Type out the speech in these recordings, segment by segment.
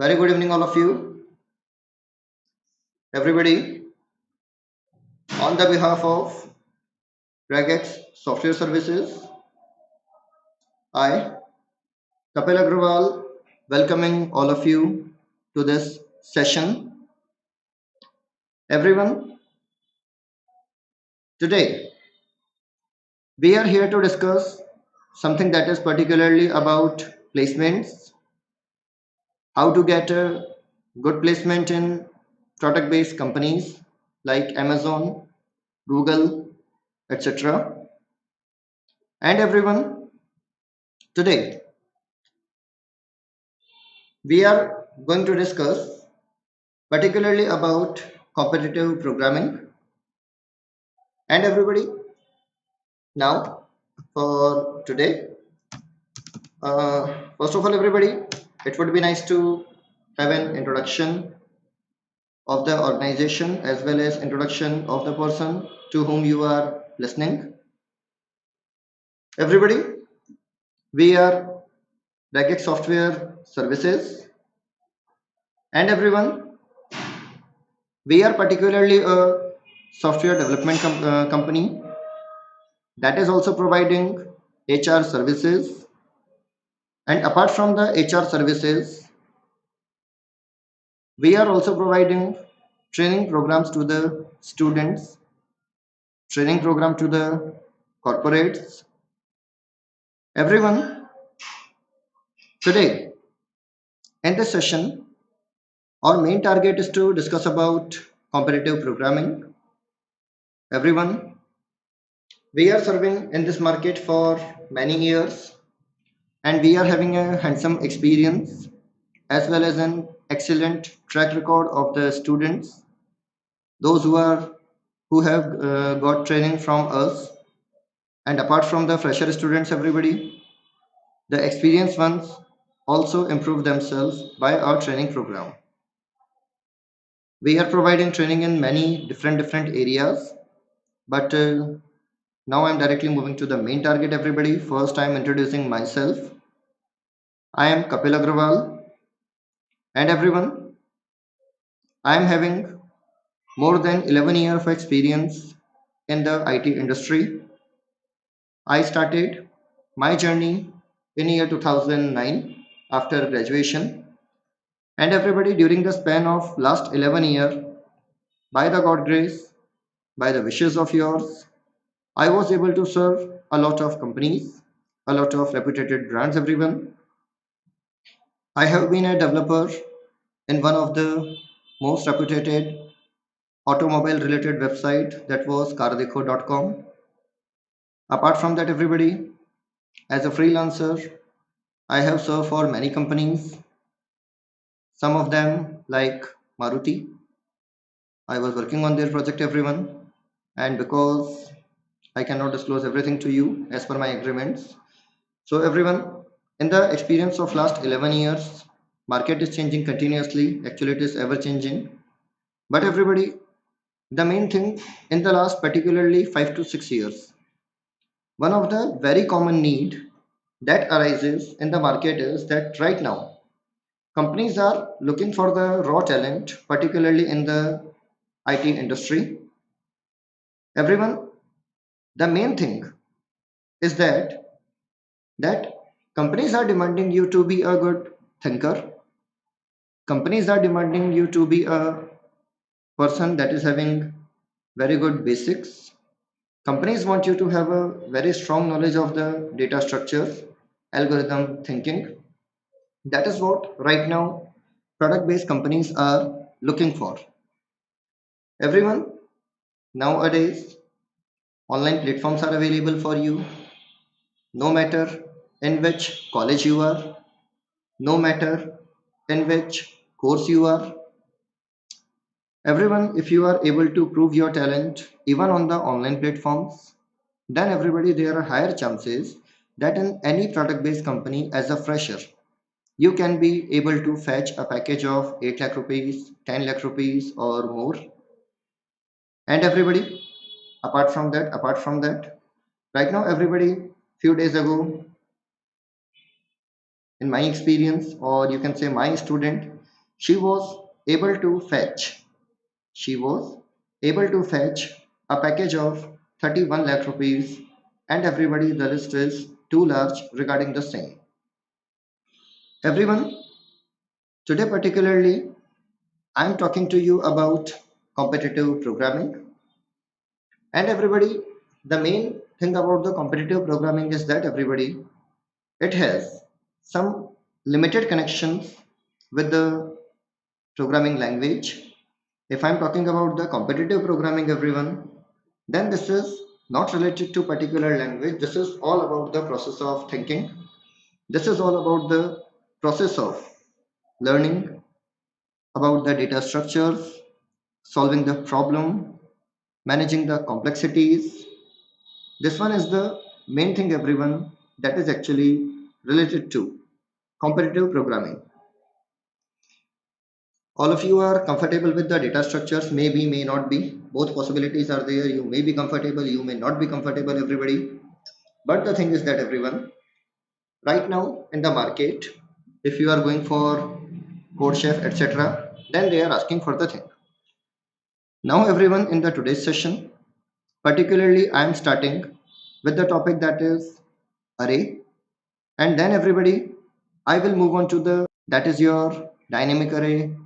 Very good evening, all of you. Everybody, on the behalf of Regex Software Services, I, Kapil Agrawal, welcoming all of you to this session. Everyone, today we are here to discuss something that is particularly about placements, how to get a good placement in product based companies like Amazon, Google, etc. And everyone, today we are going to discuss particularly about competitive programming. And everybody, now for today, first of all, everybody, it would be nice to have an introduction of the organization as well as introduction of the person to whom you are listening. Everybody, we are Racket Software Services, and everyone, we are particularly a software development company that is also providing HR services. And apart from the HR services, we are also providing training programs to the students, training program to the corporates. Everyone, today in this session, our main target is to discuss about competitive programming. Everyone, we are serving in this market for many years and we are having a handsome experience as well as an excellent track record of the students, those who have got training from us. And apart from the fresher students, everybody, the experienced ones also improve themselves by our training program. We are providing training in many different areas, but now I'm directly moving to the main target, everybody. First, I'm introducing myself. I am Kapil Agrawal, and everyone, I am having more than 11 years of experience in the IT industry. I started my journey in year 2009 after graduation. And everybody, during the span of last 11 years, by the God grace, by the wishes of yours, I was able to serve a lot of companies, a lot of reputed brands, everyone. I have been a developer in one of the most reputed automobile related website, that was cardekho.com. Apart from that, everybody, as a freelancer, I have served for many companies, some of them like Maruti. I was working on their project, everyone, and because I cannot disclose everything to you as per my agreements. So everyone, in the experience of last 11 years, market is changing continuously. Actually, it is ever changing. But everybody, the main thing in the last particularly 5 to 6 years, one of the very common need that arises in the market is that right now companies are looking for the raw talent, particularly in the IT industry. Everyone, the main thing is that companies are demanding you to be a good thinker. Companies are demanding you to be a person that is having very good basics. Companies want you to have a very strong knowledge of the data structures, algorithm thinking. That is what right now product based companies are looking for. Everyone, nowadays online platforms are available for you, no matter in which college you are, no matter in which course you are. Everyone, if you are able to prove your talent even on the online platforms, then everybody, there are higher chances that in any product based company as a fresher, you can be able to fetch a package of 8 lakh rupees, 10 lakh rupees, or more. And everybody, apart from that, right now, everybody, few days ago, in my experience, or you can say my student, She was able to fetch. She was able to fetch a package of 31 lakh rupees, and everybody, the list is too large regarding the same. Everyone, today particularly, I'm talking to you about competitive programming. And everybody, the main thing about the competitive programming is that everybody, it has some limited connections with the programming language. If I'm talking about the competitive programming, everyone, then this is not related to particular language. This is all about the process of thinking. This is all about the process of learning about the data structures, solving the problem, managing the complexities. This one is the main thing, everyone, that is actually related to competitive programming. All of you are comfortable with the data structures, maybe, may not be. Both possibilities are there. You may be comfortable, you may not be comfortable, everybody. But the thing is that everyone, right now in the market, if you are going for code chef, etc., then they are asking for the thing. Now, everyone, in the today's session, particularly, I am starting with the topic that is array, and then everybody, I will move on to the that is your dynamic array,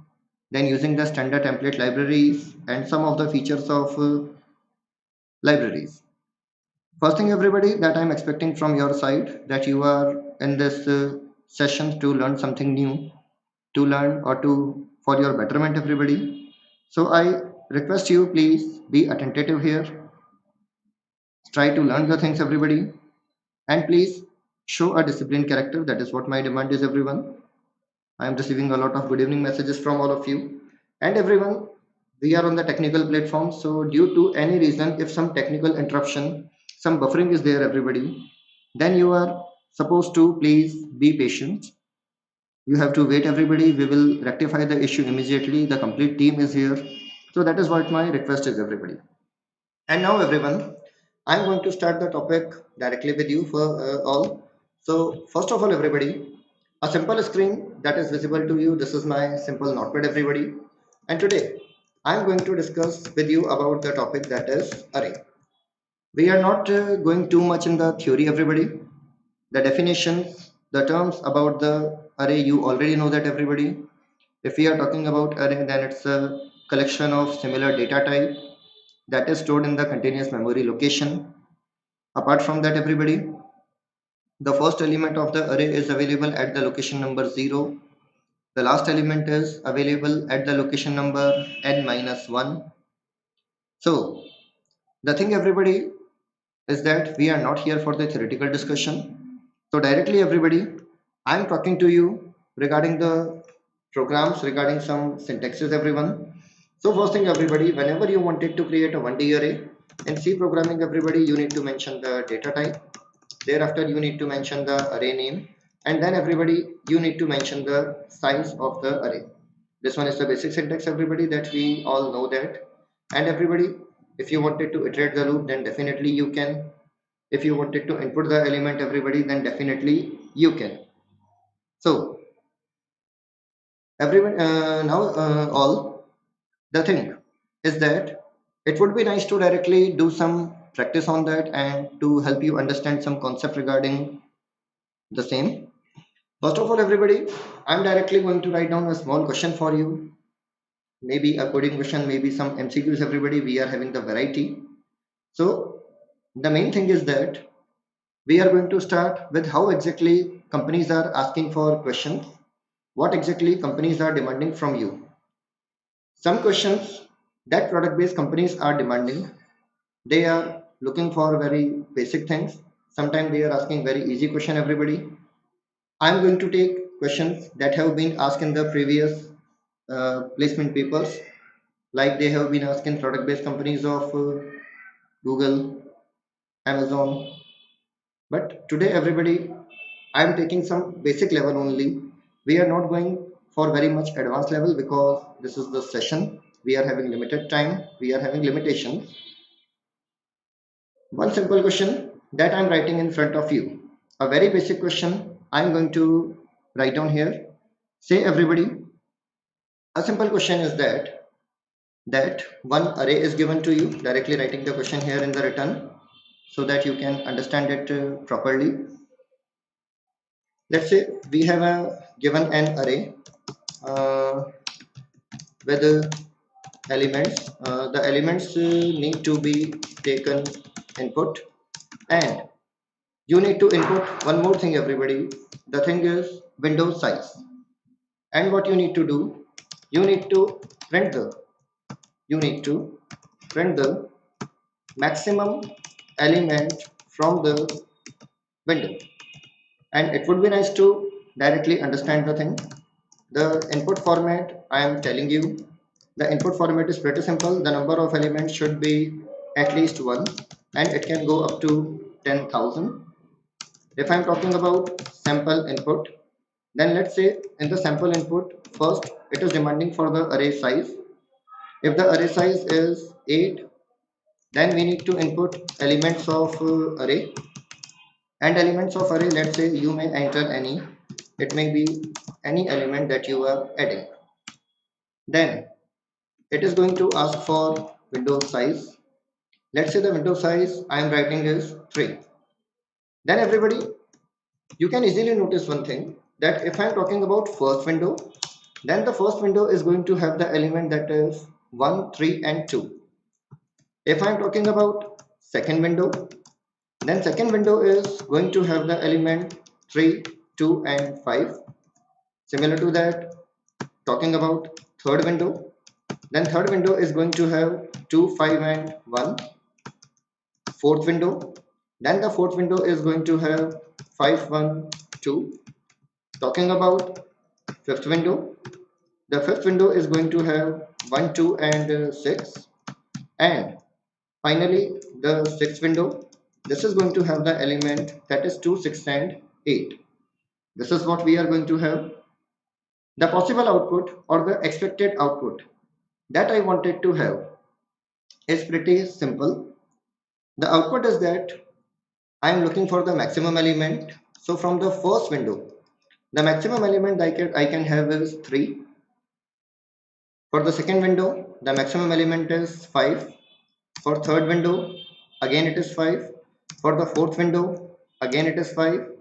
then using the standard template libraries and some of the features of libraries. First thing, everybody, that I'm expecting from your side that you are in this session to learn something new, to learn or to for your betterment, everybody. So I request you, please be attentive here. Try to learn the things, everybody, and please show a disciplined character. That is what my demand is, everyone. I am receiving a lot of good evening messages from all of you. And everyone, we are on the technical platform. So, due to any reason, if some technical interruption, some buffering is there, everybody, then you are supposed to please be patient. You have to wait, everybody. We will rectify the issue immediately. The complete team is here. So, that is what my request is, everybody. And now, everyone, I'm going to start the topic directly with you for all. So, first of all, everybody, a simple screen that is visible to you. This is my simple notepad, everybody. And today, I'm going to discuss with you about the topic that is array. We are not going too much in the theory, everybody. The definitions, the terms about the array, you already know that, everybody. If we are talking about array, then it's a collection of similar data type that is stored in the continuous memory location. Apart from that, everybody, the first element of the array is available at the location number 0. The last element is available at the location number n minus 1. So, the thing, everybody, is that we are not here for the theoretical discussion. So, directly, everybody, I am talking to you regarding the programs, regarding some syntaxes, everyone. So, first thing, everybody, whenever you wanted to create a 1D array in C programming, everybody, you need to mention the data type. Thereafter, you need to mention the array name, and then everybody, you need to mention the size of the array. This one is the basic syntax, everybody, that we all know that. And everybody, if you wanted to iterate the loop, then definitely you can. If you wanted to input the element, everybody, then definitely you can. So everyone, now all the thing is that it would be nice to directly do some practice on that and to help you understand some concept regarding the same. First of all, everybody, I'm directly going to write down a small question for you. Maybe a coding question, maybe some MCQs, everybody. We are having the variety. So, the main thing is that we are going to start with how exactly companies are asking for questions, what exactly companies are demanding from you. Some questions that product based companies are demanding, they are looking for very basic things. Sometimes they are asking very easy question, everybody. I'm going to take questions that have been asked in the previous placement papers, like they have been asked in product based companies of Google, Amazon. But today, everybody, I'm taking some basic level only. We are not going for very much advanced level because this is the session. We are having limited time, we are having limitations. One simple question that I'm writing in front of you. A very basic question I'm going to write down here. Say, everybody, A simple question is that one array is given to you, directly writing the question here in the written so that you can understand it properly. Let's say we have a given an array uh, with elements. The elements need to be taken input, and you need to input one more thing, everybody. The thing is window size. And what you need to do, you need to print the you need to print the maximum element from the window. And it would be nice to directly understand the thing. The input format, I am telling you, the input format is pretty simple. The number of elements should be at least one, and it can go up to 10,000. If I'm talking about sample input, then let's say in the sample input, first it is demanding for the array size. If the array size is 8, then we need to input elements of array. And elements of array, let's say you may enter any, it may be any element that you are adding. Then it is going to ask for window size. Let's say the window size I am writing is 3. Then everybody, you can easily notice one thing, that if I am talking about first window, then the first window is going to have the element that is 1, 3 and 2. If I am talking about second window, then second window is going to have the element 3, 2 and 5. Similar to that, talking about third window, then third window is going to have 2, 5 and 1. Fourth window, then the fourth window is going to have 5, 1, 2. Talking about fifth window, the fifth window is going to have 1, 2 and 6. And finally, the sixth window, this is going to have the element that is 2, 6 and 8. This is what we are going to have. The possible output or the expected output that I wanted to have is pretty simple. The output is that I am looking for the maximum element. So from the first window, the maximum element I can have is 3. For the second window, the maximum element is 5. For third window, again it is 5. For the fourth window, again it is 5.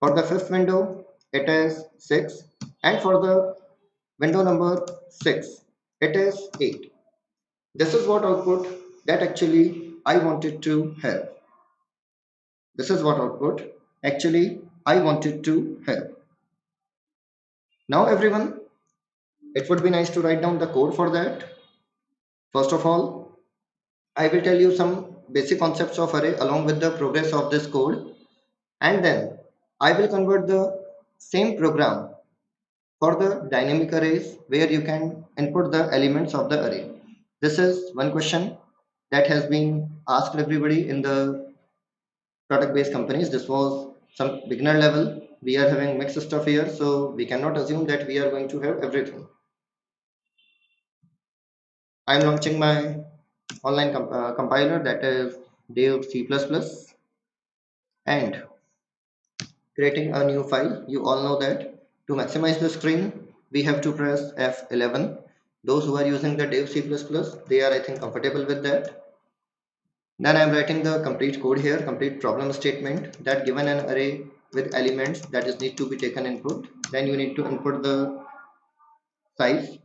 For the fifth window, it is 6. And for the window number 6, it is 8. This is what output that actually I wanted to have. This is what output actually I wanted to have. Now everyone, it would be nice to write down the code for that. First of all, I will tell you some basic concepts of array along with the progress of this code, and then I will convert the same program for the dynamic arrays where you can input the elements of the array. This is one question that has been asked everybody in the product based companies. This was some beginner level. We are having mixed stuff here, so we cannot assume that we are going to have everything. I am launching my online compiler, that is dev C++, and creating a new file. You all know that to maximize the screen, we have to press F11. Those who are using the dev C++, they are, I think, comfortable with that. Then I am writing the complete code here, complete problem statement, that given an array with elements that is need to be taken input, then you need to input the size,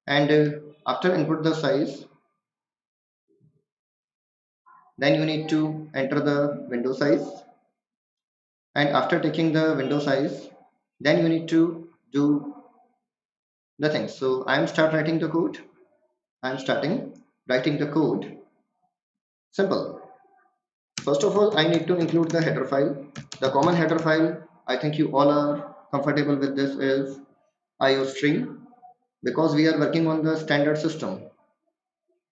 and after input the size, then you need to enter the window size, and after taking the window size, then you need to do the thing. So I'm starting writing the code. Simple. First of all, I need to include the header file. The common header file, I think you all are comfortable with this, is iostream, because we are working on the standard system.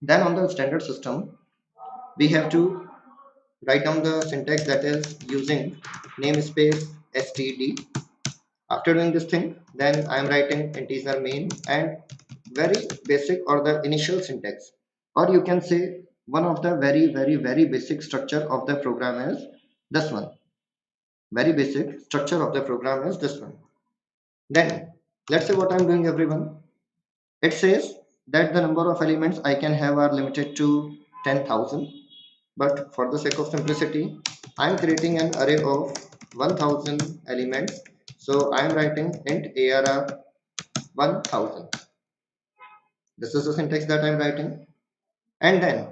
Then on the standard system, we have to write down the syntax, that is using namespace std. After doing this thing, then I am writing integer main, and very basic or the initial syntax, or you can say one of the very basic structure of the program is this one. Very basic structure of the program is this one. Then let's say what I'm doing, everyone. It says that the number of elements I can have are limited to 10,000, but for the sake of simplicity, I am creating an array of 1000 elements. So I am writing int arr 1000. This is the syntax that I am writing, and then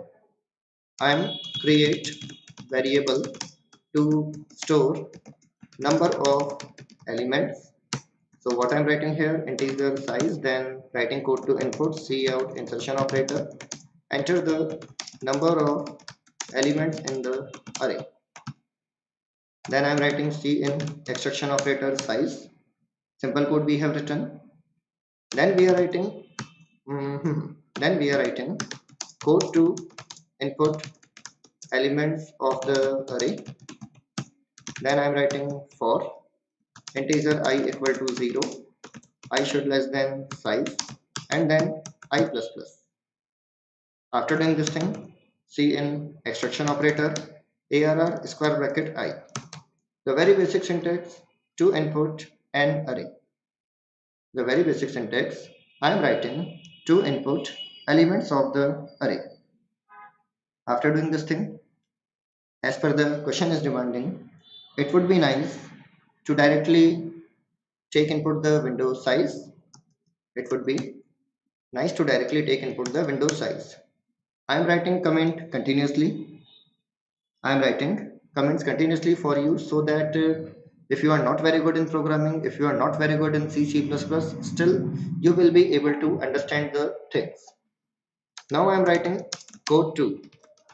I am create variable to store number of elements. So what I'm writing here, integer size, then writing code to input, cout insertion operator, enter the number of elements in the array. Then I'm writing cin extraction operator size. Simple code we have written. Then we are writing then we are writing code to input elements of the array. Then I'm writing for integer I equal to 0, I should less than size, and then I plus plus. After doing this thing, cin extraction operator arr square bracket I. The very basic syntax to input an array. The very basic syntax I am writing to input elements of the array. After doing this thing, as per the question is demanding, it would be nice to directly take input the window size. It would be nice to directly take input the window size. I am writing comment continuously. I am writing comments continuously for you so that if you are not very good in programming, if you are not very good in C++, still you will be able to understand the things. Now I am writing code to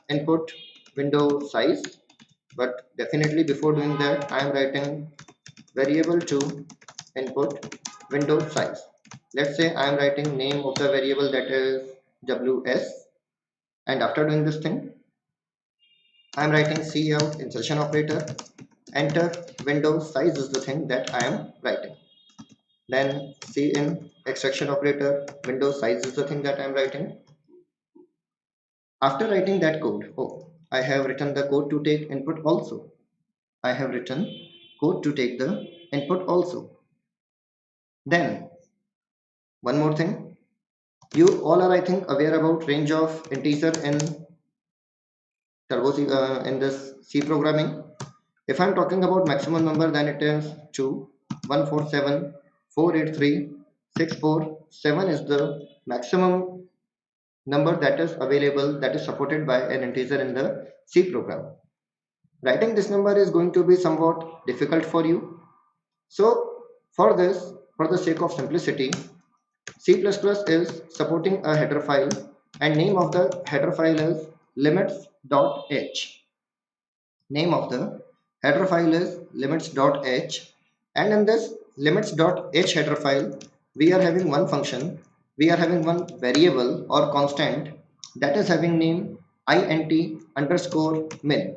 input window size, but definitely before doing that, I am writing variable to input window size. Let's say I am writing name of the variable, that is ws, and after doing this thing, I am writing cout insertion operator, enter window size is the thing that I am writing. Then cin extraction operator, window size is the thing that I am writing. After writing that code, I have written the code to take input also. I have written code to take the input also. Then one more thing, you all are I think aware about range of integer in turbo C, in this C programming. If I'm talking about maximum number, then it is 2, 147, 483, 647 is the maximum number that is available, that is supported by an integer in the C program. Writing this number is going to be somewhat difficult for you. So for this, for the sake of simplicity, C++ is supporting a header file, and name of the header file is limits.h. Name of the header file is limits.h, and in this limits.h header file, we are having one function, we are having one variable or constant that is having name int underscore min.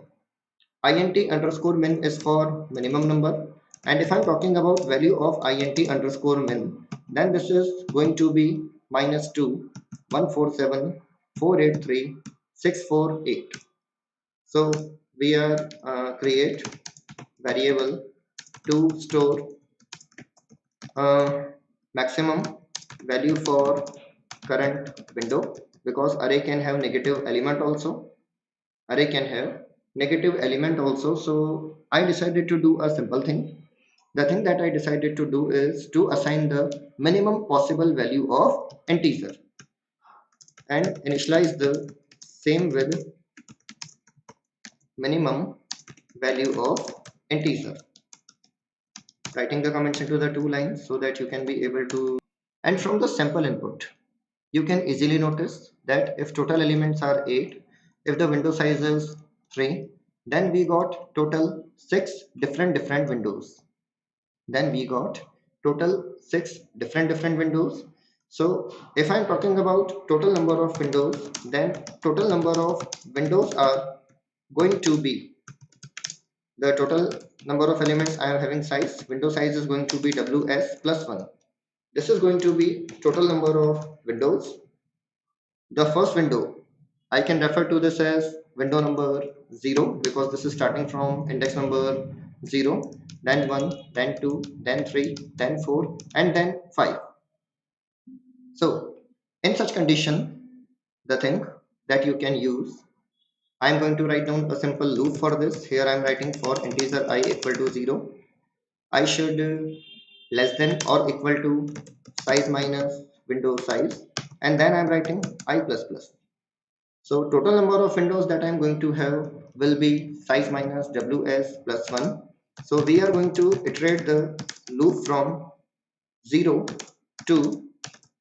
Int underscore min is for minimum number, and if I'm talking about value of int underscore min, then this is going to be -2 147 483 648. So we are create variable to store maximum value for current window, because array can have negative element also. Array can have negative element also. So I decided to do a simple thing. The thing that I decided to do is to assign the minimum possible value of integer and initialize the same with minimum value of integer, writing the comments into the two lines so that you can be able to. And from the sample input, you can easily notice that if total elements are 8, if the window size is 3, then we got total 6 different windows. Then we got total 6 different windows. So if I'm talking about total number of windows, then total number of windows are going to be the total number of elements I am having size. Window size is going to be ws plus 1. This is going to be total number of windows. The first window, I can refer to this as window number 0, because this is starting from index number 0, then 1, then 2, then 3, then 4, and then 5. So In such condition, the thing that you can use, I'm going to write down a simple loop for this. Here I'm writing for integer I equal to 0. I should less than or equal to size minus window size, and then I'm writing I plus plus. So total number of windows that I'm going to have will be size minus ws plus 1. So we are going to iterate the loop from 0 to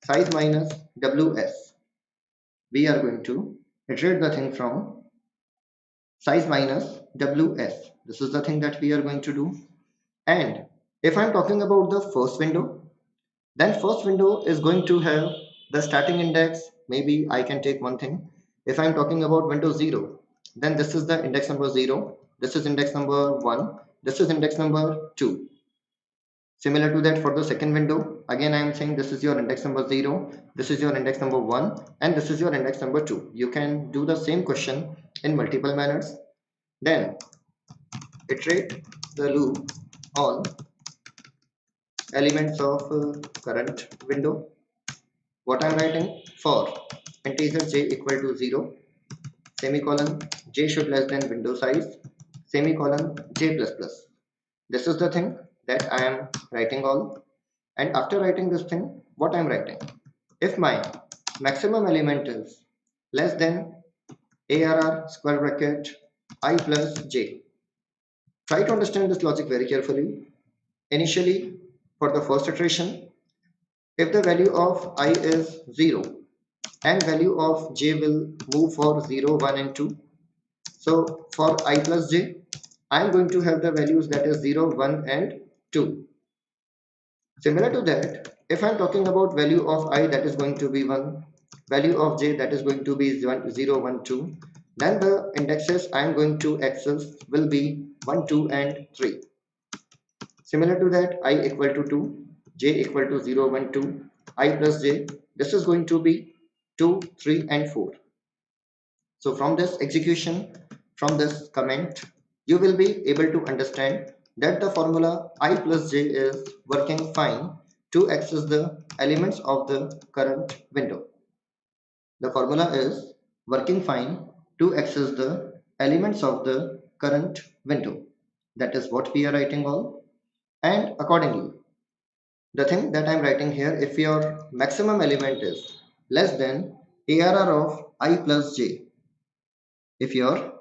size minus ws. We are going to iterate the thing from size minus ws. This is the thing that we are going to do. And if I'm talking about the first window, then first window is going to have the starting index. Maybe I can take one thing. If I'm talking about window 0, then this is the index number 0, this is index number 1, this is index number 2. Similar to that for the second window, again I am saying this is your index number 0, this is your index number 1, and this is your index number 2. You can do the same question in multiple manners. Then iterate the loop on elements of current window. What I'm writing for integer j equal to 0, semicolon j should less than window size, semicolon j plus plus. This is the thing that I am writing all. And after writing this thing, what I'm writing? If my maximum element is less than arr square bracket I plus j. Try to understand this logic very carefully. Initially, for the first iteration, if the value of I is 0 and value of j will move for 0, 1 and 2. So for I plus j, I am going to have the values that is 0, 1 and 2. Similar to that, if I'm talking about value of I that is going to be 1, value of j that is going to be 0, 1, 2, then the indexes I am going to access will be 1, 2 and 3. Similar to that, I equal to 2, j equal to 0, 1, 2, I plus j, this is going to be 2, 3 and 4. So from this execution, from this comment, you will be able to understand that the formula I plus j is working fine to access the elements of the current window. The formula is working fine to access the elements of the current window. That is what we are writing all. And accordingly, the thing that I'm writing here, if your maximum element is less than ARR of I plus j, if your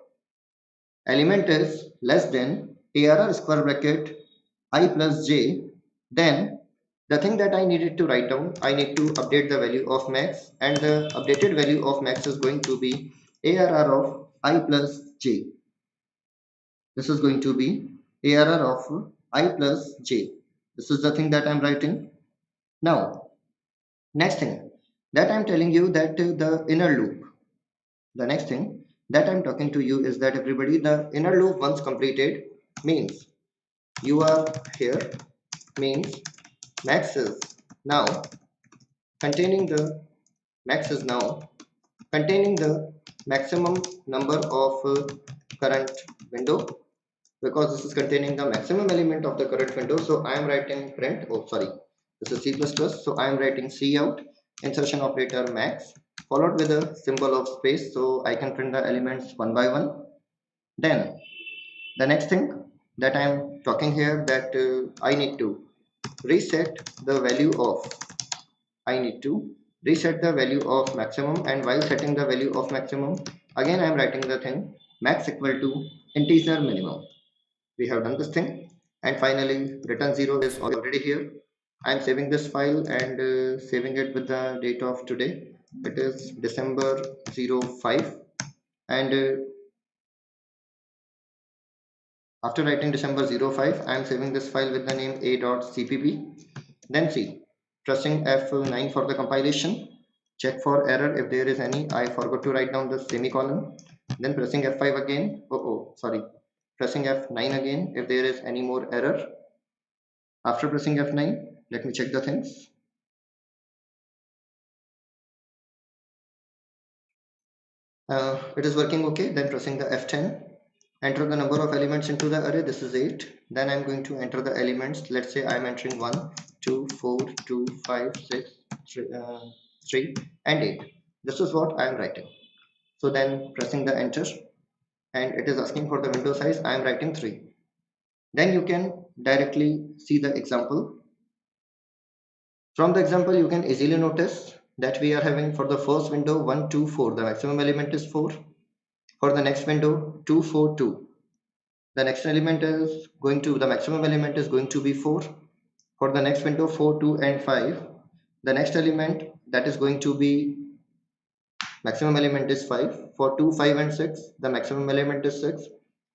element is less than arr square bracket I plus j, then the thing that I needed to write down, I need to update the value of max, and the updated value of max is going to be arr of I plus j. This is going to be arr of I plus j. This is the thing that I'm writing. Now next thing that I'm telling you, that the inner loop, the next thing that I'm talking to you is that everybody, the inner loop once completed means you are here, means max is now containing the max is now containing the maximum number of current window, because this is containing the maximum element of the current window. So I am writing print, oh sorry, this is C++, so I am writing C out insertion operator max followed with a symbol of space, so I can print the elements one by one. Then the next thing that I am talking here, that I need to reset the value of I need to reset the value of maximum, and while setting the value of maximum, again I am writing the thing max equal to integer minimum. We have done this thing, and finally return 0 is already here. I am saving this file and saving it with the date of today. It is December 05, and after writing December 05, I am saving this file with the name a.cpp. Then see, pressing F9 for the compilation. Check for error if there is any. I forgot to write down the semicolon. Then pressing F5 again. Sorry. Pressing F9 again if there is any more error. After pressing F9, let me check the things. It is working okay. Then pressing the F10. Enter the number of elements into the array. This is 8. Then I'm going to enter the elements. Let's say I'm entering 1, 2, 4, 2, 5, 6, 3, 3 and 8. This is what I am writing. So then pressing the enter, and it is asking for the window size. I am writing 3. Then you can directly see the example. From the example, you can easily notice that we are having for the first window 1, 2, 4. The maximum element is 4. For the next window 2, 4, 2. The next element is going to, the maximum element is going to be 4. For the next window 4, 2 and 5. The next element that is going to be maximum element is 5. For 2, 5 and 6, the maximum element is 6.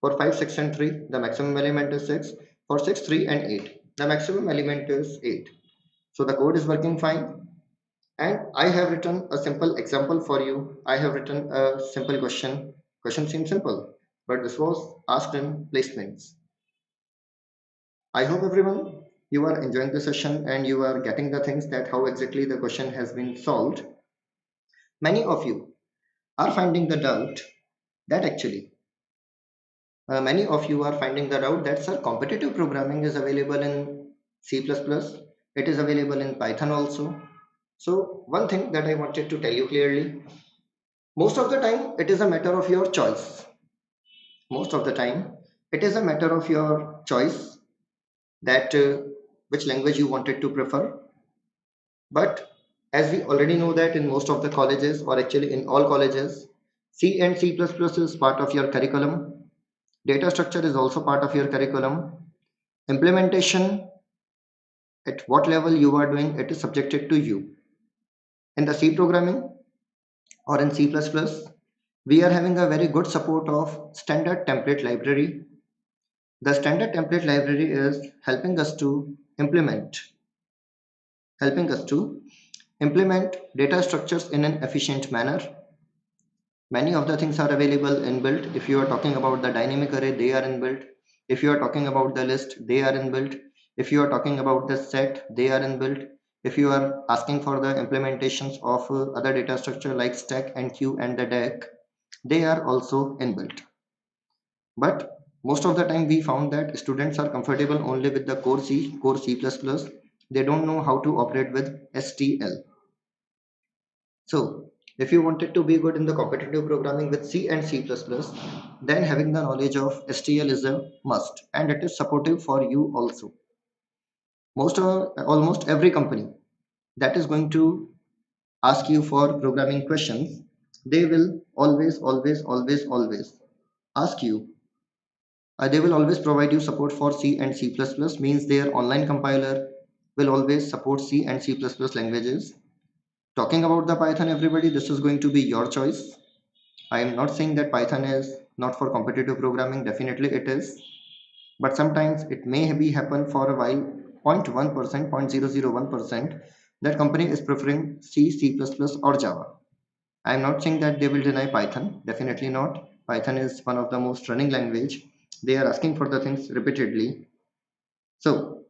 For 5, 6 and 3, the maximum element is 6. For 6, 3 and 8, the maximum element is 8. So the code is working fine. And I have written a simple example for you. I have written a simple question. Question seems simple, but this was asked in placements. I hope everyone, you are enjoying the session and you are getting the things that how exactly the question has been solved. Many of you are finding the doubt that actually many of you are finding the doubt that sir, competitive programming is available in C++, it is available in Python also. So one thing that I wanted to tell you clearly, most of the time it is a matter of your choice. Most of the time it is a matter of your choice that which language you wanted to prefer. But as we already know that in most of the colleges, or actually in all colleges, C and C++ is part of your curriculum. Data structure is also part of your curriculum. Implementation, at what level you are doing, it is subjected to you. In the C programming or in C++, we are having a very good support of standard template library. The standard template library is helping us to implement data structures in an efficient manner. Many of the things are available inbuilt. If you are talking about the dynamic array, they are inbuilt. If you are talking about the list, they are inbuilt. If you are talking about the set, they are inbuilt. If you are asking for the implementations of other data structure like stack and queue and the deck, they are also inbuilt. But most of the time we found that students are comfortable only with the core C++. They don't know how to operate with STL. So if you wanted to be good in the competitive programming with C and C++, then having the knowledge of STL is a must, and it is supportive for you also. Almost every company that is going to ask you for programming questions, they will always ask you. They will always provide you support for C and C++, means their online compiler will always support C and C++ languages. Talking about the Python, everybody, this is going to be your choice. I am not saying that Python is not for competitive programming, definitely it is, but sometimes it may be happen for a while 0.1%, 0.001% that company is preferring C, C++ or Java. I am not saying that they will deny Python, definitely not. Python is one of the most running language. They are asking for the things repeatedly. So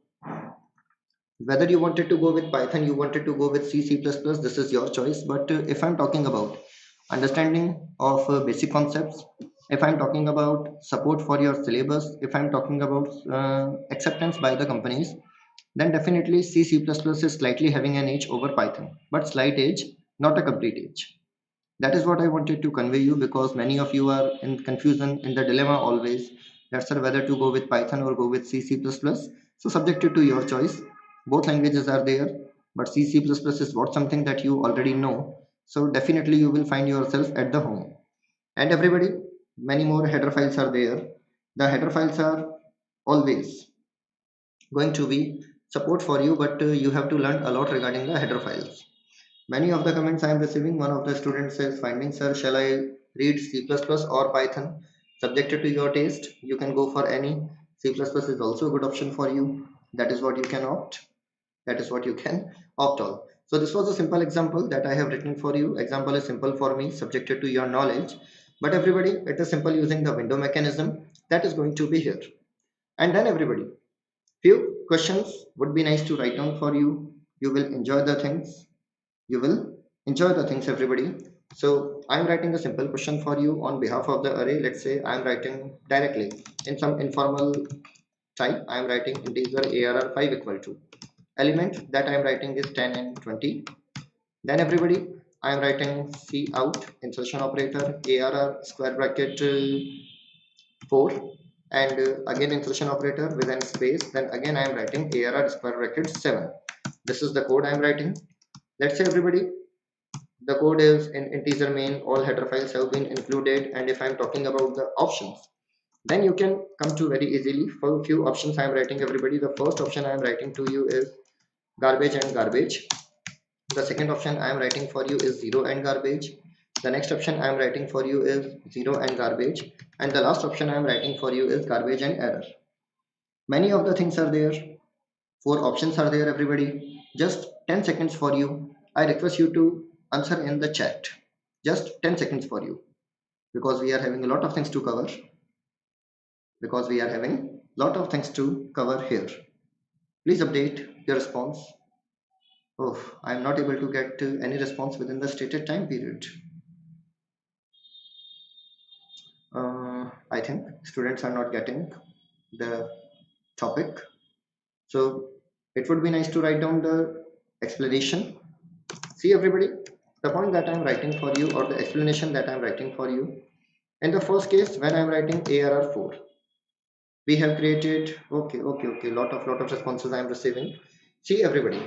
whether you wanted to go with Python, you wanted to go with C, C++, this is your choice. But if I'm talking about understanding of basic concepts, if I'm talking about support for your syllabus, if I'm talking about acceptance by the companies, then definitely C, C++ is slightly having an edge over Python, but slight edge, not a complete edge. That is what I wanted to convey you, because many of you are in confusion, in the dilemma always, that sir, whether to go with Python or go with C, C++. So subjected to your choice. Both languages are there, but C, C++ is what something that you already know. So definitely you will find yourself at the home. And everybody, many more header files are there. The header files are always going to be support for you, but you have to learn a lot regarding the header files. Many of the comments I am receiving, one of the students says, finding sir, shall I read C++ or Python? Subjected to your taste, you can go for any. C++ is also a good option for you. That is what you can opt. That is what you can opt on. So this was a simple example that I have written for you. Example is simple for me, subjected to your knowledge. But everybody, it is simple using the window mechanism that is going to be here. And then everybody, few questions would be nice to write down for you. You will enjoy the things, you will enjoy the things, everybody. So I'm writing a simple question for you on behalf of the array. Let's say I'm writing directly in some informal type. I'm writing integer arr5 equal to element that I'm writing is 10 and 20. Then everybody, I am writing C out insertion operator ARR square bracket 4, and again insertion operator within space. Then again I am writing ARR square bracket 7. This is the code I am writing. Let's say everybody, the code is in integer main, all header files have been included, and if I am talking about the options, then you can come to very easily for few options I am writing everybody. The first option I am writing to you is garbage and garbage. The second option I am writing for you is 0 and garbage. The next option I am writing for you is 0 and garbage. And the last option I am writing for you is garbage and error. Many of the things are there. 4 options are there, everybody. Just 10 seconds for you. I request you to answer in the chat. Just 10 seconds for you. Because we are having a lot of things to cover. Because we are having a lot of things to cover here. Please update your response. Oh, I am not able to get any response within the stated time period. I think students are not getting the topic. So it would be nice to write down the explanation. See everybody, the point that I'm writing for you, or the explanation that I'm writing for you. In the first case, when I'm writing ARR4, we have created, okay, lot of responses I'm receiving. See everybody,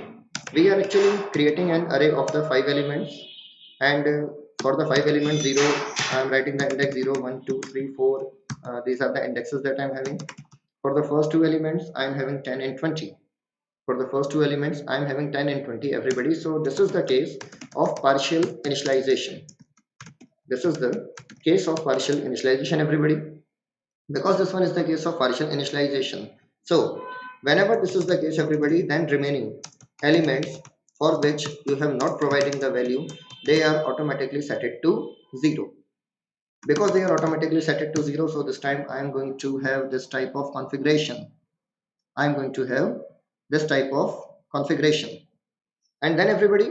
we are actually creating an array of the 5 elements, and for the 5 element 0, I'm writing the index 0, 1, 2, 3, 4. These are the indexes that I'm having. For the first two elements, I'm having 10 and 20. For the first two elements, I'm having 10 and 20, everybody. So this is the case of partial initialization. This is the case of partial initialization, everybody. Because this one is the case of partial initialization. So whenever this is the case, everybody, then remaining elements for which you have not providing the value, they are automatically set it to 0. Because they are automatically set it to 0, so this time I am going to have this type of configuration. I am going to have this type of configuration. And then everybody,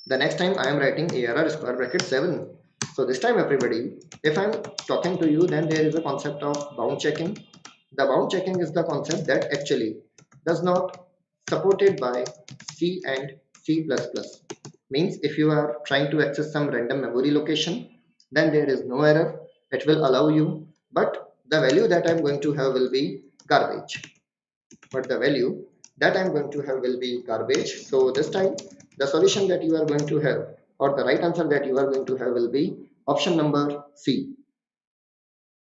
the next time I am writing ARR square bracket 7. So this time everybody, if I'm talking to you, then there is a concept of bound checking. The bound checking is the concept that actually does not supported by C and C++. Means if you are trying to access some random memory location, then there is no error. It will allow you, but the value that I'm going to have will be garbage. But the value that I'm going to have will be garbage. So this time the solution that you are going to have, or the right answer that you are going to have, will be option number C.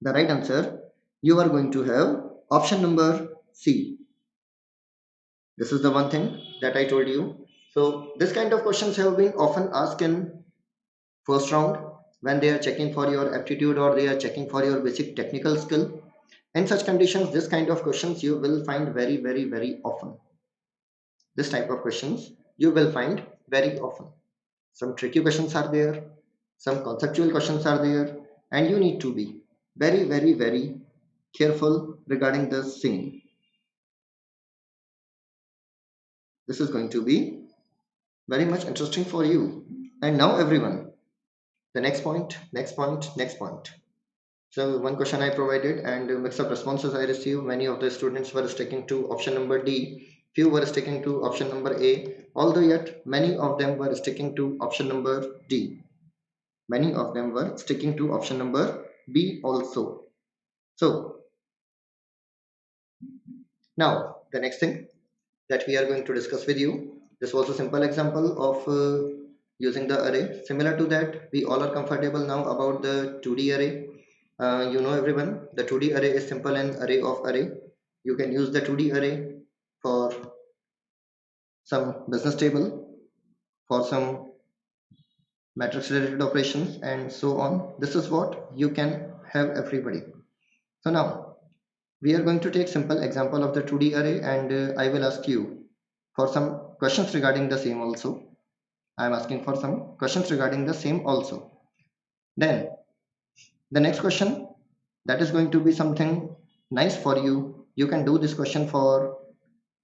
The right answer you are going to have option number C. This is the one thing that I told you. So this kind of questions have been often asked in first round when they are checking for your aptitude, or they are checking for your basic technical skill. In such conditions, this kind of questions you will find very often. This type of questions you will find very often. Some tricky questions are there, some conceptual questions are there, and you need to be very careful regarding the same. This is going to be very much interesting for you. And now everyone, the next point. So one question I provided, and a mix of responses I received. Many of the students were sticking to option number D. Few were sticking to option number A. Although yet many of them were sticking to option number D. Many of them were sticking to option number B also. So now the next thing that we are going to discuss with you. This was a simple example of using the array. Similar to that, we all are comfortable now about the 2D array. You know everyone, the 2D array is simple and array of array. You can use the 2D array for some business table, for some matrix related operations, and so on. This is what you can have, everybody. So now we are going to take simple example of the 2D array, and I will ask you for some questions regarding the same also. I am asking for some questions regarding the same also. Then the next question, that is going to be something nice for you. You can do this question for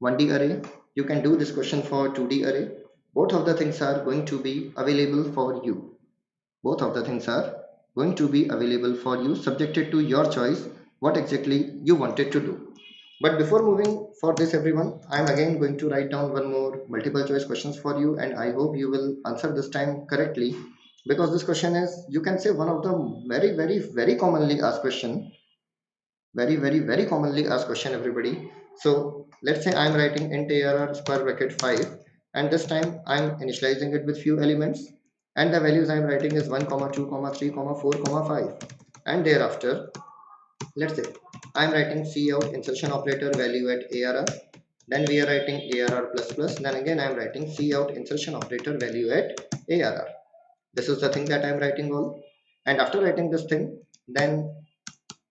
1D array. You can do this question for 2D array. Both of the things are going to be available for you. Both of the things are going to be available for you, subjected to your choice what exactly you wanted to do. But before moving for this everyone, I'm again going to write down one more multiple choice questions for you, and I hope you will answer this time correctly, because this question is, you can say, one of the very commonly asked question, very commonly asked question everybody. So let's say I'm writing int arr square bracket 5, and this time I'm initializing it with few elements, and the values I'm writing is 1 comma 2 comma 3 comma 4 comma 5, and thereafter let's say I'm writing cout insertion operator value at arr, then we are writing arr plus plus, then again I'm writing cout insertion operator value at arr. This is the thing that I'm writing all, and after writing this thing, then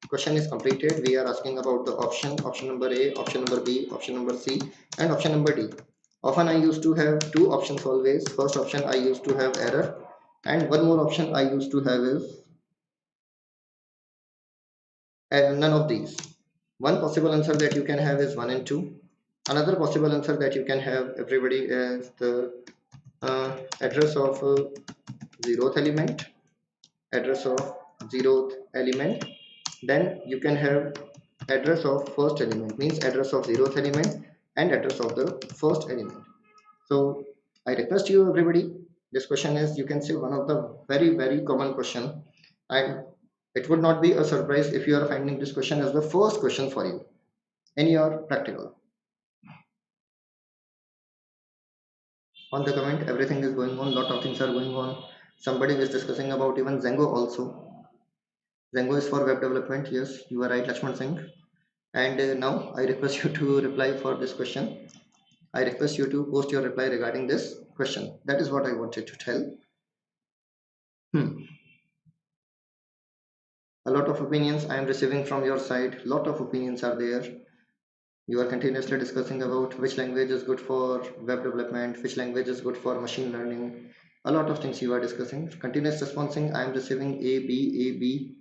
question is completed. We are asking about the option number A, option number B, option number C, and option number D. Often I used to have two options always. First option I used to have error, and one more option I used to have is none of these. One possible answer that you can have is 1 and 2. Another possible answer that you can have, everybody, is the address of zeroth element, address of zeroth element. Then you can have address of first element, means address of zeroth element, and address of the first element. So I request you everybody, this question is, you can say, one of the very common question, and it would not be a surprise if you are finding this question as the first question for you in your practical. On the comment, everything is going on, lot of things are going on. Somebody is discussing about even Django also. Django is for web development. Yes, you are right, Lakshman Singh. And now I request you to reply for this question. I request you to post your reply regarding this question. That is what I wanted to tell. Hmm. A lot of opinions I am receiving from your side. Lot of opinions are there. You are continuously discussing about which language is good for web development, which language is good for machine learning. A lot of things you are discussing. Continuous responding, I am receiving A, B,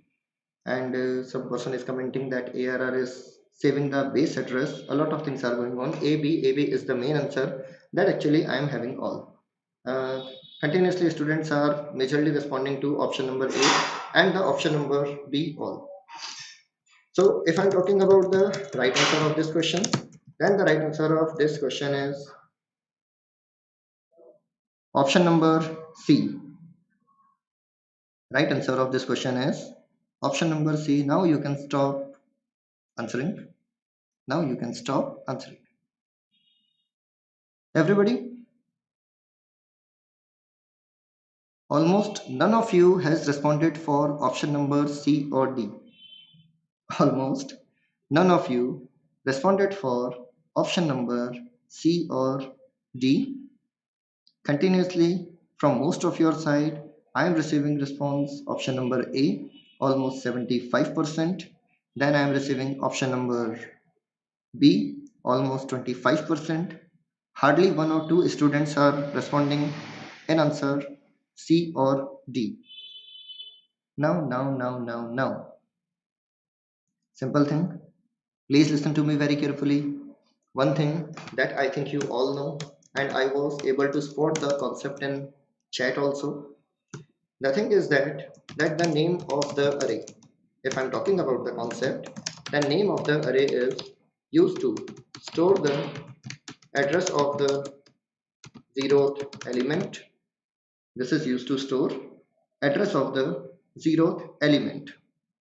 and some person is commenting that ARR is saving the base address. A lot of things are going on. A, B is the main answer that actually I am having all. Uh, Continuously students are majorly responding to option number A and the option number B all. So if I'm talking about the right answer of this question, then the right answer of this question is option number C. Right answer of this question is option number C. Now you can stop answering. Now you can stop answering. Everybody, almost none of you has responded for option number C or D. Almost none of you responded for option number C or D. Continuously from most of your side, I am receiving response option number A, almost 75%. Then I am receiving option number B, almost 25%. Hardly one or two students are responding in answer C or D. Now. Simple thing. Please listen to me very carefully. One thing that I think you all know, and I was able to spot the concept in chat also. The thing is that the name of the array, if I'm talking about the concept, the name of the array is used to store the address of the zeroth element. This is used to store address of the zeroth element.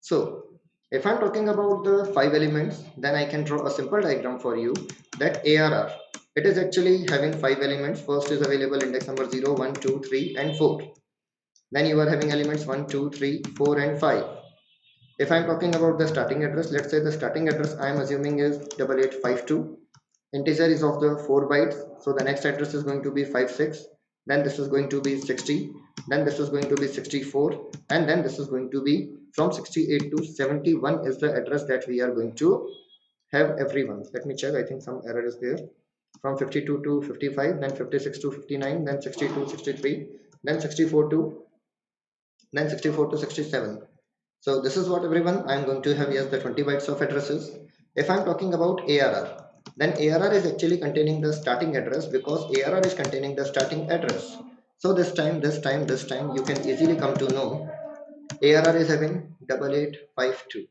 So if I'm talking about the 5 elements, then I can draw a simple diagram for you that ARR, it is actually having 5 elements. First is available index number 0, 1, 2, 3, and 4. Then you are having elements 1, 2, 3, 4, and 5. If I'm talking about the starting address, let's say the starting address I am assuming is 8852. Integer is of the 4 bytes, so the next address is going to be 56. Then this is going to be 60. Then this is going to be 64, and then this is going to be from 68 to 71 is the address that we are going to have everyone. Let me check. I think some error is there. From 52 to 55, then 56 to 59, then 62 63, then 64 to 67. So this is what everyone I'm going to have. Yes, the 20 bytes of addresses. If I'm talking about ARR, then ARR is actually containing the starting address, because ARR is containing the starting address. So this time you can easily come to know ARR is having 8852.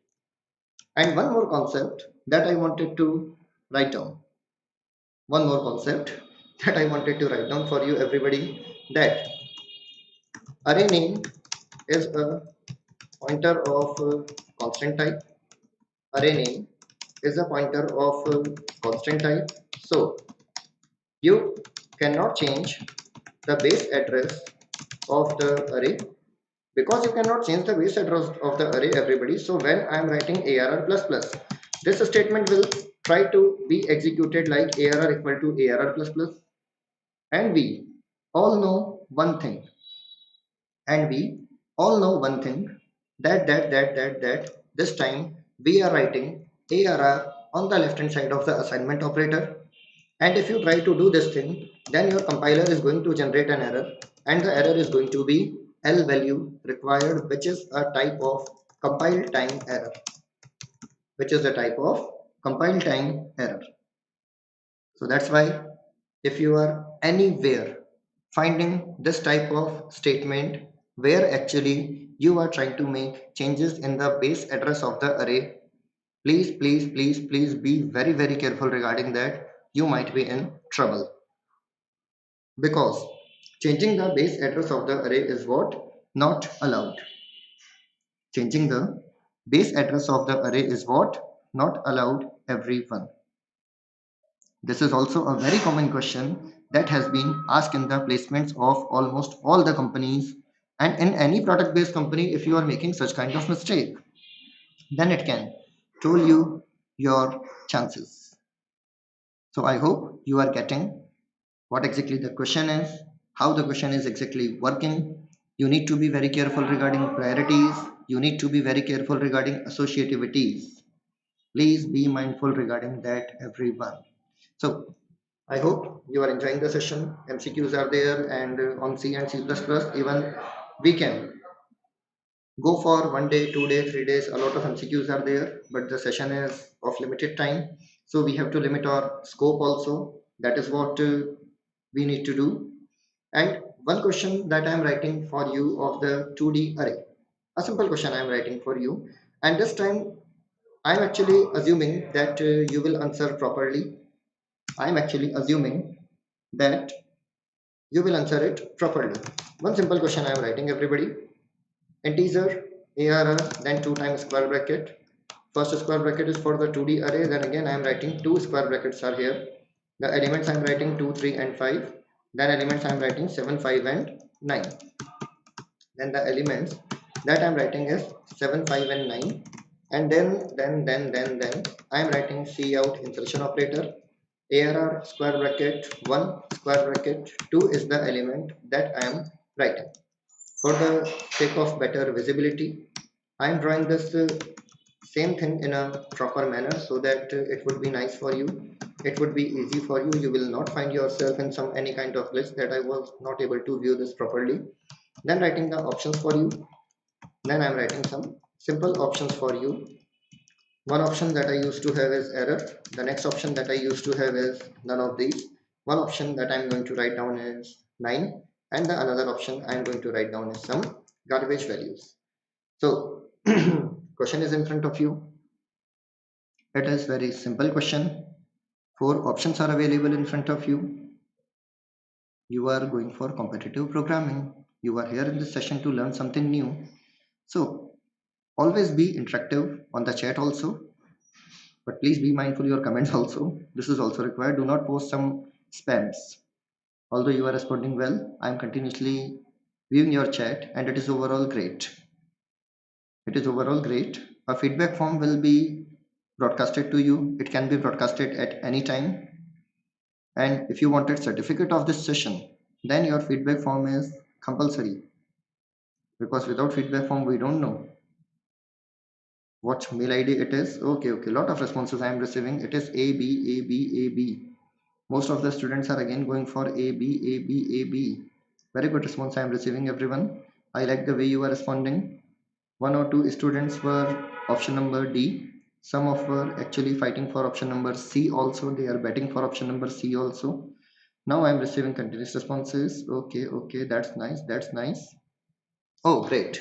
And one more concept that I wanted to write down. One more concept that I wanted to write down for you, everybody, that array name is a pointer of constant type. Array name is a pointer of constant type. So you cannot change the base address of the array because you cannot change the base address of the array, everybody. So when I am writing arr plus plus, this statement will try to be executed like arr equal to arr plus plus. And we all know one thing. And we all know one thing, that this time we are writing arr on the left hand side of the assignment operator. And if you try to do this thing, then your compiler is going to generate an error, and the error is going to be L value required, which is a type of compile time error, which is a type of compile time error. So that's why if you are anywhere finding this type of statement where actually you are trying to make changes in the base address of the array, please be very careful regarding that. You might be in trouble, because changing the base address of the array is what? Not allowed. Changing the base address of the array is what? Not allowed, everyone. This is also a very common question that has been asked in the placements of almost all the companies. And in any product based company, if you are making such kind of mistake, then it can toll you your chances. So I hope you are getting what exactly the question is, how the question is exactly working. You need to be very careful regarding priorities. You need to be very careful regarding associativities. Please be mindful regarding that, everyone. So I hope you are enjoying the session. MCQs are there, and on C and C++, even we can go for 1 day, 2 day, 3 days. A lot of MCQs are there, but the session is of limited time. So we have to limit our scope also. That is what we need to do. And one question that I am writing for you of the 2D array, a simple question I am writing for you. And this time I am actually assuming that you will answer properly. I am actually assuming that you will answer it properly. One simple question I am writing, everybody. Integer ARR, then 2 times square bracket. First square bracket is for the 2D array, then again I am writing 2 square brackets are here. The elements I am writing 2, 3 and 5. Then elements I am writing 7, 5 and 9. Then the elements that I am writing is 7, 5 and 9. And then I am writing cout insertion operator. ARR square bracket 1 square bracket 2 is the element that I am writing. For the sake of better visibility, I am drawing this same thing in a proper manner so that it would be nice for you. It would be easy for you. You will not find yourself in some any kind of list that I was not able to view this properly. Then writing the options for you. Then I am writing some simple options for you. One option that I used to have is error. The next option that I used to have is none of these. One option that I'm going to write down is 9, and the another option I'm going to write down is some garbage values. So question is in front of you. It is very simple question. 4 options are available in front of you. You are going for competitive programming. You are here in this session to learn something new. So always be interactive on the chat also. But please be mindful your comments also. This is also required. Do not post some spams. Although you are responding well, I am continuously viewing your chat and it is overall great. It is overall great. A feedback form will be broadcasted to you. It can be broadcasted at any time. And if you wanted certificate of this session, then your feedback form is compulsory. Because without feedback form, we don't know what mail ID it is. Okay. Lot of responses I am receiving. It is A, B, A, B, A, B. Most of the students are again going for A, B, A, B, A, B. Very good response I am receiving, everyone. I like the way you are responding. 1 or 2 students were option number D. Some of were actually fighting for option number C also. They are betting for option number C also. Now I am receiving continuous responses. Okay, that's nice. Oh, great.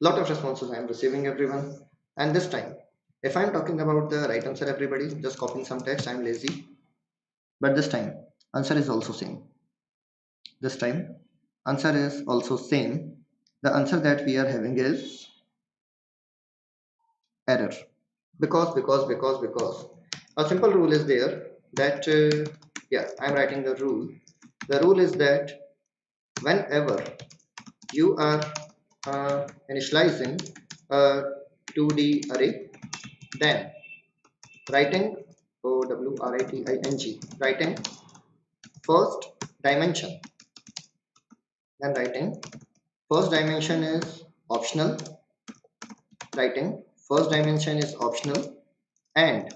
Lot of responses I am receiving, everyone. And this time, If I'm talking about the right answer, everybody, just copying some text, I'm lazy. But this time, answer is also same. This time, answer is also same. The answer that we are having is error. Because a simple rule is there that, yeah, I'm writing the rule. The rule is that whenever you are initializing a 2D array, then writing writing first dimension, then writing first dimension is optional, writing first dimension is optional, and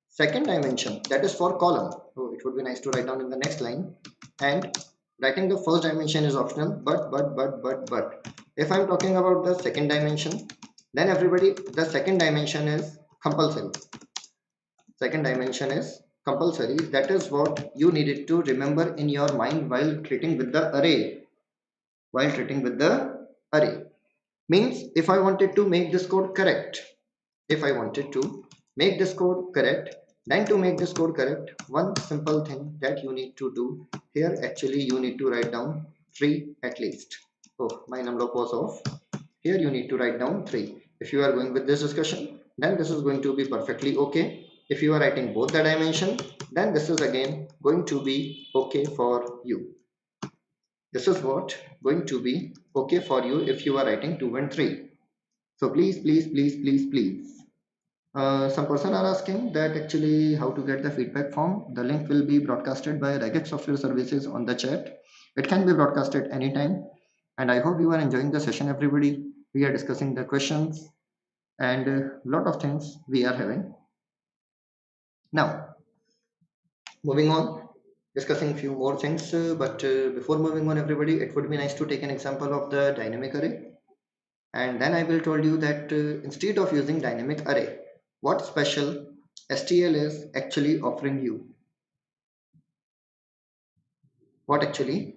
second dimension, that is for column. So it would be nice to write down in the next line. And writing the first dimension is optional, but if I'm talking about the second dimension, then everybody, the second dimension is compulsory. Second dimension is compulsory. That is what you needed to remember in your mind while treating with the array. While treating with the array. Means if I wanted to make this code correct, if I wanted to make this code correct, then to make this code correct, one simple thing that you need to do here, actually you need to write down 3 at least. Oh, my number was off. Here you need to write down 3. If you are going with this discussion, then this is going to be perfectly okay. If you are writing both the dimension, then this is again going to be okay for you. This is what going to be okay for you if you are writing 2 and 3. So please. Some person are asking that actually how to get the feedback form. The link will be broadcasted by Regex Software Services on the chat. It can be broadcasted anytime. And I hope you are enjoying the session, everybody. We are discussing the questions and a lot of things we are having. Now, moving on, discussing few more things. But before moving on, everybody, it would be nice to take an example of the dynamic array. And then I will tell you that instead of using dynamic array, what special STL is actually offering you. What actually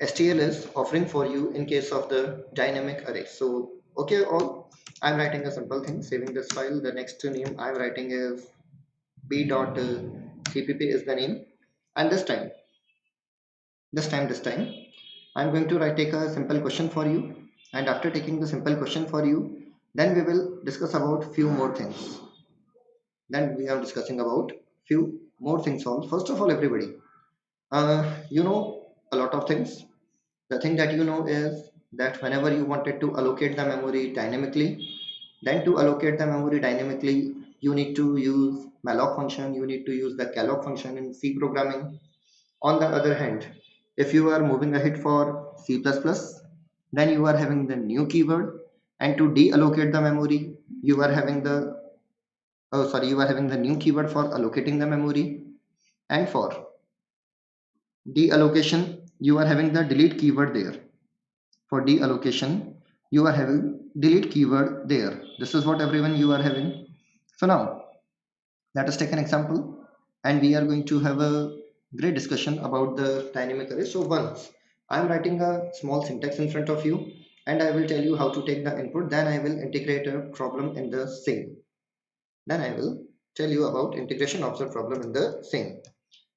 STL is offering for you in case of the dynamic array. So, okay, all, I'm writing a simple thing, saving this file. The next name I'm writing is b.cpp is the name. And this time, I'm going to take a simple question for you. And after taking the simple question for you, then we will discuss about few more things. Then we are discussing about few more things. All first of all, everybody, you know a lot of things. The thing that you know is that whenever you wanted to allocate the memory dynamically, then to allocate the memory dynamically, you need to use malloc function, you need to use the calloc function in C programming. On the other hand, if you are moving ahead for C++, then you are having the new keyword, and to deallocate the memory, you are having the you are having the new keyword for allocating the memory, and for deallocation, you are having the delete keyword there. For deallocation, you are having delete keyword there. This is what everyone you are having. So now let us take an example, and we are going to have a great discussion about the dynamic array. So once I'm writing a small syntax in front of you, and I will tell you how to take the input, then I will integrate a problem in the same. Then I will tell you about integration of the problem in the same.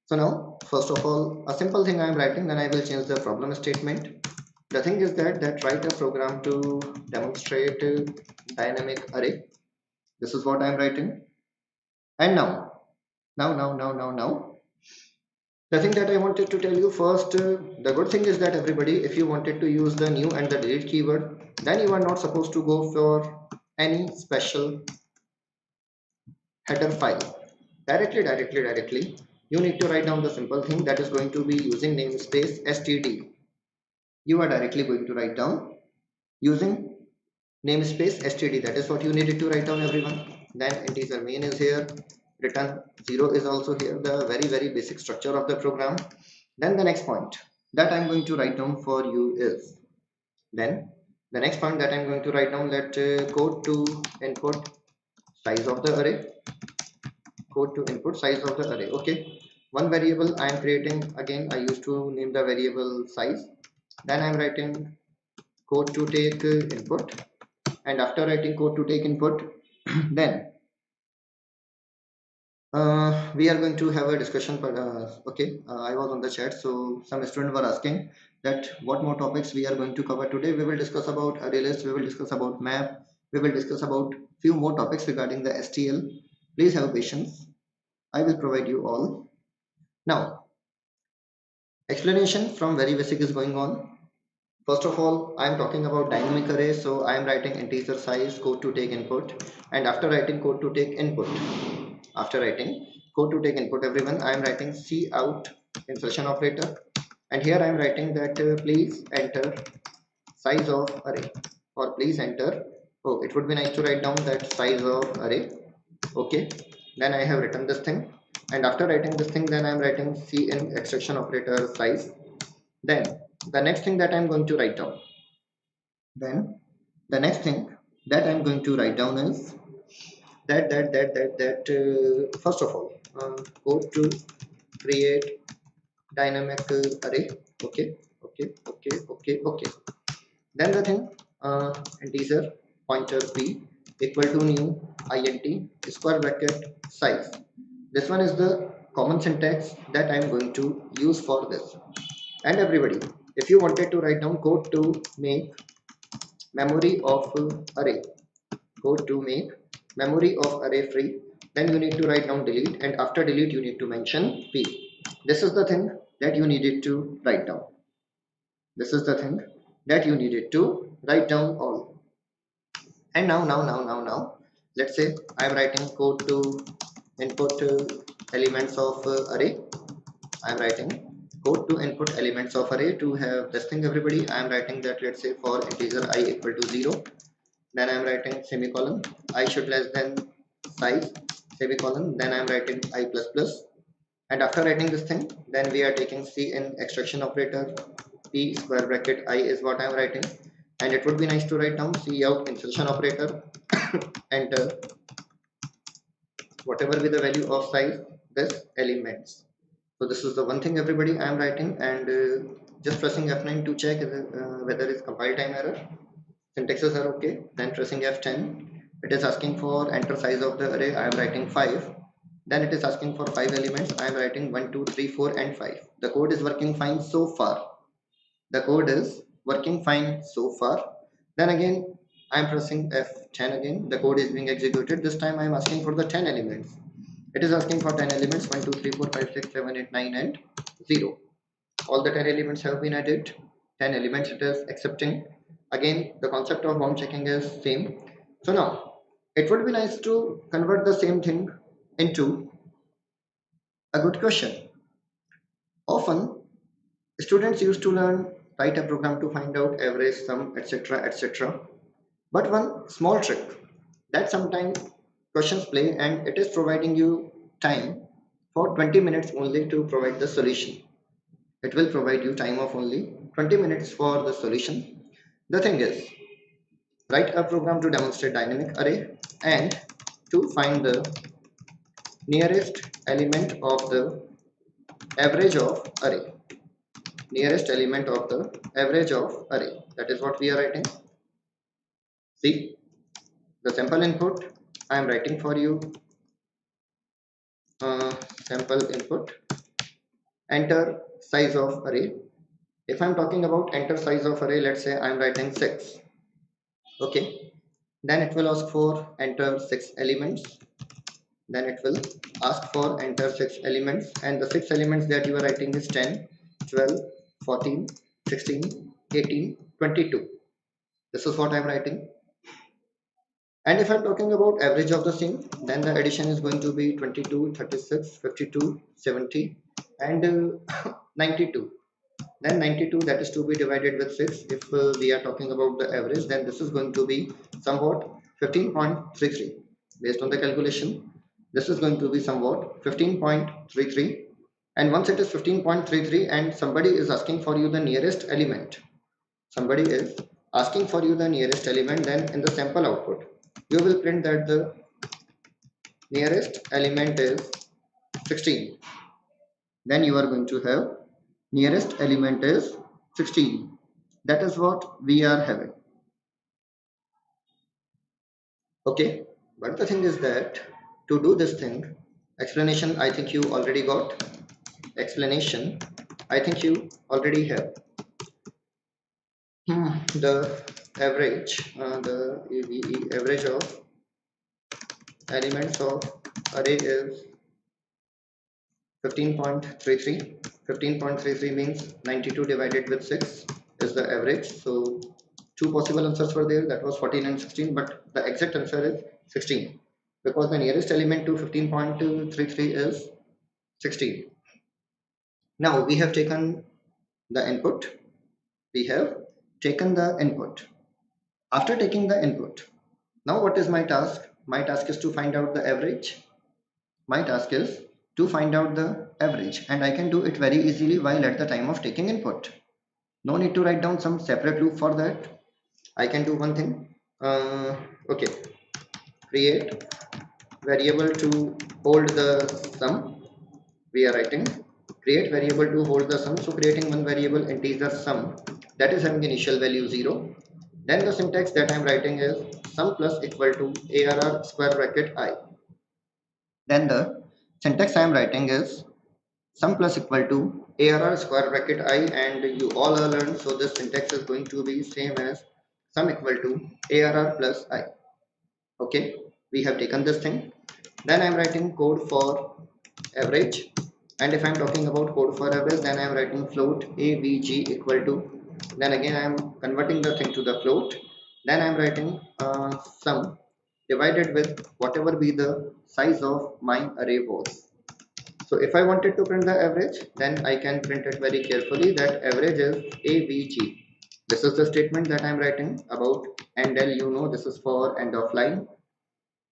So now, first of all, a simple thing I am writing, then I will change the problem statement. The thing is that write a program to demonstrate a dynamic array. This is what I am writing. And now, the thing that I wanted to tell you first, the good thing is that everybody, if you wanted to use the new and the delete keyword, then you are not supposed to go for any special header file. Directly, you need to write down the simple thing that is going to be using namespace std. You are directly going to write down using namespace std. That is what you needed to write down, everyone. Then integer main is here, return 0 is also here, the very basic structure of the program. Then the next point that I'm going to write down for you is, then the next point that I'm going to write down, let code to input size of the array, code to input size of the array. Okay, one variable I am creating, again I used to name the variable size. Then I'm writing code to take input, and after writing code to take input, Then we are going to have a discussion. Okay, I was on the chat, so some students were asking that what more topics we are going to cover today. We will discuss about array list. We will discuss about map. We will discuss about few more topics regarding the STL. Please have patience. I will provide you all. Now, explanation from very basic is going on. First of all, I am talking about dynamic array. So I am writing integer size code to take input, and after writing code to take input, after writing code to take input, everyone, I am writing C out insertion operator, and here I am writing that please enter size of array, or please enter. Oh, it would be nice to write down that size of array. Okay, then I have written this thing, and after writing this thing, then I am writing C in extraction operator size. Then the next thing that I am going to write down. Then the next thing that I'm going to write down is that first of all, code to create dynamic array. Okay, okay. Then the thing, integer pointer p equal to new int square bracket size. This one is the common syntax that I'm going to use for this. And everybody, if you wanted to write down code to make memory of array, code to make memory of array free, then you need to write down delete, and after delete you need to mention p. This is the thing that you needed to write down. This is the thing that you needed to write down all. And now let's say I am writing code to input elements of array. I am writing code to input elements of array to have this thing, everybody. I am writing that, let's say, for integer I equal to 0, then I'm writing semicolon, I should less than size, semicolon, then I'm writing I plus plus. And after writing this thing, then we are taking C in extraction operator, p square bracket I is what I'm writing. And it would be nice to write down C out insertion operator enter whatever be the value of size this elements. So this is the one thing, everybody, I am writing, and just pressing F9 to check whether it's compile time error. Syntaxes are okay. Then pressing F10, it is asking for enter size of the array. I am writing 5. Then it is asking for 5 elements. I am writing 1 2 3 4 and 5. The code is working fine so far. The code is working fine so far. Then again I am pressing F10 again. The code is being executed. This time I am asking for the 10 elements. It is asking for 10 elements, 1 2 3 4 5 6 7 8 9 and 0. All the 10 elements have been added. 10 elements it is accepting. Again, the concept of bound checking is same. So now it would be nice to convert the same thing into a good question. Often students used to learn write a program to find out average, sum, etc., etc. But one small trick that sometimes questions play, and it is providing you time for 20 minutes only to provide the solution. It will provide you time of only 20 minutes for the solution. The thing is, write a program to demonstrate dynamic array and to find the nearest element of the average of array. Nearest element of the average of array. That is what we are writing. See, the sample input I am writing for you. Sample input, enter size of array. If I'm talking about enter size of array, let's say I'm writing 6. Okay, then it will ask for enter 6 elements. Then it will ask for enter 6 elements, and the 6 elements that you are writing is 10, 12, 14, 16, 18, 22. This is what I'm writing. And if I'm talking about average of the same, then the addition is going to be 22, 36, 52, 70 and 92. Then 92, that is to be divided with 6. If we are talking about the average, then this is going to be somewhat 15.33. Based on the calculation, this is going to be somewhat 15.33. And once it is 15.33 and somebody is asking for you the nearest element, somebody is asking for you the nearest element, then in the sample output you will print that the nearest element is 16. Then you are going to have nearest element is 16. That is what we are having. Okay, But the thing is that to do this thing, explanation I think you already got. Explanation I think you already have. The average, the average of elements of array is 15.33. 15.33 means 92 divided with 6 is the average. So two possible answers were there, that was 14 and 16, but the exact answer is 16 because the nearest element to 15.33 is 16. Now we have taken the input. We have taken the input. After taking the input, now what is my task? My task is to find out the average. My task is to find out the average, and I can do it very easily while at the time of taking input. No need to write down some separate loop for that. I can do one thing. Okay, create variable to hold the sum. We are writing create variable to hold the sum. So creating one variable integer sum that is having initial value 0. Then the syntax that I am writing is sum plus equal to arr square bracket I. Then the syntax I am writing is sum plus equal to arr square bracket I, and you all are learned, so this syntax is going to be same as sum equal to arr plus I. Okay, we have taken this thing. Then I am writing code for average, and if I am talking about code for average, then I am writing float avg equal to, then again I am converting the thing to the float, then I am writing sum divided with whatever be the size of my array was. So if I wanted to print the average, then I can print it very carefully that average is avg. This is the statement that I am writing about and l. You know this is for end of line.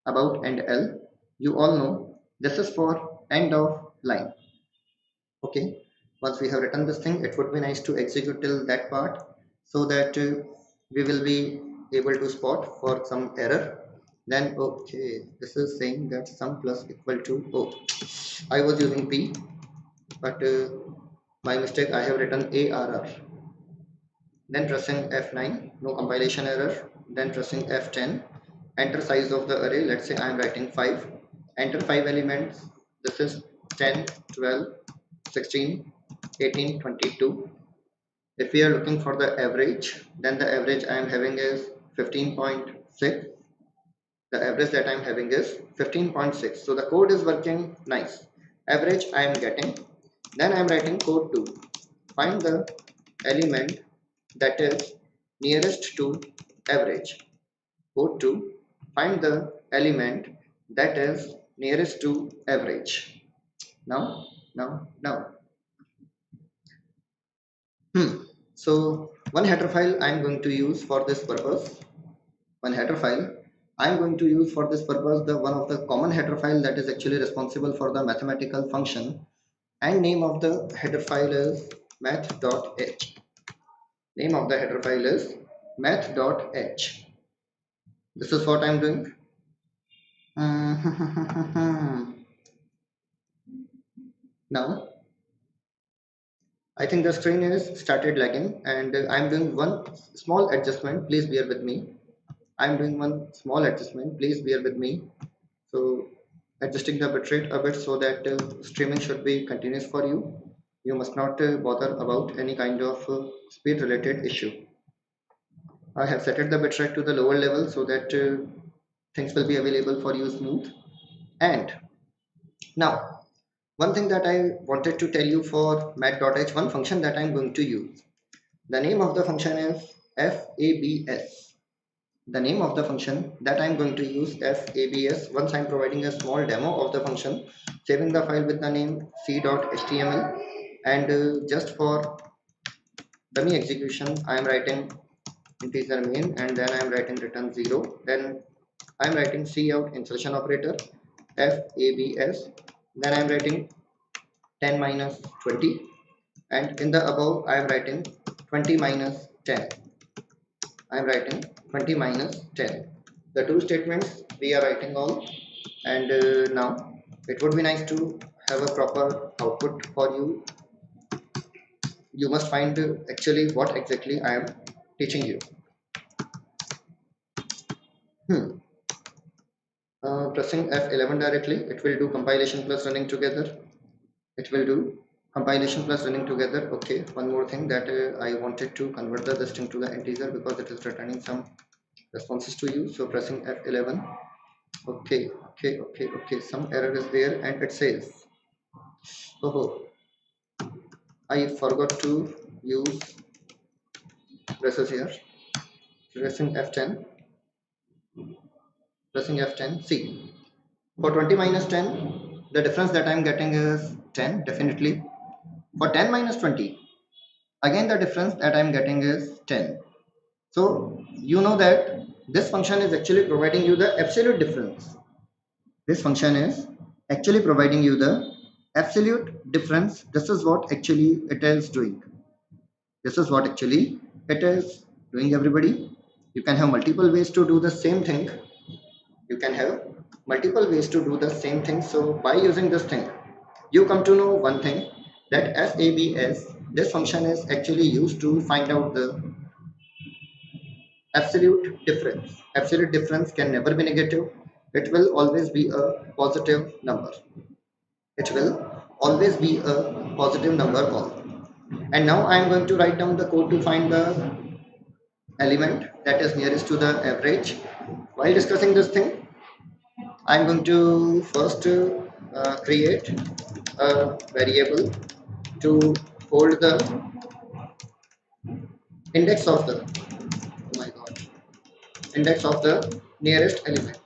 About and l, you all know this is for end of line. Okay, once we have written this thing, it would be nice to execute till that part so that we will be able to spot for some error. Then okay, this is saying that sum plus equal to, oh, I was using p, but my mistake, I have written arr. Then pressing F9, no compilation error. Then pressing F10, enter size of the array. Let's say I am writing 5. Enter 5 elements. This is 10, 12, 16, 18, 22. If we are looking for the average, then the average I am having is 15.6. The average that I am having is 15.6. So the code is working nice. Average I am getting. Then I am writing code 2. Find the element that is nearest to average. Code 2. Find the element that is nearest to average. Now. So one header file I am going to use for this purpose. One header file I am going to use for this purpose, the one of the common header file that is actually responsible for the mathematical function, and name of the header file is math.h. Name of the header file is math.h. This is what I'm doing. Now I think the screen is started lagging, and I'm doing one small adjustment. Please bear with me. I'm doing one small adjustment. Please bear with me. So adjusting the bitrate a bit so that streaming should be continuous for you. You must not bother about any kind of speed related issue. I have set the bitrate to the lower level so that things will be available for you smooth. And now, one thing that I wanted to tell you for math.h, one function that I'm going to use. The name of the function is fabs. The name of the function that I'm going to use fabs. Once I'm providing a small demo of the function, saving the file with the name c.html, and just for dummy execution, I am writing integer main, and then I am writing return 0. Then I am writing cout insertion operator fabs. Then I am writing 10 minus 20, and in the above I am writing 20 minus 10. I am writing 20 minus 10. The two statements we are writing all, and now it would be nice to have a proper output for you. You must find actually what exactly I am teaching you. Pressing F11 directly, it will do compilation plus running together. It will do compilation plus running together. Okay, one more thing that I wanted to convert the string to the integer because it is returning some responses to you. So pressing F11. Okay. Some error is there and it says, oh, I forgot to use braces here. Pressing F10. Pressing F10. See, for 20 minus 10, the difference that I'm getting is 10, definitely. For 10 minus 20, again the difference that I'm getting is 10. So you know that this function is actually providing you the absolute difference. This function is actually providing you the absolute difference. This is what actually it is doing. This is what actually it is doing, everybody. You can have multiple ways to do the same thing. You can have multiple ways to do the same thing. So by using this thing, you come to know one thing, that SABS, this function is actually used to find out the absolute difference. Absolute difference can never be negative. It will always be a positive number. It will always be a positive number all. And now I am going to write down the code to find the element that is nearest to the average. While discussing this thing, I am going to first create a variable to hold the index of the, oh my god, index of the nearest element.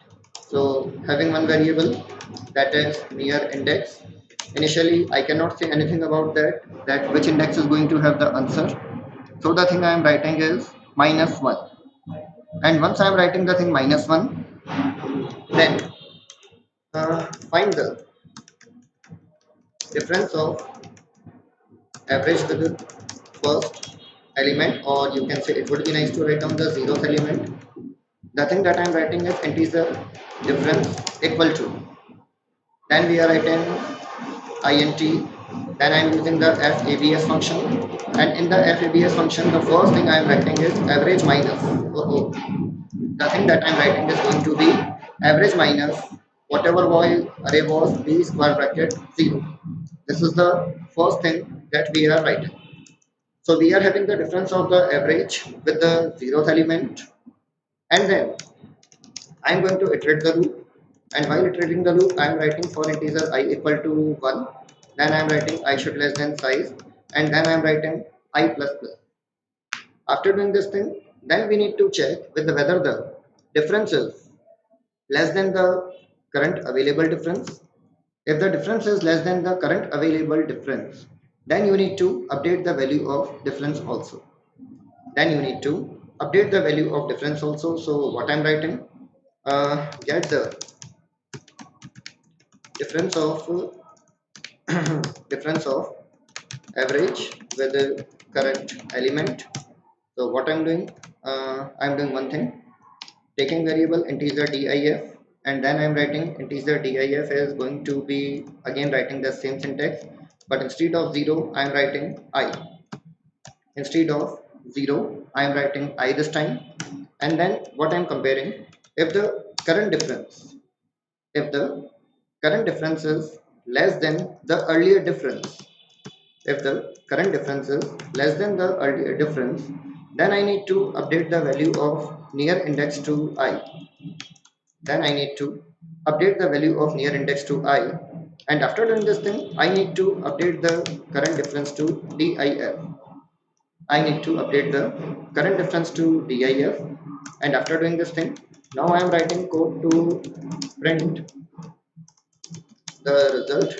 So having one variable that is near index, initially I cannot say anything about that which index is going to have the answer. So the thing I am writing is -1, and once I am writing the thing -1, then find the difference of average with the first element, or you can say it would be nice to write down the zeroth element. The thing that I am writing is integer difference equal to, then we are writing int, then I am using the fabs function, and in the fabs function the first thing I am writing is average minus, the thing that I am writing is going to be average minus whatever while array was b square bracket 0. This is the first thing that we are writing. So we are having the difference of the average with the zeroth element, and then I am going to iterate the loop, and while iterating the loop I am writing for integer I equal to 1, then I am writing I should less than size, and then I am writing I plus plus. After doing this thing, then we need to check with the whether the difference is less than the current available difference. If the difference is less than the current available difference, then you need to update the value of difference also. Then you need to update the value of difference also. So what I'm writing, get the difference of difference of average with the current element. So what I'm doing, I'm doing one thing, taking variable integer diff, and then I'm writing integer diff is going to be again writing the same syntax, but instead of 0 I'm writing I. Instead of 0 I am writing I this time, and then what I'm comparing, if the current difference, if the current difference is less than the earlier difference, if the current difference is less than the earlier difference, then I need to update the value of near index to I. Then I need to update the value of near index to I, and after doing this thing I need to update the current difference to diff. I need to update the current difference to diff, and after doing this thing, now I am writing code to print the result.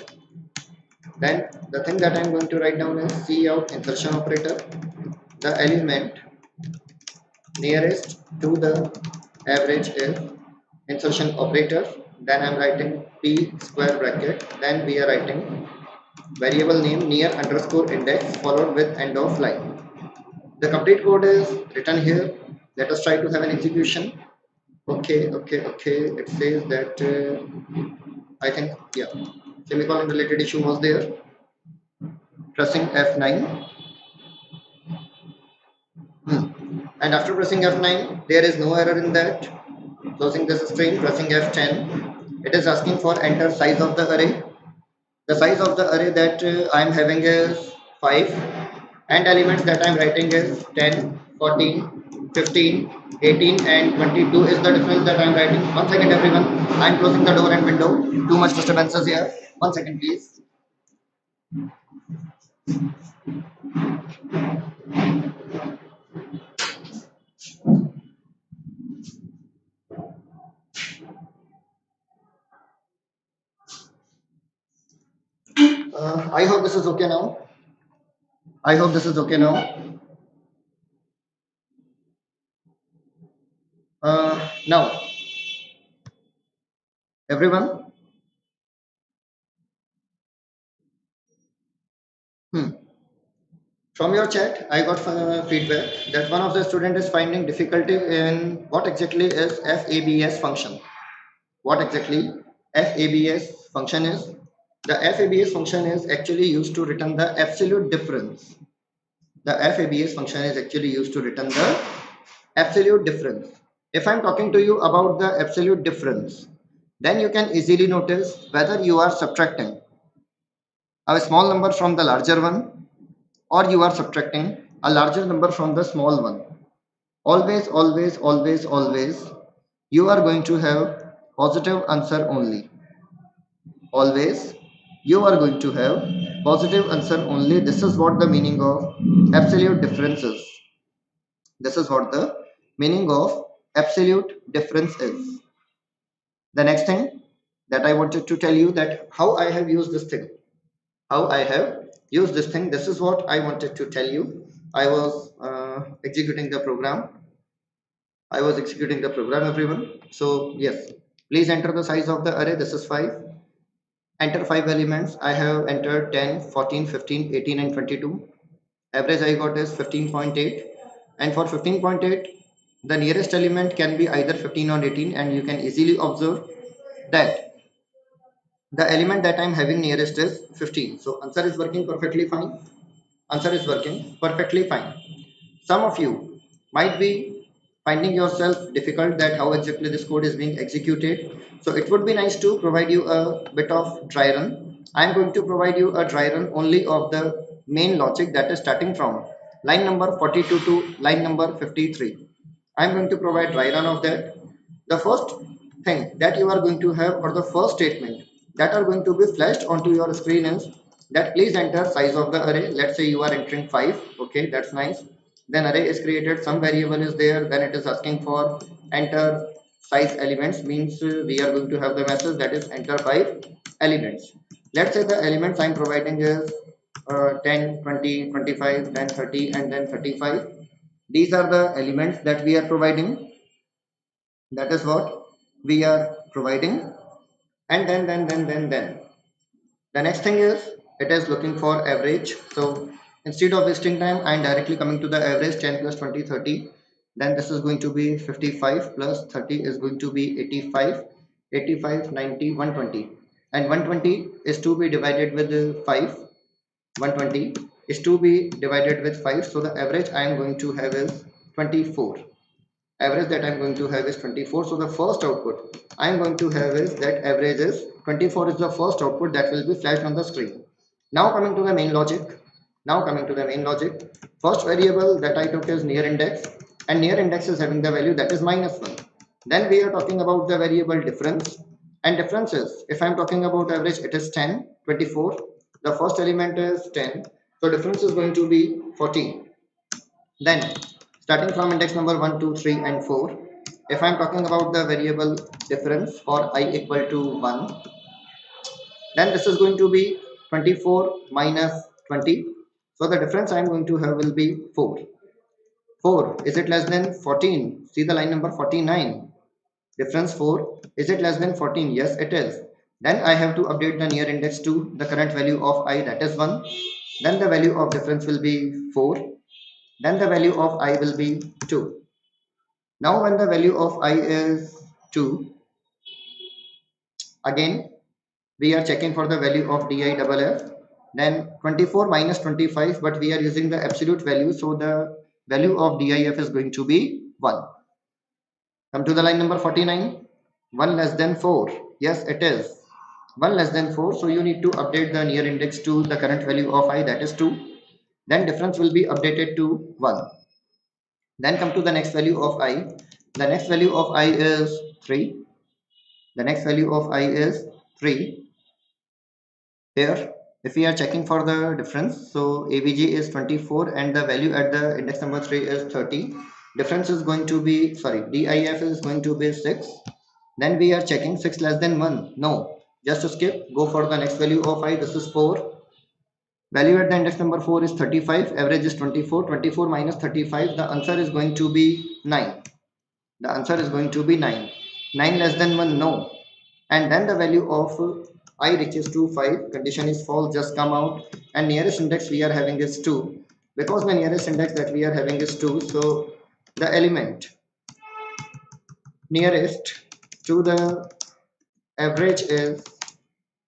Then the thing that I am going to write down is cout insertion operator, the element nearest to the average is insertion operator. Then I am writing p square bracket, then we are writing variable name near underscore index followed with end of line. The complete code is written here. Let us try to have an execution. Okay. It says that I think, yeah, semicolon related issue was there. Pressing F9. And after pressing F9, there is no error in that. closing this screen, pressing F10. It is asking for enter size of the array. The size of the array that I am having is 5, and elements that I am writing is 10, 14, 15, 18 and 22 is the difference that I am writing. One second everyone, I am closing the door and window. Too much disturbances here. One second please. I hope this is okay now. I hope this is okay now. Now, everyone, hmm, from your chat, I got feedback that one of the student is finding difficulty in what exactly is FABS function. What exactly FABS function is? The FABS function is actually used to return the absolute difference. The FABS function is actually used to return the absolute difference. If I'm talking to you about the absolute difference, then you can easily notice whether you are subtracting a small number from the larger one or you are subtracting a larger number from the small one. Always, always, always, always, you are going to have positive answer only. Always, you are going to have positive answer only. This is what the meaning of absolute difference is. This is what the meaning of absolute difference is. The next thing that I wanted to tell you that how I have used this thing. How I have used this thing. This is what I wanted to tell you. I was executing the program. I was executing the program, everyone. So yes, please enter the size of the array. This is 5. Enter 5 elements. I have entered 10, 14, 15, 18 and 22. Average I got is 15.8, and for 15.8 the nearest element can be either 15 or 18, and you can easily observe that the element that I am having nearest is 15. So answer is working perfectly fine. Answer is working perfectly fine. Some of you might be finding yourself difficult that how exactly this code is being executed. So it would be nice to provide you a bit of dry run. I am going to provide you a dry run only of the main logic that is starting from line number 42 to line number 53. I am going to provide dry run of that. The first thing that you are going to have, or the first statement that are going to be flashed onto your screen is that please enter size of the array. Let's say you are entering 5. Okay, that's nice. Then array is created, some variable is there, then it is asking for enter size elements, means we are going to have the message that is enter 5 elements. Let's say the elements I'm providing is 10, 20, 25, then 30 and then 35. These are the elements that we are providing. That is what we are providing. And then the next thing is it is looking for average. So instead of wasting time, I am directly coming to the average. 10 plus 20, 30. Then this is going to be 55 plus 30 is going to be 85, 85, 90, 120. And 120 is to be divided with 5. 120 is to be divided with 5. So the average I am going to have is 24. Average that I'm going to have is 24. So the first output I'm going to have is that average is 24 is the first output that will be flashed on the screen. Now coming to the main logic. Now coming to the main logic. First variable that I took is near index, and near index is having the value that is -1. Then we are talking about the variable difference, and difference is, if I'm talking about average, it is 10, 24. The first element is 10. So difference is going to be 14. Then starting from index number 1, 2, 3 and 4, if I'm talking about the variable difference for I equal to 1, then this is going to be 24 minus 20. So the difference I'm going to have will be 4. 4, is it less than 14? See the line number 49. Difference 4, is it less than 14? Yes, it is. Then I have to update the near index to the current value of I, that is 1. Then the value of difference will be 4. Then the value of I will be 2. Now when the value of I is 2, again we are checking for the value of DIFF. Then 24 minus 25, but we are using the absolute value, so the value of DIF is going to be 1. Come to the line number 49. 1 less than 4. Yes, it is. 1 less than 4. So you need to update the near index to the current value of I, that is 2. Then difference will be updated to 1. Then come to the next value of I. The next value of I is 3. The next value of I is 3. Here, if we are checking for the difference, so ABG is 24 and the value at the index number 3 is 30. Difference is going to be, sorry, DIF is going to be 6. Then we are checking 6 less than 1. No, just to skip, go for the next value of I. This is 4. Value at the index number 4 is 35. Average is 24. 24 minus 35. The answer is going to be 9. The answer is going to be 9. 9 less than 1. No. And then the value of I reaches to 5. Condition is false. Just come out. And nearest index we are having is 2. Because the nearest index that we are having is 2. So the element nearest to the average is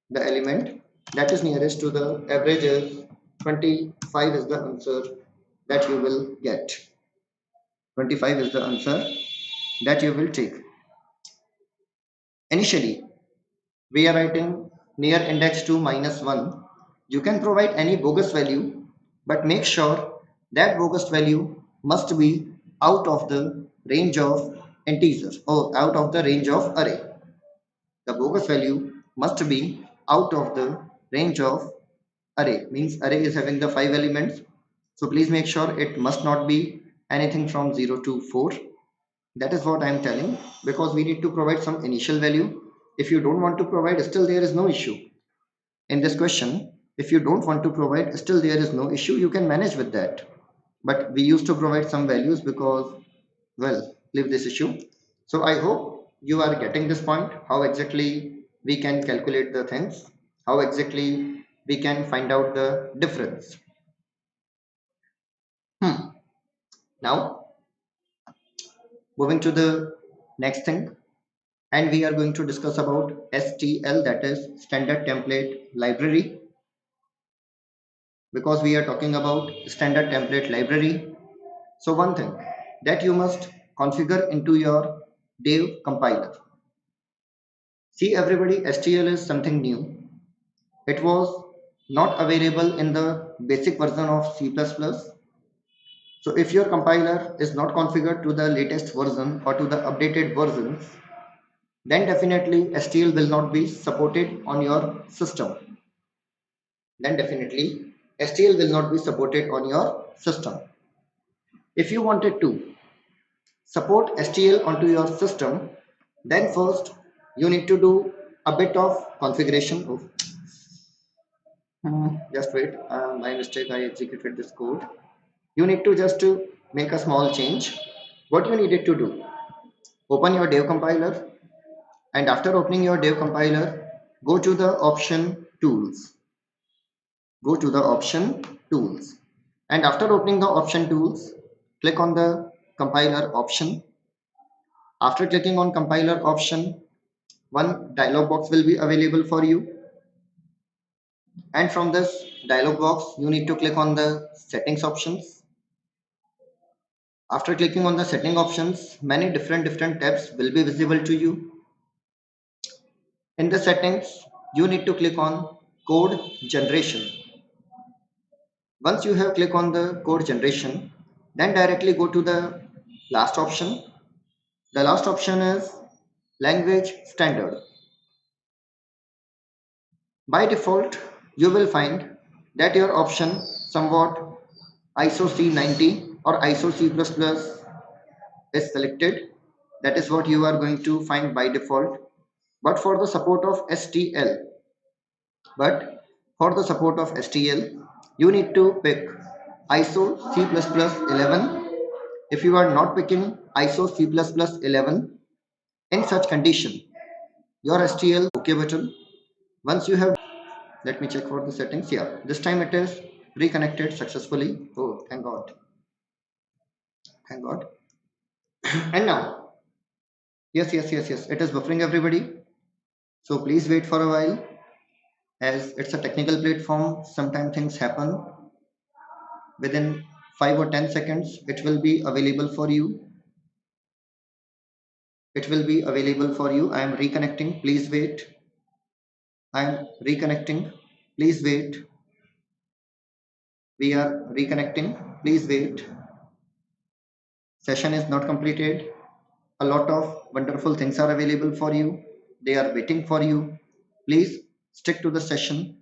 the element that is nearest to the average is 25 is the answer that you will get. 25 is the answer that you will take. Initially we are writing near index to minus 1. You can provide any bogus value, but make sure that bogus value must be out of the range of integers or out of the range of array. The bogus value must be out of the range of array. Means array is having the 5 elements. So please make sure it must not be anything from 0 to 4. That is what I am telling, because we need to provide some initial value. If you don't want to provide, still there is no issue. In this question, if you don't want to provide, still there is no issue. You can manage with that. But we used to provide some values because, well, leave this issue. So I hope you are getting this point, how exactly we can calculate the things, how exactly we can find out the difference. Now, moving to the next thing, and we are going to discuss about STL, that is Standard Template Library, because we are talking about Standard Template Library. So one thing that you must configure into your Dev compiler. See everybody, STL is something new. It was not available in the basic version of C++. So if your compiler is not configured to the latest version or to the updated versions, then definitely STL will not be supported on your system. Then definitely STL will not be supported on your system. If you wanted to support STL onto your system, then first you need to do a bit of configuration. Just wait, my mistake, I executed this code. You need to just to make a small change. What you needed to do, open your Dev compiler, and after opening your Dev compiler, go to the option tools. Go to the option tools. And after opening the option tools, click on the compiler option. After clicking on compiler option, one dialog box will be available for you. And from this dialog box, you need to click on the settings options. After clicking on the setting options, many different tabs will be visible to you. In the settings, you need to click on code generation. Once you have clicked on the code generation, then directly go to the last option. The last option is language standard. By default, you will find that your option somewhat ISO C90 or ISO C++ is selected. That is what you are going to find by default. But for the support of STL, but for the support of STL, you need to pick ISO C++11. If you are not picking ISO C++11, in such condition, your STL OK button. Once you have, let me check for the settings. Yeah, this time it is reconnected successfully. Oh, thank God. Thank God. And now, yes, it is buffering everybody. So please wait for a while, as it's a technical platform. Sometimes things happen. Within 5 or 10 seconds, it will be available for you. It will be available for you. I am reconnecting. Please wait. I am reconnecting. Please wait. We are reconnecting. Please wait. Session is not completed. A lot of wonderful things are available for you. They are waiting for you. Please stick to the session.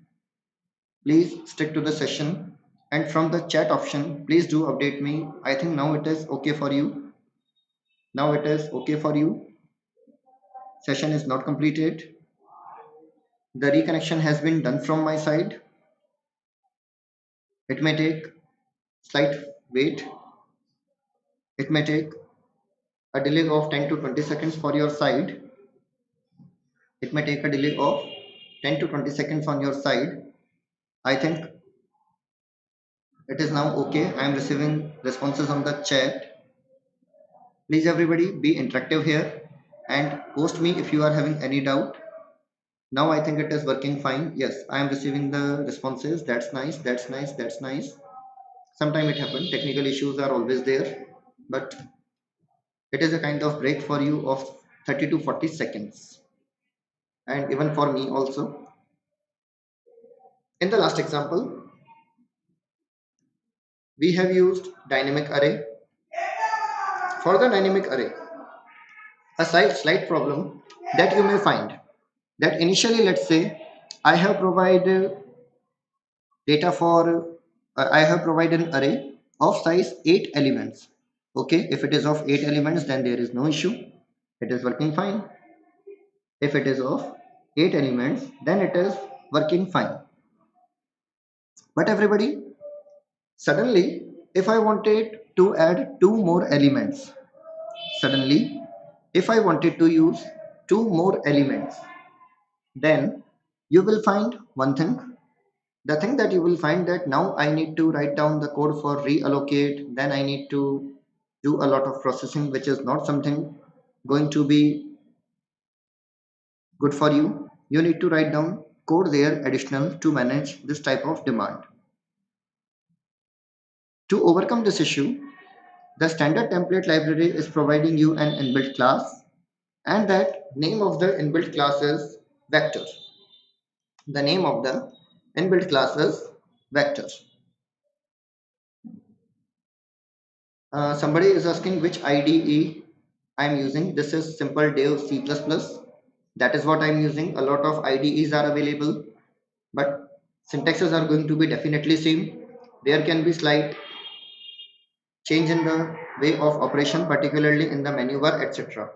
Please stick to the session. And from the chat option, please do update me. I think now it is okay for you. Now it is okay for you. Session is not completed. The reconnection has been done from my side. It may take slight wait. It may take a delay of 10 to 20 seconds for your side. It may take a delay of 10 to 20 seconds on your side. I think it is now okay. I am receiving responses on the chat. Please everybody be interactive here and post me if you are having any doubt. Now I think it is working fine. Yes, I am receiving the responses. That's nice. That's nice. That's nice. Sometime it happens. Technical issues are always there, but it is a kind of break for you of 30 to 40 seconds, and even for me also. In the last example, we have used dynamic array. For the dynamic array, a slight problem that you may find that initially, let's say I have provided data for I have provided an array of size 8 elements. Okay, if it is of 8 elements, then there is no issue. It is working fine. If it is of 8 elements, then it is working fine. But everybody, suddenly, if I wanted to add two more elements, suddenly, if I wanted to use two more elements, then you will find one thing. The thing that you will find that now I need to write down the code for reallocate, then I need to do a lot of processing, which is not something going to be good for you. You need to write down code there additional to manage this type of demand. To overcome this issue, the standard template library is providing you an inbuilt class, and that name of the inbuilt class is vector. The name of the inbuilt class is vector. Somebody is asking which IDE I am using. This is simple dev C++. That is what I am using. A lot of IDEs are available, but syntaxes are going to be definitely same. There can be slight change in the way of operation, particularly in the menu bar, etc.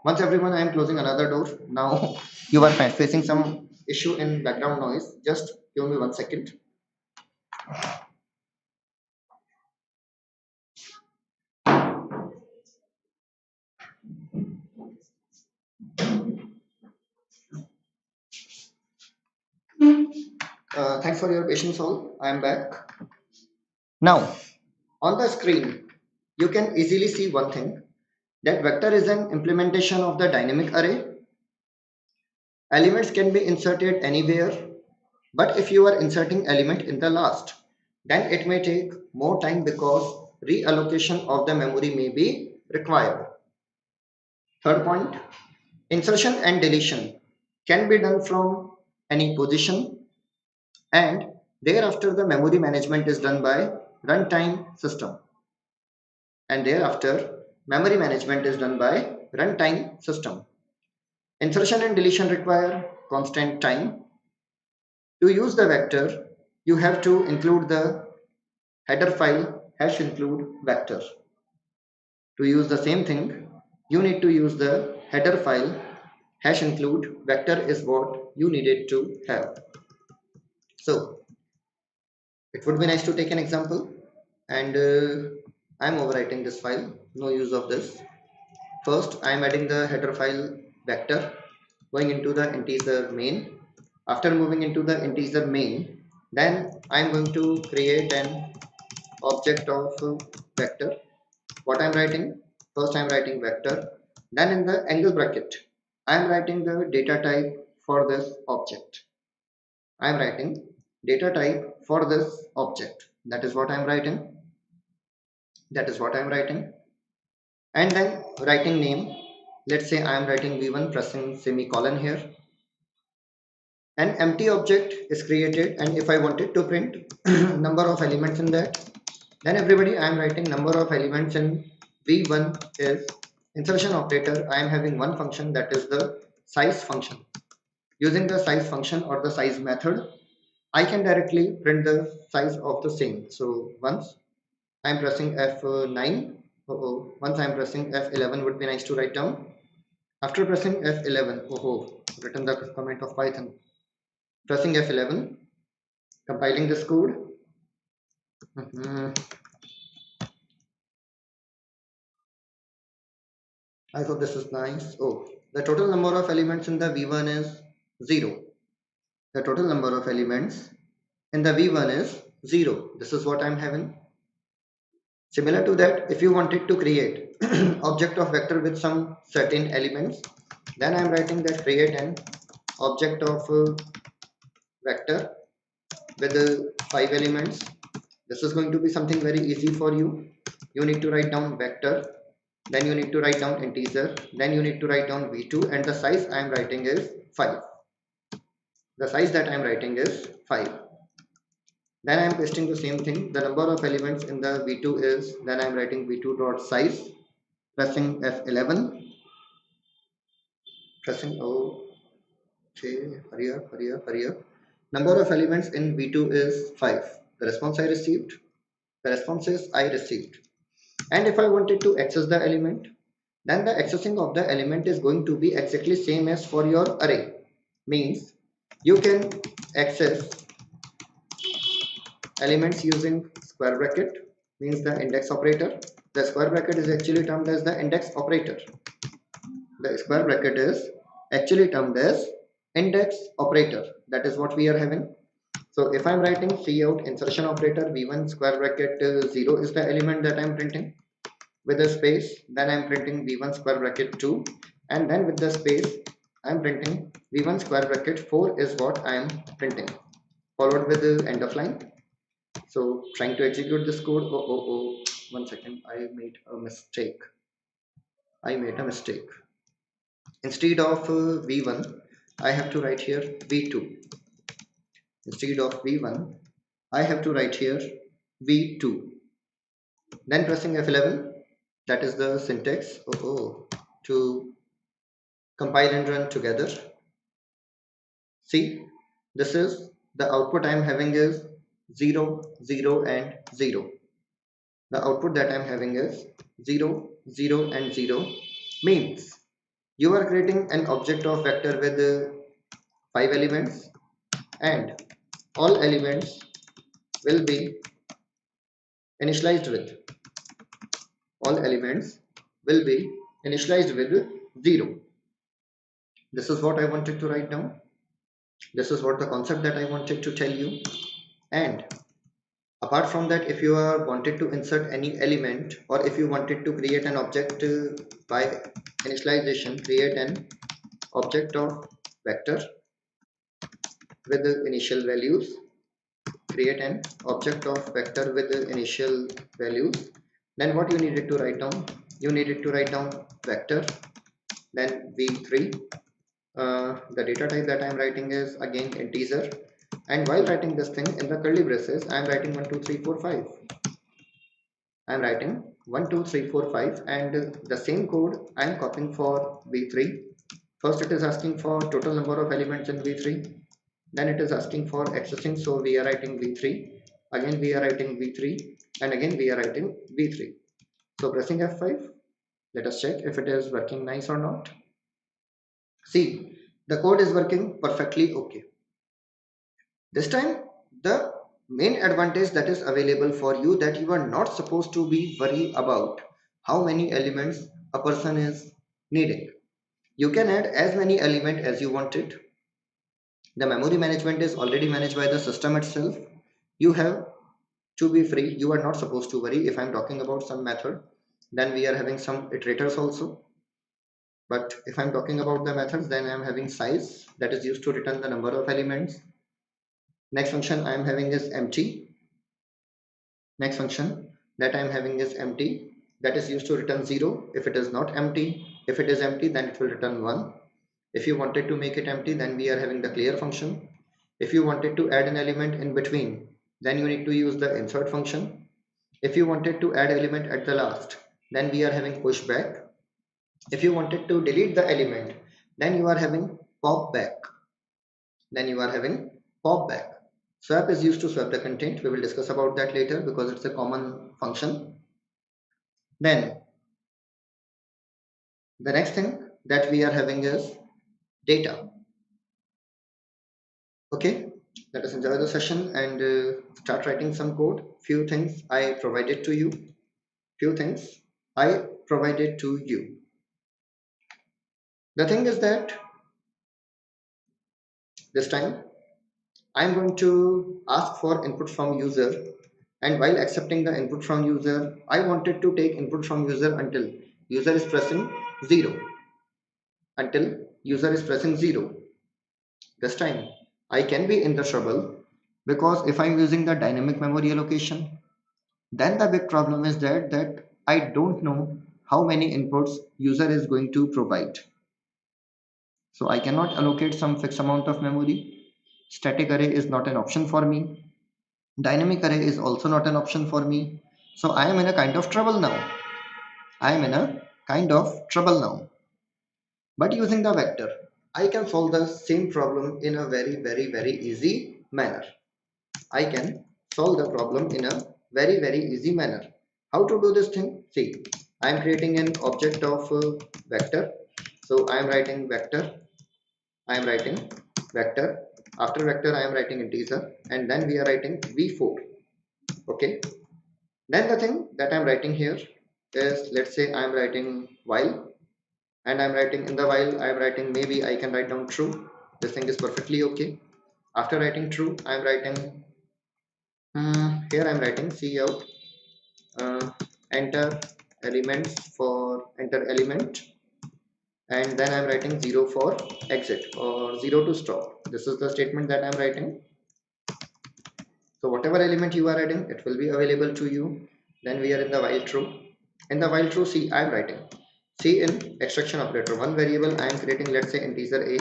Once everyone, I am closing another door. Now you are facing some issue in background noise. Just give me 1 second. Thanks for your patience all. I am back. Now on the screen, you can easily see one thing, that vector is an implementation of the dynamic array. Elements can be inserted anywhere, but if you are inserting element in the last, then it may take more time because reallocation of the memory may be required. Third point, insertion and deletion can be done from any position, and thereafter the memory management is done by runtime system. And thereafter memory management is done by runtime system. Insertion and deletion require constant time. To use the vector, you have to include the header file hash include vector. To use the same thing, you need to use the header file hash include vector is what you needed to have. So it would be nice to take an example, and I'm overwriting this file. No use of this. First, I am adding the header file vector, going into the integer main. After moving into the integer main, then I am going to create an object of vector. What I am writing? First I am writing vector. Then in the angle bracket, I am writing the data type for this object. I am writing data type for this object. That is what I am writing. That is what I am writing. And then writing name. Let's say I am writing v1 pressing semicolon here. An empty object is created, and if I wanted to print number of elements in that, then everybody I am writing number of elements in v1 is insertion operator. I am having one function, that is the size function. Using the size function or the size method, I can directly print the size of the same. So once I am pressing F9, once I am pressing F11 would be nice to write down. After pressing F11, written the comment of Python. Pressing F11, compiling this code. I hope this is nice. Oh, the total number of elements in the V1 is 0. The total number of elements in the V1 is 0. This is what I'm having. Similar to that, if you wanted to create object of vector with some certain elements, then I'm writing that create an object of vector with 5 elements. This is going to be something very easy for you. You need to write down vector, then you need to write down integer, then you need to write down v2, and the size I am writing is 5. The size that I am writing is 5. Then I am pasting the same thing. The number of elements in the v2 is, then I am writing v2 dot size, pressing F11, pressing okay, hurry up. Number of elements in v2 is 5. The response I received, the responses I received. And if I wanted to access the element, then the accessing of the element is going to be exactly same as for your array. Means you can access elements using square bracket, means the index operator. The square bracket is actually termed as the index operator. The square bracket is actually termed as index operator. That is what we are having. So if I'm writing cout insertion operator v1 square bracket 0 is the element that I'm printing with a space, then I'm printing v1 square bracket 2, and then with the space I'm printing v1 square bracket 4 is what I am printing, followed with the end of line. So trying to execute this code. One second, I made a mistake. Instead of v1, I have to write here v2. Instead of v1, I have to write here v2. Then pressing F11, that is the syntax to compile and run together. See, this is the output I am having is 0, 0 and 0. The output that I am having is 0, 0 and 0, means you are creating an object of vector with 5 elements, and all elements will be initialized with all elements will be initialized with 0. This is what I wanted to write down. This is what the concept that I wanted to tell you. And apart from that, if you are wanted to insert any element, or if you wanted to create an object by initialization, create an object of vector with the initial values, create an object of vector with the initial values, then what you needed to write down, you needed to write down vector, then v3. The data type that I am writing is again integer, and while writing this thing in the curly braces I am writing 1 2 3 4 5. I am writing 1 2 3 4 5, and the same code I am copying for v3. First it is asking for total number of elements in v3, then it is asking for accessing, so we are writing v3, again we are writing v3, and again we are writing v3. So pressing F5, let us check if it is working nice or not. See, the code is working perfectly okay. This time the main advantage that is available for you, that you are not supposed to be worried about how many elements a person is needing. You can add as many elements as you wanted. The memory management is already managed by the system itself. You have to be free. You are not supposed to worry. If I'm talking about some method, then we are having some iterators also. But if I'm talking about the methods, then I'm having size, that is used to return the number of elements. Next function I'm having is empty. Next function that I'm having is empty, that is used to return 0 if it is not empty. If it is empty, then it will return 1. If you wanted to make it empty, then we are having the clear function. If you wanted to add an element in between, then you need to use the insert function. If you wanted to add element at the last, then we are having pushback. If you wanted to delete the element, then you are having pop back. Then you are having pop back. Swap is used to swap the content. We will discuss about that later because it's a common function. Then the next thing that we are having is data. Okay, let us enjoy the session and start writing some code. Few things I provided to you. Few things I provided to you. The thing is that this time I'm going to ask for input from user, and while accepting the input from user, I wanted to take input from user until user is pressing 0. Until user is pressing 0. This time I can be in the trouble because if I'm using the dynamic memory allocation, then the big problem is that I don't know how many inputs user is going to provide. So I cannot allocate some fixed amount of memory. Static array is not an option for me. Dynamic array is also not an option for me. So I am in a kind of trouble now. I am in a kind of trouble now. But using the vector, I can solve the same problem in a very easy manner. I can solve the problem in a very easy manner. How to do this thing? See, I am creating an object of vector. So I am writing vector. I am writing vector. After vector, I am writing integer, and then we are writing v4. Okay. Then the thing that I'm writing here is, let's say I'm writing while, and I'm writing in the while I'm writing, maybe I can write down true. This thing is perfectly okay. After writing true, I'm writing here I'm writing cout uh, enter elements for enter element, and then I'm writing 0 for exit or 0 to stop. This is the statement that I'm writing. So whatever element you are adding, it will be available to you. Then we are in the while true. In the while true, see, I am writing C in extraction operator, one variable I am creating, let's say integer a.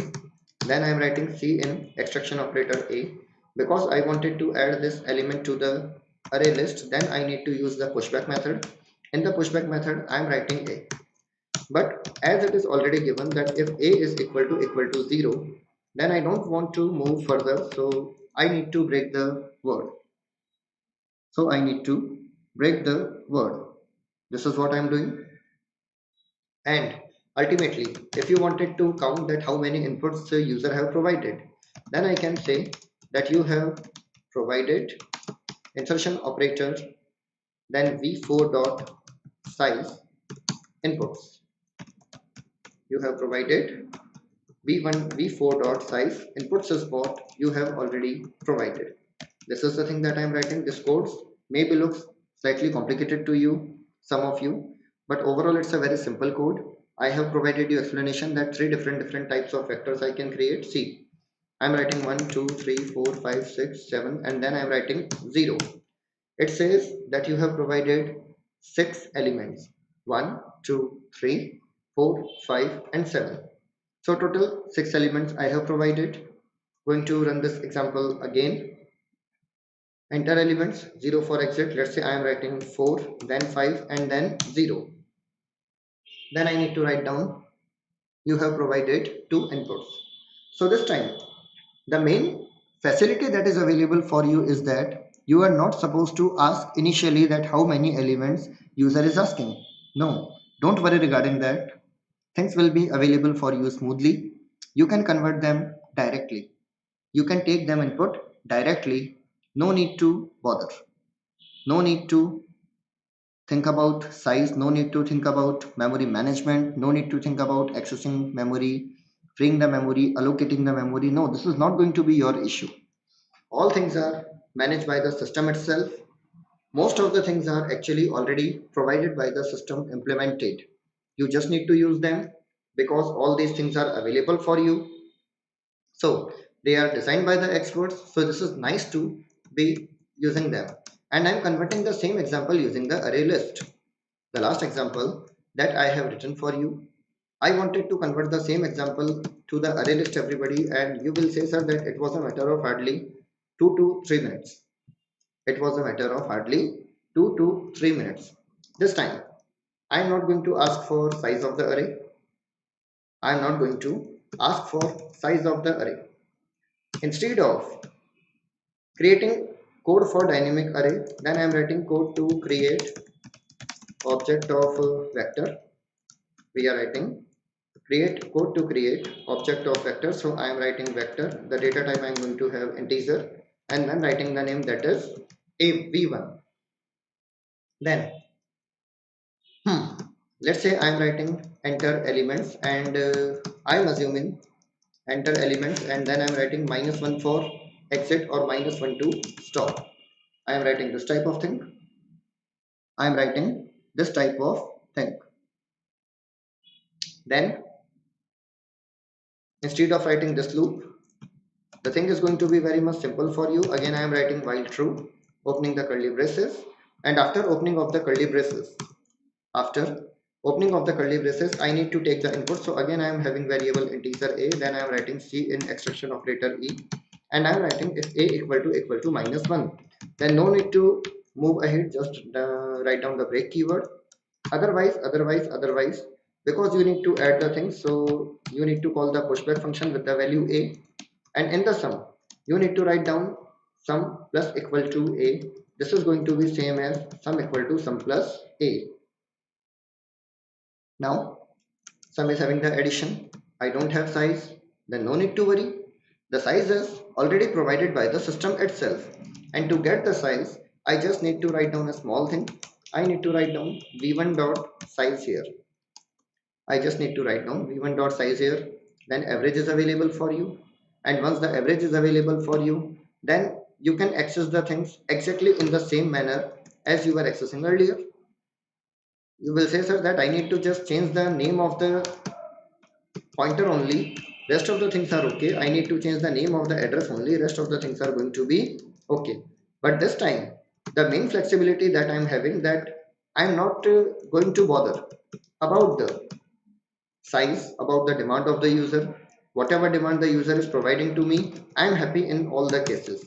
Then I am writing C in extraction operator a. Because I wanted to add this element to the array list, then I need to use the pushback method. In the pushback method, I am writing a. But as it is already given that if a is equal to 0, then I don't want to move further, so I need to break the word. So I need to break the word. This is what I'm doing. And ultimately, if you wanted to count that how many inputs the user have provided, then I can say that you have provided insertion operator, then v4 dot size inputs. You have provided v1 v4 dot size inputs is what you have already provided. This is the thing that I am writing. This code maybe looks slightly complicated to you, some of you, but overall it's a very simple code. I have provided you explanation that three different types of vectors I can create. See, I'm writing 1 2 3 4 5 6 7, and then I'm writing 0. It says that you have provided 6 elements: 1 2 3 4 5 and 7. So total 6 elements I have provided. Going to run this example again. Enter elements, 0 for exit. Let's say I am writing 4, then 5 and then 0. Then I need to write down you have provided 2 inputs. So this time the main facility that is available for you is that you are not supposed to ask initially that how many elements user is asking. No, don't worry regarding that. Things will be available for you smoothly. You can convert them directly. You can take them input directly. No need to bother. No need to think about size, no need to think about memory management, no need to think about accessing memory, freeing the memory, allocating the memory. No, this is not going to be your issue. All things are managed by the system itself. Most of the things are actually already provided by the system implemented. You just need to use them because all these things are available for you. So they are designed by the experts. So this is nice to be using them. And I'm converting the same example using the array list. The last example that I have written for you, I wanted to convert the same example to the array list everybody, and you will say, sir, that it was a matter of hardly 2 to 3 minutes. It was a matter of hardly 2 to 3 minutes. This time I am not going to ask for size of the array. I am not going to ask for size of the array. Instead of creating code for dynamic array, then I am writing code to create object of vector. We are writing create code to create object of vector. So I am writing vector, the data type I am going to have integer, and then writing the name, that is av1. Then let's say I am writing enter elements, and I am assuming enter elements, and then I am writing -1 for exit or -1 to stop. I am writing this type of thing. I am writing this type of thing. Then instead of writing this loop, the thing is going to be very much simple for you. Again, I am writing while true, opening the curly braces, and after opening of the curly braces, after opening of the curly braces, I need to take the input. So again, I am having variable integer a, then I am writing c in extraction operator e, and I am writing if a equal to -1. Then no need to move ahead, just write down the break keyword. Otherwise, because you need to add the things, so you need to call the pushback function with the value a, and in the sum you need to write down sum plus equal to a. This is going to be same as sum equal to sum plus a. Now sum is having the addition. I don't have size, then no need to worry. The size is already provided by the system itself, and to get the size I just need to write down a small thing. I need to write down v1 dot size here. I just need to write down v1 dot size here. Then average is available for you, and once the average is available for you, then you can access the things exactly in the same manner as you were accessing earlier. You will say, sir, that I need to just change the name of the pointer only, rest of the things are okay. I need to change the name of the address only, rest of the things are going to be okay. But this time the main flexibility that I'm having, that I'm not going to bother about the size, about the demand of the user. Whatever demand the user is providing to me, I'm happy in all the cases.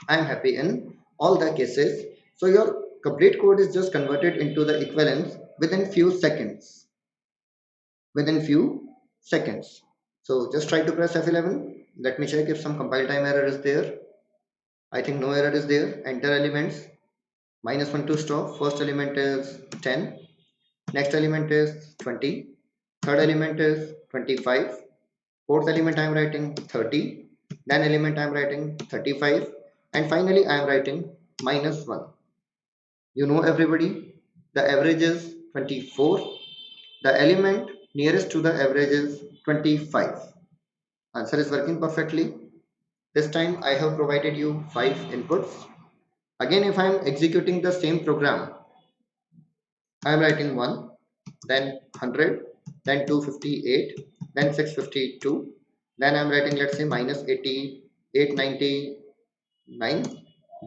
I'm happy in all the cases. So your complete code is just converted into the equivalence within few seconds. Within few seconds. So just try to press F11. Let me check if some compile time error is there. I think no error is there. Enter elements. -1 to stop. First element is 10. Next element is 20. Third element is 25. Fourth element I am writing 30. Then element I am writing 35. And finally I am writing -1. You know everybody, the average is 24. The element nearest to the average is 25. Answer is working perfectly. This time I have provided you 5 inputs. Again, if I am executing the same program, I am writing 1, then 100, then 258, then 652, then I am writing, let's say, -80, 899,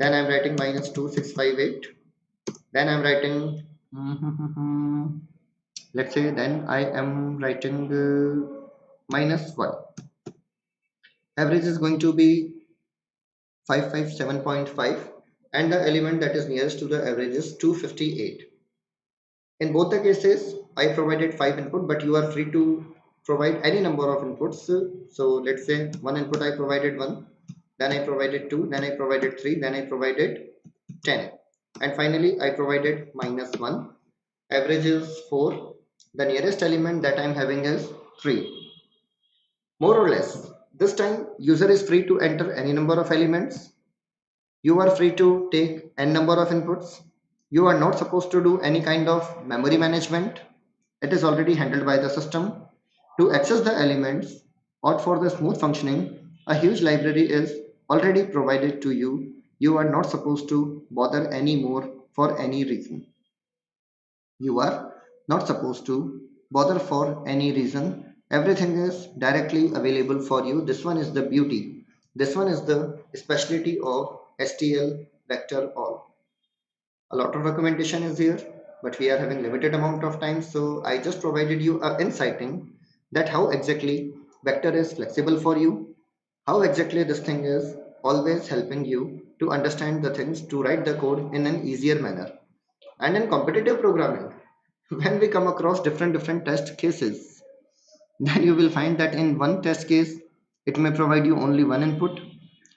then I am writing -2658, then I am writing let's say, then I am writing -1. Average is going to be 557.5, and the element that is nearest to the average is 258. In both the cases I provided 5 input, but you are free to provide any number of inputs. So let's say one input I provided 1, then I provided 2, then I provided 3, then I provided 10, and finally I provided -1. Average is 4. The nearest element that I am having is 3. More or less, this time user is free to enter any number of elements. You are free to take n number of inputs. You are not supposed to do any kind of memory management. It is already handled by the system. To access the elements or for the smooth functioning, a huge library is already provided to you. You are not supposed to bother anymore for any reason. You are not supposed to bother for any reason. Everything is directly available for you. This one is the beauty. This one is the specialty of STL vector all. A lot of documentation is here. but we are having limited amount of time, so I just provided you a insighting that how exactly vector is flexible for you, how exactly this thing is always helping you to understand the things to write the code in an easier manner. And in competitive programming, when we come across different test cases, then you will find that in one test case it may provide you only one input,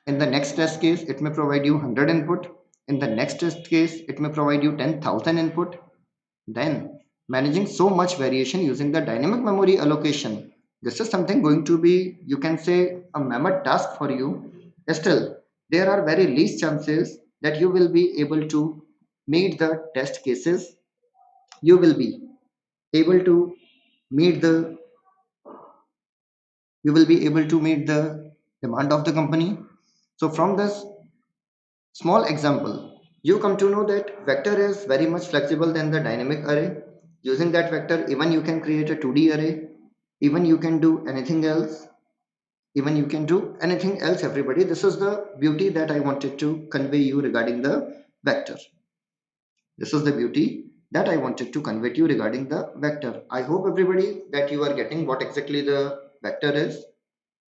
in the next test case it may provide you 100 input, in the next test case it may provide you 10,000 input. Then managing so much variation using the dynamic memory allocation, this is something going to be, you can say, a mammoth task for you. Still, there are very least chances that you will be able to meet the test cases. You will be able to meet the you will be able to meet the demand of the company. So from this small example, you come to know that vector is very much flexible than the dynamic array. Using that vector, even you can create a 2D array, even you can do anything else, even you can do anything else, everybody. This is the beauty that I wanted to convey you regarding the vector. This is the beauty that I wanted to convey to you regarding the vector. I hope everybody that you are getting what exactly the vector is.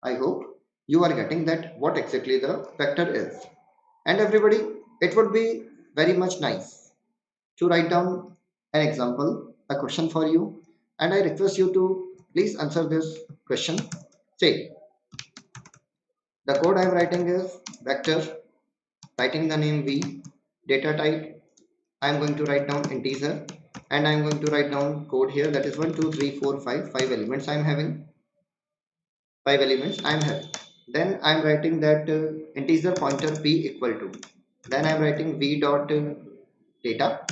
I hope you are getting that what exactly the vector is. And everybody, it would be very much nice to write down an example, a question for you, and I request you to please answer this question. Say, the code I am writing is vector, writing the name v, data type, I am going to write down integer, and I am going to write down code here, that is 1, 2, 3, 4, 5, 5 elements I am having, 5 elements I am having. Then I am writing that integer pointer p equal to, then I am writing v dot data,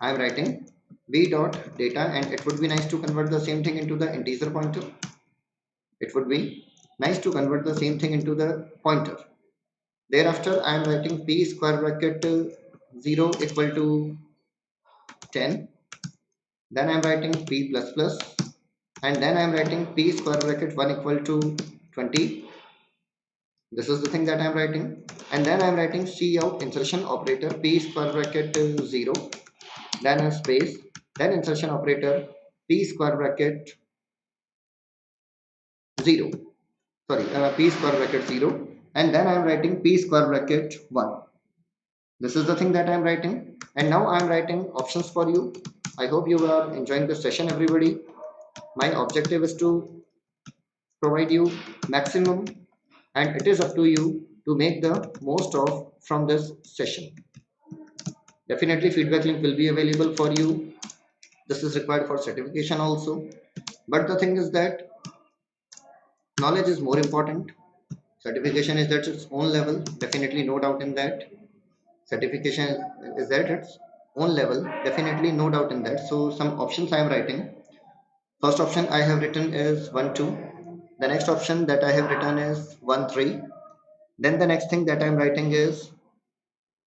I am writing v dot data, and it would be nice to convert the same thing into the integer pointer. It would be nice to convert the same thing into the pointer. Thereafter, I am writing p square bracket 0 equal to 10. Then I am writing p plus plus, and then I am writing p square bracket 1 equal to 20. This is the thing that I am writing. And then I am writing cout insertion operator p square bracket 0, then a space, then insertion operator p square bracket 0, sorry, p square bracket 0, and then I am writing p square bracket 1. This is the thing that I am writing, and now I am writing options for you. I hope you are enjoying the session, everybody. My objective is to provide you maximum, and it is up to you to make the most of from this session. Definitely feedback link will be available for you. This is required for certification also, but the thing is that knowledge is more important. Certification is at its own level, definitely no doubt in that. Certification is at its own level, definitely no doubt in that. So some options I am writing. First option I have written is 1 2. The next option that I have written is 1 3. Then the next thing that I am writing is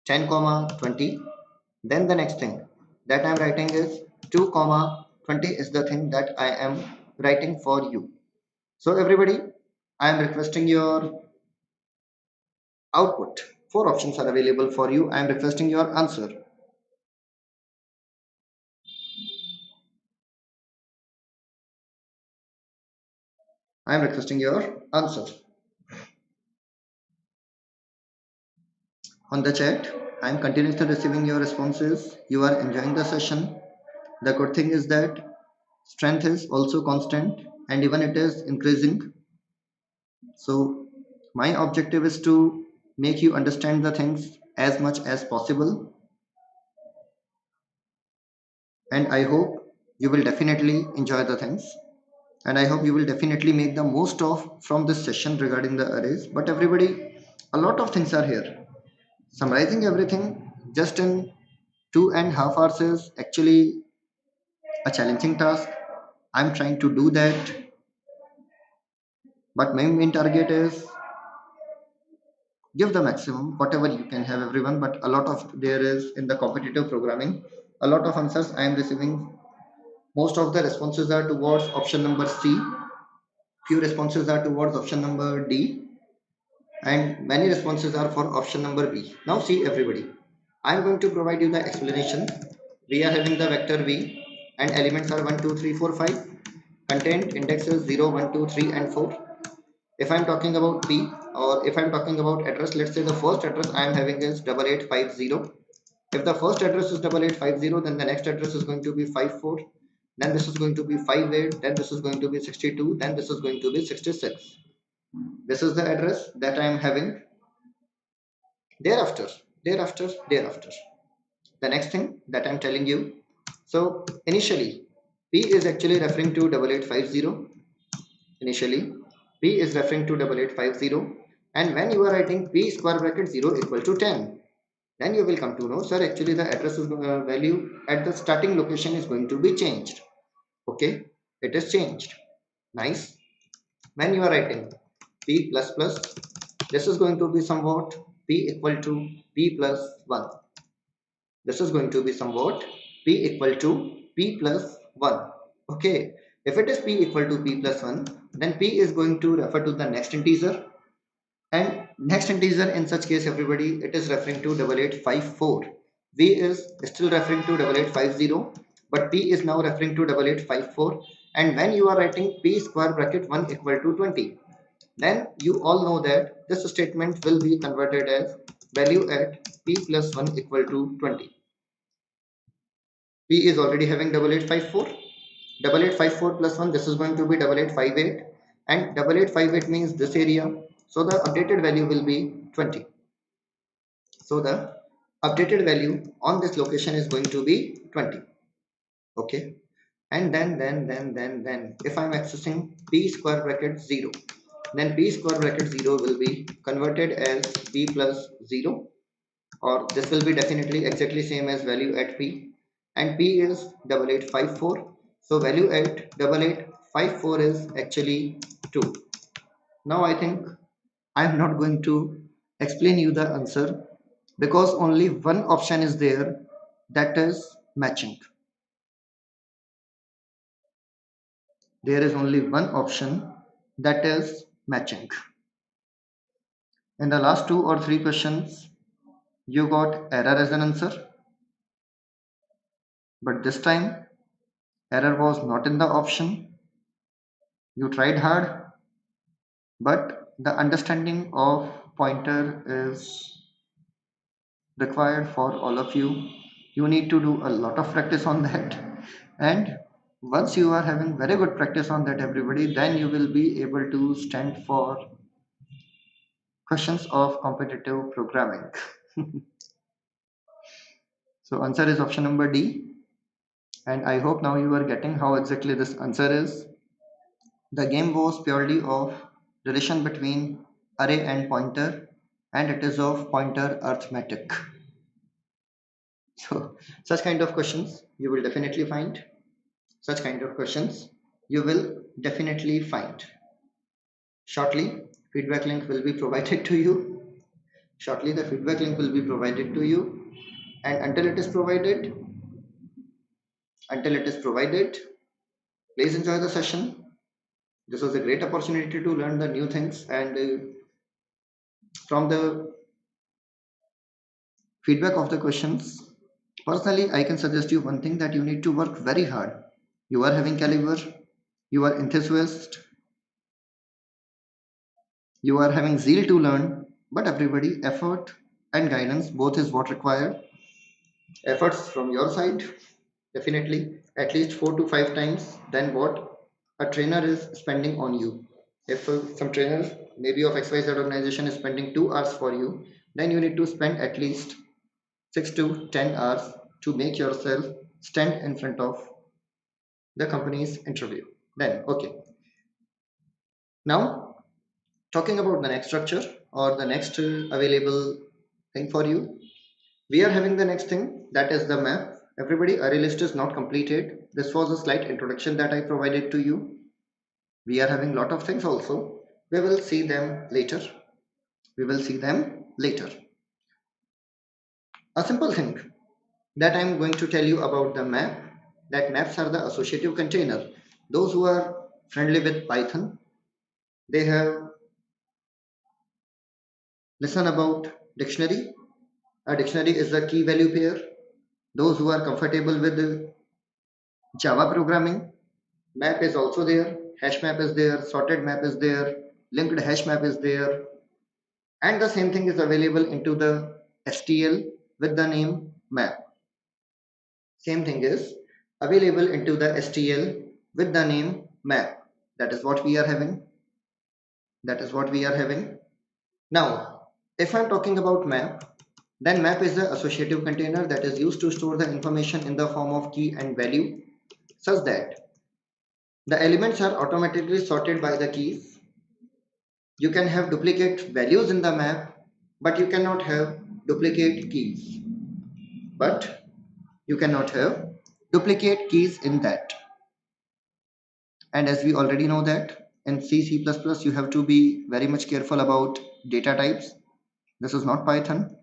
10 comma 20. Then the next thing that I am writing is 2 comma 20 is the thing that I am writing for you. So everybody, I am requesting your output. Four options are available for you. I am requesting your answer. I am requesting your answer. On the chat, I am continuously receiving your responses. You are enjoying the session. The good thing is that strength is also constant and even it is increasing. So my objective is to make you understand the things as much as possible, and I hope you will definitely enjoy the things, and I hope you will definitely make the most of from this session regarding the arrays. But everybody, a lot of things are here. Summarizing everything just in 2.5 hours is actually a challenging task. I'm trying to do that, but my main target is give the maximum, whatever you can have, everyone. But a lot of there is in the competitive programming, a lot of answers I am receiving. Most of the responses are towards option number C, few responses are towards option number D, and many responses are for option number B. Now see everybody, I'm going to provide you the explanation we are having the vector v and elements are 1 2 3 4 5. Content indexes 0 1 2 3 and 4. If I'm talking about p, or if I'm talking about address, let's say the first address I am having is 8850. If the first address is 8850, then the next address is going to be 54, then this is going to be 58, then this is going to be 62, then this is going to be 66. This is the address that I am having. Thereafter, thereafter, the next thing that I'm telling you. So initially p is actually referring to 8850. Initially p is referring to 8850, and when you are writing p square bracket 0 equal to 10, then you will come to know, sir, actually the address is, value at the starting location is going to be changed. Okay, it is changed. Nice. When you are writing p plus plus, this is going to be somewhat p equal to p plus 1. This is going to be somewhat p equal to p plus 1. Okay, if it is p equal to p plus 1, then p is going to refer to the next integer, and next integer in such case, everybody, it is referring to 8854. V is still referring to 8850, but p is now referring to 8854. And when you are writing p square bracket 1 equal to 20, then you all know that this statement will be converted as value at p plus 1 equal to 20. P is already having 8854. 8854 plus 1, this is going to be 8858, and 8858 means this area, so the updated value will be 20. So the updated value on this location is going to be 20. Okay, and then if I'm accessing p square bracket 0, then p square bracket 0 will be converted as p plus 0, or this will be definitely exactly same as value at p, and p is 8854. So value at 8854 is actually 2. Now I think I am not going to explain you the answer, because only one option is there, that is matching. There is only one option, that is matching. In the last 2 or 3 questions you got error as an answer, but this time error was not in the option. You tried hard, but the understanding of pointer is required for all of you. You need to do a lot of practice on that, and once you are having very good practice on that, everybody, then you will be able to stand for questions of competitive programming. So answer is option number D, and I hope now you are getting how exactly this answer is. The game was purely of relation between array and pointer, and it is of pointer arithmetic. So such kind of questions you will definitely find. Such kind of questions you will definitely find. Shortly, feedback link will be provided to you. Shortly, the feedback link will be provided to you. And until it is provided, please enjoy the session. This was a great opportunity to learn the new things, and from the feedback of the questions, personally, I can suggest you one thing, that you need to work very hard. You are having caliber, you are enthusiast, you are having zeal to learn, but everybody, effort and guidance both is what required. Efforts from your side, definitely at least 4 to 5 times than what a trainer is spending on you. If some trainer maybe of XYZ organization is spending 2 hours for you, then you need to spend at least 6 to 10 hours to make yourself stand in front of the company's interview. Then, okay. Now, talking about the next structure, or the next available thing for you, we are having the next thing, that is the map. Everybody, array list is not completed. This was a slight introduction that I provided to you. We are having lot of things also. We will see them later. We will see them later. A simple thing that I'm going to tell you about the map, that maps are the associative container. Those who are friendly with Python, they have listened about dictionary. A dictionary is a key value pair. Those who are comfortable with Java programming, map is also there, hash map is there, sorted map is there, linked hash map is there, and the same thing is available into the STL with the name map. Same thing is available into the STL with the name map. That is what we are having. That is what we are having. Now, if I'm talking about map, then map is the associative container that is used to store the information in the form of key and value such that the elements are automatically sorted by the keys. You can have duplicate values in the map, but you cannot have duplicate keys. But you cannot have duplicate keys in that. And as we already know that in C++, you have to be very much careful about data types. This is not Python.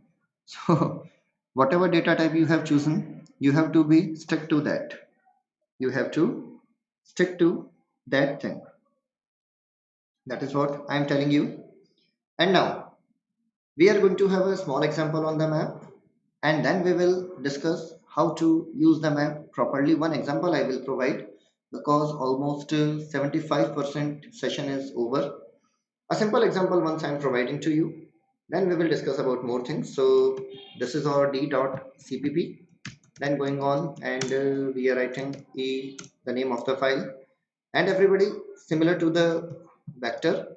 So whatever data type you have chosen, you have to be stick to that. You have to stick to that thing. That is what I am telling you. And now we are going to have a small example on the map, and then we will discuss how to use the map properly. One example I will provide because almost 75% session is over. A simple example once I'm providing to you, then we will discuss about more things. So this is our d.cpp, then going on, and we are writing the name of the file, and everybody similar to the vector.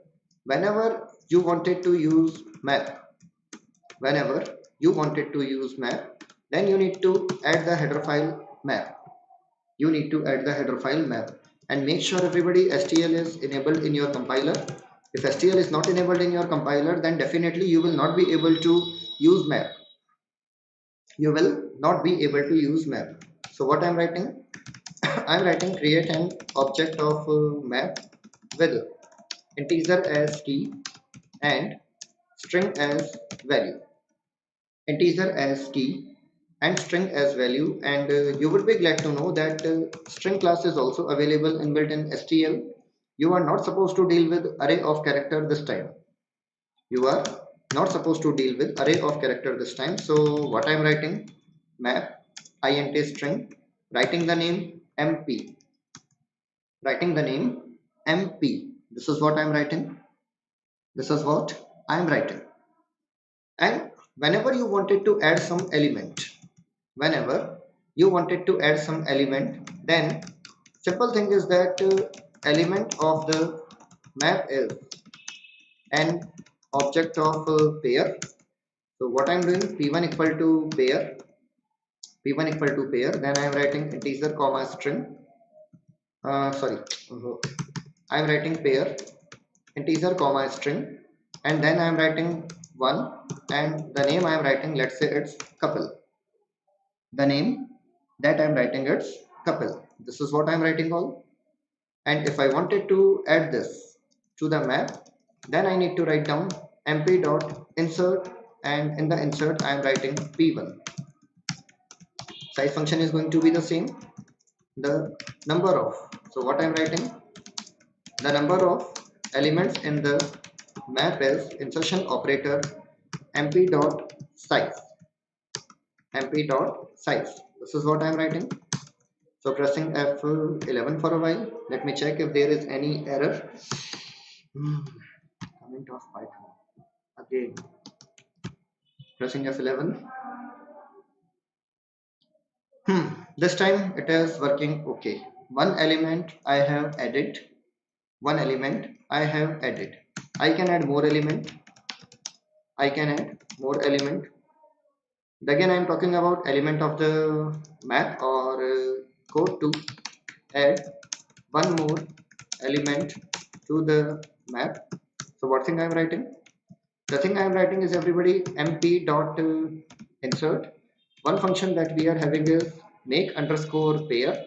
Whenever you wanted to use map, whenever you wanted to use map, then you need to add the header file map. You need to add the header file map and make sure everybody STL is enabled in your compiler. If STL is not enabled in your compiler, then definitely you will not be able to use map. You will not be able to use map. So what I'm writing? I'm writing create an object of map with integer as key and string as value. Integer as key and string as value, and you would be glad to know that string class is also available inbuilt in STL. You are not supposed to deal with array of character this time. You are not supposed to deal with array of character this time. So what I'm writing, map int string, writing the name mp, writing the name mp. This is what I'm writing. This is what I'm writing. And whenever you wanted to add some element, whenever you wanted to add some element, then simple thing is that element of the map is an object of pair. So what I'm doing, p1 equal to pair, p1 equal to pair, then I'm writing integer comma string, sorry, I'm writing pair integer comma string, and then I'm writing one, and the name I'm writing, let's say it's couple. The name that I'm writing it's couple. This is what I'm writing all. And if I wanted to add this to the map, then I need to write down mp dot insert, and in the insert I am writing p1. Size function is going to be the same, the number of, so what I'm writing, the number of elements in the map is insertion operator mp dot size, mp dot size. This is what I'm writing. So pressing F11 for a while. Let me check if there is any error. Comment of Python. Again, pressing F11. This time it is working okay. One element I have added. One element I have added. I can add more element. I can add more element. Again, I am talking about element of the map or code to add one more element to the map. So what thing I am writing? The thing I am writing is everybody mp dot insert. One function that we are having is make underscore pair,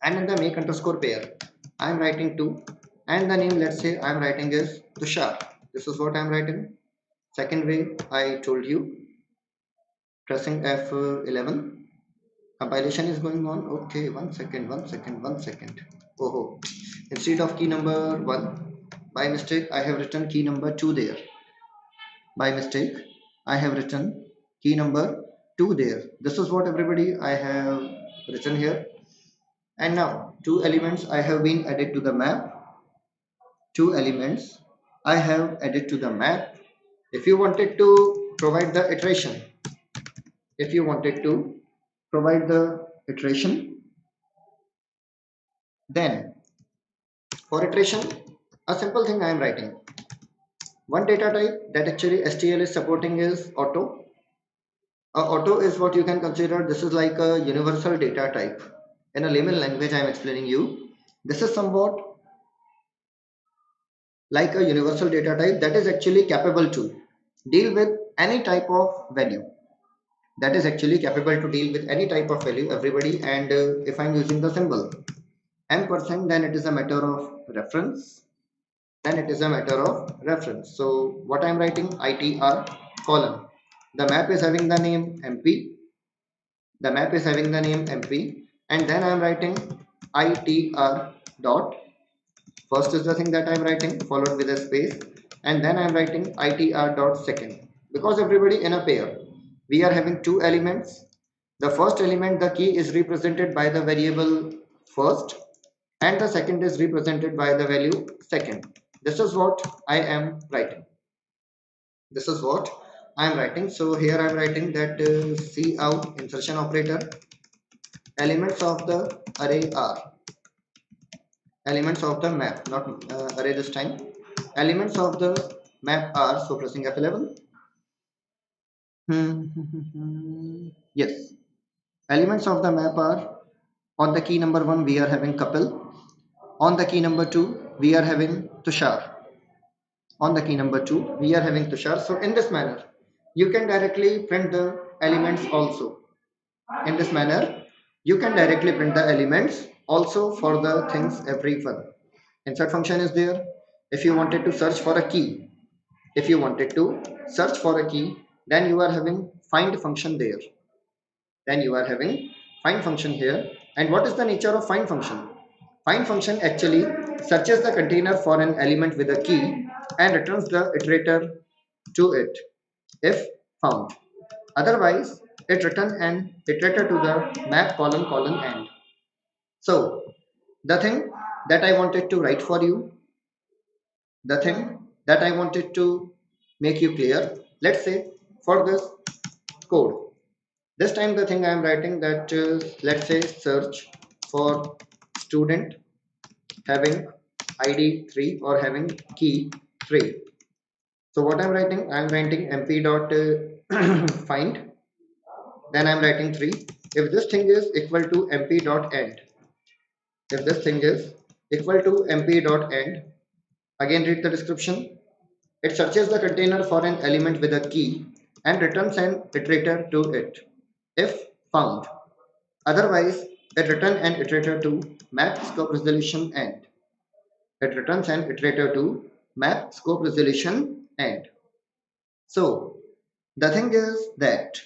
and in the make underscore pair I am writing 2, and the name, let's say I am writing is Tushar. This is what I am writing. Second way I told you, pressing F11. Compilation is going on. Okay, one second, one second, one second. Oh, instead of key number 1, by mistake I have written key number 2 there. By mistake I have written key number 2 there. This is what everybody I have written here. And now 2 elements I have been added to the map. 2 elements I have added to the map. If you wanted to provide the iteration, if you wanted to provide the iteration, then for iteration, a simple thing I am writing. One data type that actually STL is supporting is auto. Auto is what you can consider. This is like a universal data type. In a layman language, I am explaining you. This is somewhat like a universal data type that is actually capable to deal with any type of value. That is actually capable to deal with any type of value, everybody. And if I'm using the symbol ampersand, then it is a matter of reference. Then it is a matter of reference. So what I'm writing, ITR column. The map is having the name MP. The map is having the name MP, and then I'm writing ITR dot. First is the thing that I'm writing, followed with a space, and then I'm writing ITR dot second. Because everybody in a pair, we are having 2 elements. The first element, the key, is represented by the variable first, and the second is represented by the value second. This is what I am writing. This is what I am writing. So here I am writing that cout insertion operator. Elements of the array are elements of the map, not array this time. Elements of the map are, so pressing F11. Yes, elements of the map are, on the key number 1 we are having Kapil, on the key number 2 we are having Tushar, on the key number 2 we are having Tushar. So in this manner you can directly print the elements also. In this manner you can directly print the elements also for the things everyone. Insert function is there. If you wanted to search for a key, if you wanted to search for a key, then you are having find function there. Then you are having find function here. And what is the nature of find function? Find function actually searches the container for an element with a key and returns the iterator to it if found. Otherwise, it returns an iterator to the map colon end. So the thing that I wanted to write for you, the thing that I wanted to make you clear, let's say for this code, this time the thing I am writing that let's say search for student having ID 3 or having key 3. So what I'm writing, I'm writing mp dot find, then I'm writing 3. If this thing is equal to mp dot end, if this thing is equal to mp dot end, again read the description. It searches the container for an element with a key and returns an iterator to it if found. Otherwise, it returns an iterator to map scope resolution end. It returns an iterator to map scope resolution end. So the thing is that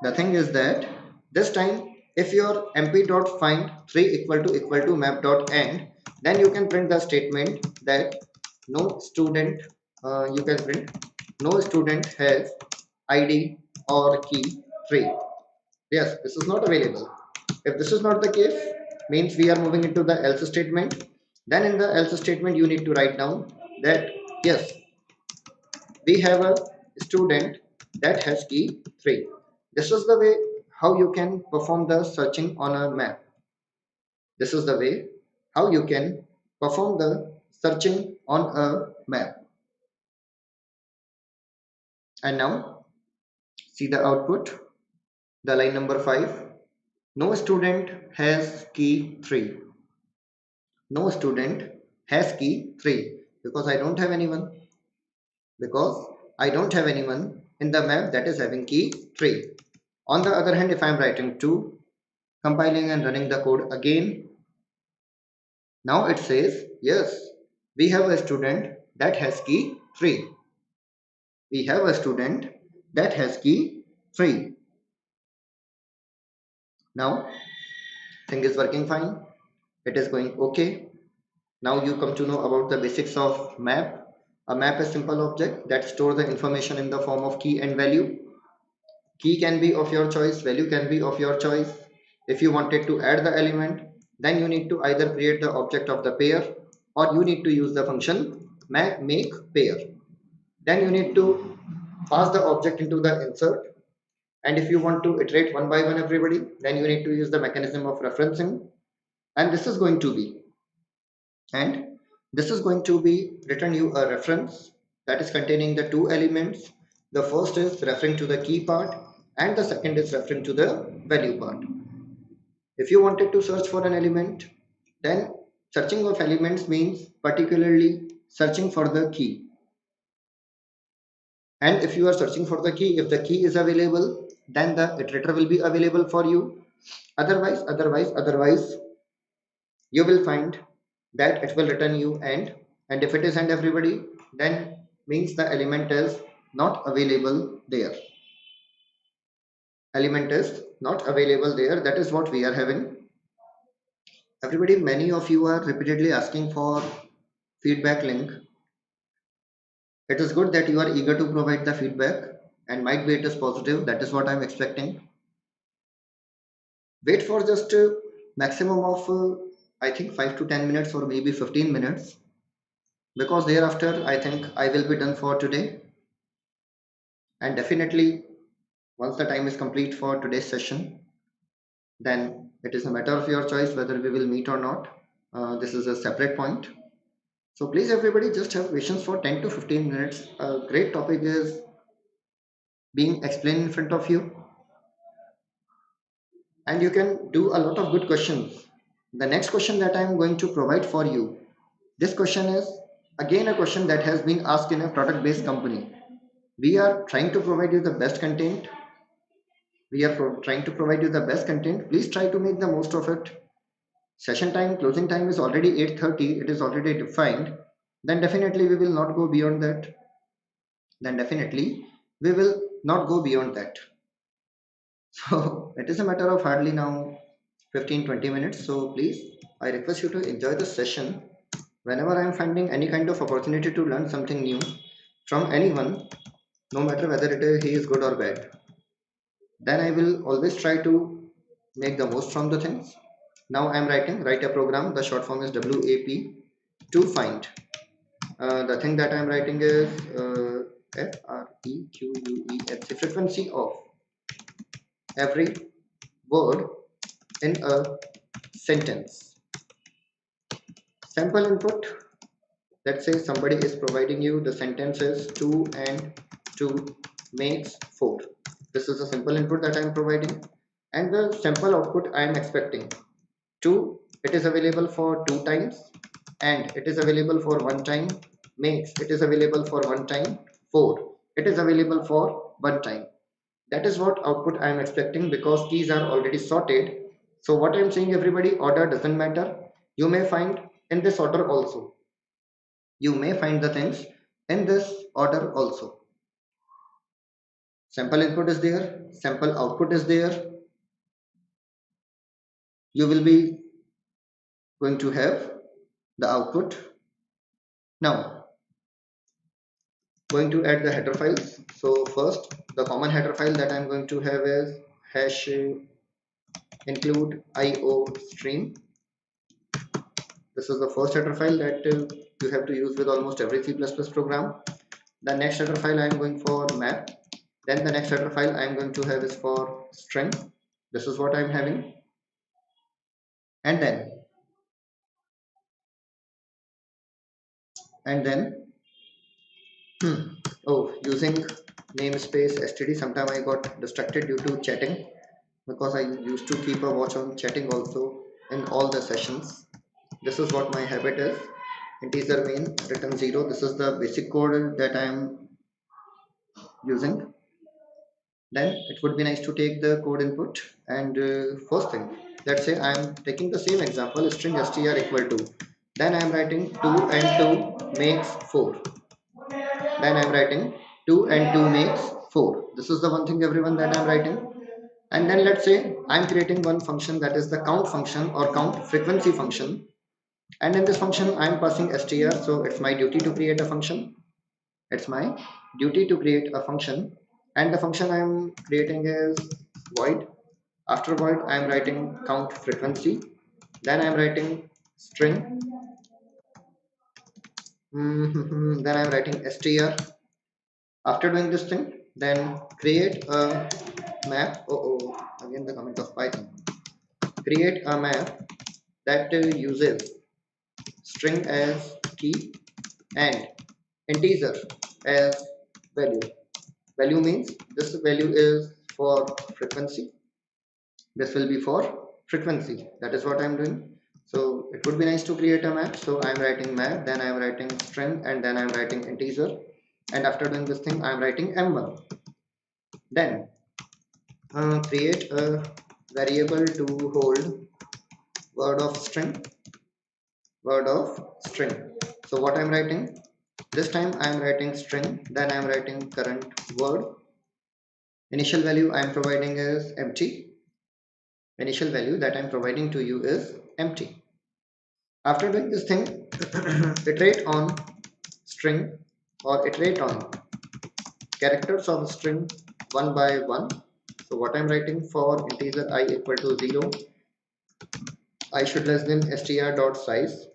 the thing is that this time if your mp.find 3 equal to map dot end, then you can print the statement that no student, you can print no student has id or key 3. Yes, this is not available. If this is not the case, means we are moving into the else statement. Then in the else statement you need to write down that yes, we have a student that has key 3. This is the way how you can perform the searching on a map. This is the way how you can perform the searching on a map. And now see the output, the line number 5. No student has key 3. No student has key 3 because I don't have anyone. Because I don't have anyone in the map that is having key 3. On the other hand, if I am writing 2, compiling and running the code again, now it says, yes, we have a student that has key 3. We have a student that has key 3. Now, thing is working fine. It is going okay. Now you come to know about the basics of map. A map is simple object that stores the information in the form of key and value. Key can be of your choice, value can be of your choice. If you wanted to add the element, then you need to either create the object of the pair, or you need to use the function make pair. Then you need to pass the object into the insert, and if you want to iterate one by one everybody, then you need to use the mechanism of referencing. And this is going to be return you a reference that is containing the two elements. The first is referring to the key part, and the second is referring to the value part. If you wanted to search for an element, then searching of elements means particularly searching for the key. And if you are searching for the key, if the key is available, then the iterator will be available for you. Otherwise, you will find that it will return you end. And if it is end everybody, then means the element is not available there. Element is not available there. That is what we are having. Everybody, many of you are repeatedly asking for feedback link. It is good that you are eager to provide the feedback, and might be it is positive. That is what I'm expecting. Wait for just a maximum of I think 5 to 10 minutes, or maybe 15 minutes, because thereafter I think I will be done for today. And definitely, once the time is complete for today's session, then it is a matter of your choice whether we will meet or not. This is a separate point. So please everybody just have patience for 10 to 15 minutes. A great topic is being explained in front of you, and you can do a lot of good questions. The next question that I am going to provide for you, this question is again a question that has been asked in a product based company. We are trying to provide you the best content. Trying to provide you the best content. Please try to make the most of it. Session time, closing time is already 8:30. It is already defined. Then definitely we will not go beyond that. Then definitely we will not go beyond that. So it is a matter of hardly now 15-20 minutes. So please, I request you to enjoy the session. Whenever I am finding any kind of opportunity to learn something new from anyone, no matter whether he is good or bad, then I will always try to make the most from the things. Now I am write a program. The short form is WAP, to find. The thing that I am writing is FREQUE, the frequency of every word in a sentence. Sample input. Let's say somebody is providing you the sentences 2 and 2 makes 4. This is a simple input that I am providing, and the sample output I am expecting. 2, it is available for 2 times, and it is available for 1 time. Makes, it is available for 1 time. 4, it is available for 1 time. That is what output I am expecting, because keys are already sorted. So what I am saying everybody, order doesn't matter. You may find in this order also. You may find the things in this order also. Sample input is there, sample output is there. You will be going to have the output. Now going to add the header files. So first, the common header file that I'm going to have is hash include IO stream. This is the first header file that you have to use with almost every C++ program. The next header file I am going for map. Then the next header file I am going to have is for string. This is what I am having. And then oh, using namespace std, sometime I got distracted due to chatting, because I used to keep a watch on chatting also in all the sessions. This is what my habit is. Integer main return 0. This is the basic code that I am using. Then it would be nice to take the code input, and first thing, let's say I am taking the same example, string str equal to, then I am writing 2 and 2 makes 4. Then I am writing 2 and 2 makes 4. This is the one thing everyone that I am writing. And then let's say I am creating one function, that is the count function or count frequency function. And in this function I am passing str, so it's my duty to create a function. It's my duty to create a function. and the function I am creating is void. After void I am writing count frequency, then I am writing string. Then I am writing str. After doing this thing, then create a map. Again the comment of Python. Create a map that uses string as key and integer as value. Value means this value is for frequency. This will be for frequency. That is what I'm doing. So it would be nice to create a map. So I'm writing map, then I'm writing string, and then I'm writing integer. And after doing this thing, I'm writing m1. Then create a variable to hold word of string, word of string. So what I'm writing? This time I'm writing string, then I'm writing current word. Initial value I'm providing is empty. Initial value that I'm providing to you is empty. After doing this thing, iterate on string or iterate on characters of string one by one. So what I'm writing for integer I equal to 0, I should less than str dot size.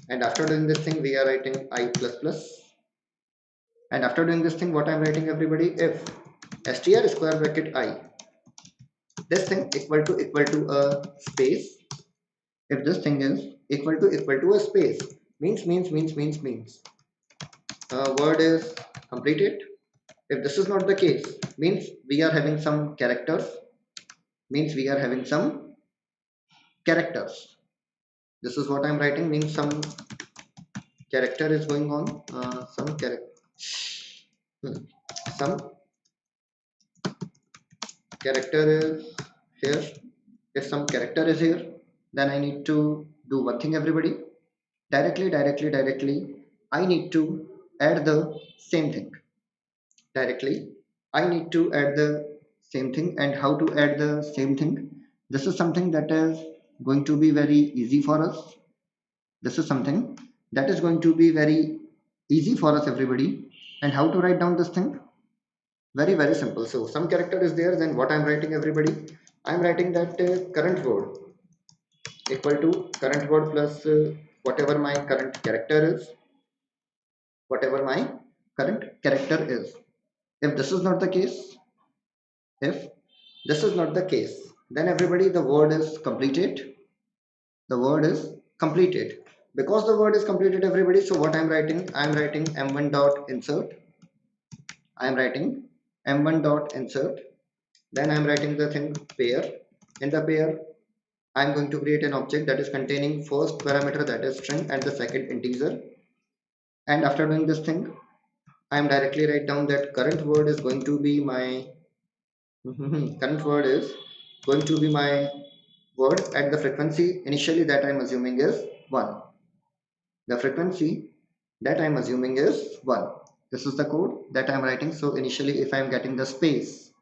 And after doing this thing, we are writing I plus plus. And after doing this thing, what I'm writing everybody, if str square bracket I, this thing equal to a space. If this thing is equal to a space, means word is completed. If this is not the case, means we are having some characters, means we are having some characters. This is what I'm writing, means some character is going on, some character, some character is here. If some character is here, then I need to do one thing everybody. Directly, I need to add the same thing. Directly I need to add the same thing. And how to add the same thing? This is something that is going to be very easy for us. This is something that is going to be very easy for us everybody. And how to write down this thing? Very simple. So some character is there, then what I'm writing everybody, I'm writing that current word equal to current word plus whatever my current character is, whatever my current character is. If this is not the case, if this is not the case, then everybody the word is completed. The word is completed. Because the word is completed everybody, so what I'm writing m1 dot insert. I'm writing m1 dot insert. Then I'm writing the thing pair. In the pair I'm going to create an object that is containing first parameter, that is string, and the second integer. And after doing this thing, I'm directly write down that current word is going to be my current word is going to be my word at the frequency initially that I'm assuming is 1. The frequency that I'm assuming is 1. This is the code that I'm writing. So initially if I'm getting the space,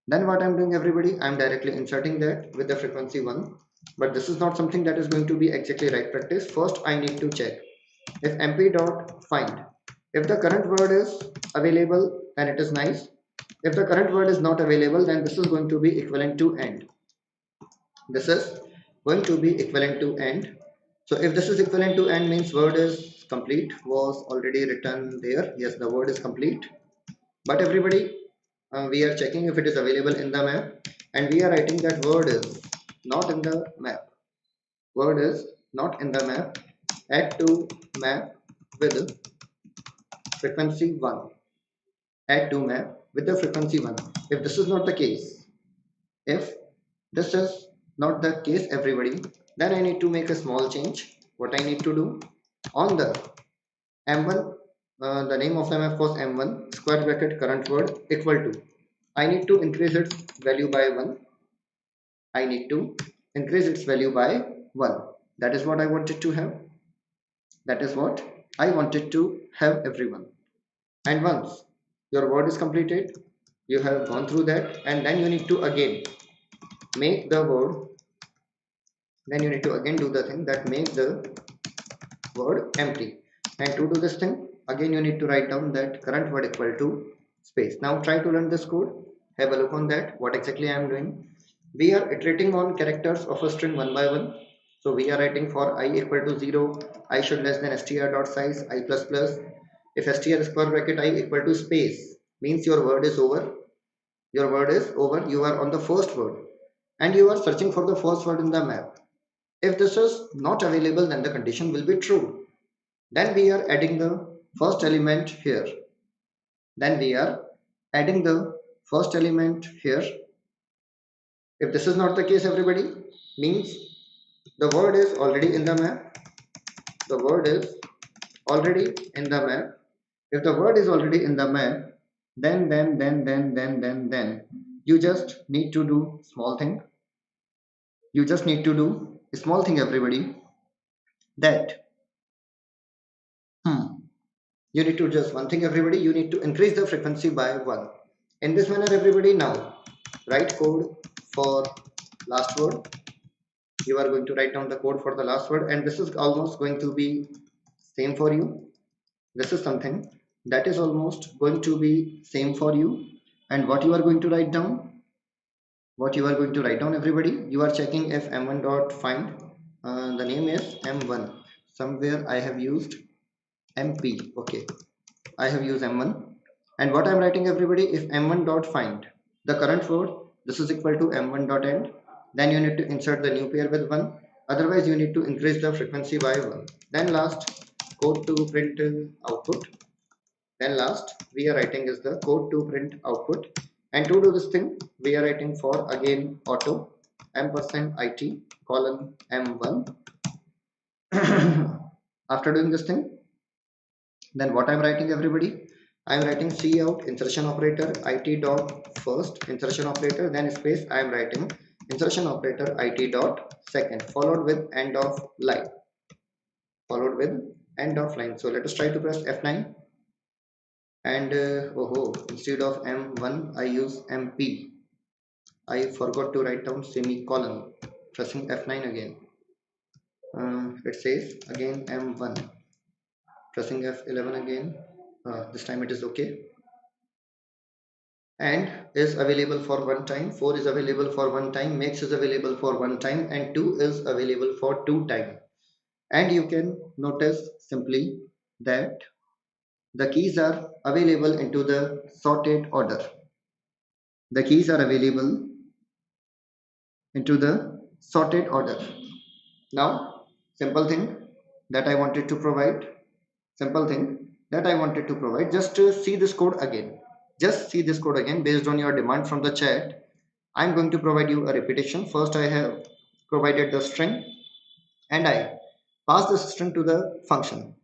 then what I'm doing everybody, I'm directly inserting that with the frequency 1. But this is not something that is going to be exactly right practice. First I need to check if mp dot find, if the current word is available, then it is nice. If the current word is not available, then this is going to be equivalent to end. This is going to be equivalent to end. So if this is equivalent to end, means word is complete, was already written there. Yes, the word is complete. But everybody, we are checking if it is available in the map, and we are writing that word is not in the map. Word is not in the map. Add to map with frequency 1. Add to map with the frequency 1. If this is not the case, if this is not the case everybody, then I need to make a small change. What I need to do, on the m1, the name of the map was m1 square bracket current word equal to, I need to increase its value by 1. I need to increase its value by 1. That is what I wanted to have. That is what I wanted to have everyone. And once your word is completed, you have gone through that, and then you need to again make the word, then you need to again do the thing that make the word empty. And to do this thing, again you need to write down that current word equal to space. Now try to run this code. Have a look on that, what exactly I am doing. We are iterating on characters of a string one by one. So we are writing for I equal to 0, I should less than str dot size I plus plus. If str square bracket I equal to space, means your word is over. Your word is over. You are on the first word and you are searching for the first word in the map. If this is not available, then the condition will be true. Then we are adding the first element here. Then we are adding the first element here. If this is not the case, everybody, means the word is already in the map. The word is already in the map. If the word is already in the map, then you just need to do small thing. You just need to do a small thing, everybody. That you need to just one thing, everybody. You need to increase the frequency by one. In this manner, everybody, now write code for last word. You are going to write down the code for the last word, and this is almost going to be same for you. This is something that is almost going to be same for you. And what you are going to write down, everybody, you are checking if m1 dot find, the name is m1. Somewhere I have used mp. Okay, I have used m1. And what I'm writing, everybody, if m1 dot find the current word, this is equal to m1 dot end, then you need to insert the new pair with 1. Otherwise you need to increase the frequency by 1. Then last, code to print output. Then last we are writing is the code to print output. And to do this thing, we are writing for again auto ampersand it colon m1. After doing this thing, then what I'm writing, everybody, I'm writing cout insertion operator it dot first insertion operator, then space I'm writing insertion operator it dot second, followed with end of line. So let us try to press F9. And instead of m1 I use mp. I forgot to write down semicolon. Pressing F9 again, it says again m1. Pressing F11 again, this time it is okay. And is available for one time, 4 is available for one time, max is available for one time, and 2 is available for two time. And you can notice simply that the keys are available into the sorted order. The keys are available into the sorted order. Now, simple thing that I wanted to provide, just to see this code again. Just see this code again based on your demand from the chat. I'm going to provide you a repetition. First, I have provided the string and I passed this string to the function.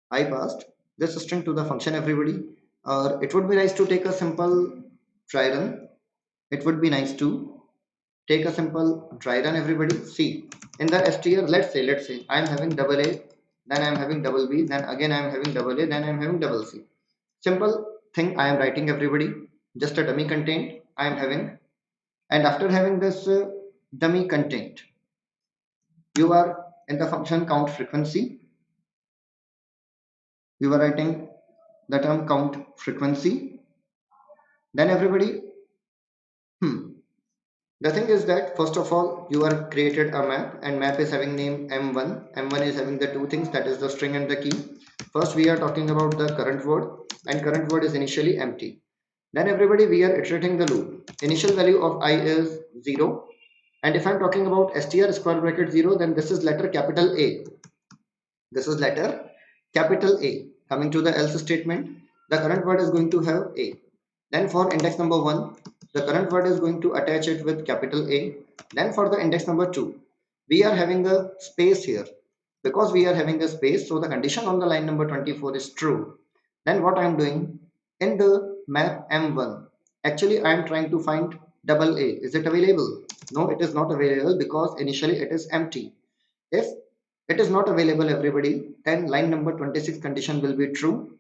I passed this string to the function, everybody. It would be nice to take a simple try run. It would be nice to take a simple dry run, everybody. See, in the str, let's say I'm having double a, then I'm having double b, then again I'm having double a, then I'm having double c. Simple thing I am writing, everybody, just a dummy content I am having. And after having this dummy content, you are in the function count frequency, you are writing the term count frequency. Then everybody, the thing is that first of all you are created a map, and map is having name m1. M1 is having the two things, that is the string and the key. First we are talking about the current word, and current word is initially empty. Then everybody, we are iterating the loop. Initial value of I is 0, and if I'm talking about str square bracket 0, then this is letter capital A. This is letter capital A. Coming to the else statement, the current word is going to have A. Then for index number 1, the current word is going to attach it with capital A. Then for the index number 2, we are having a space here. Because we are having a space, so the condition on the line number 24 is true. Then what I am doing in the map M1, actually I am trying to find double A. Is it available? No, it is not available because initially it is empty. If it is not available, everybody, then line number 26 condition will be true.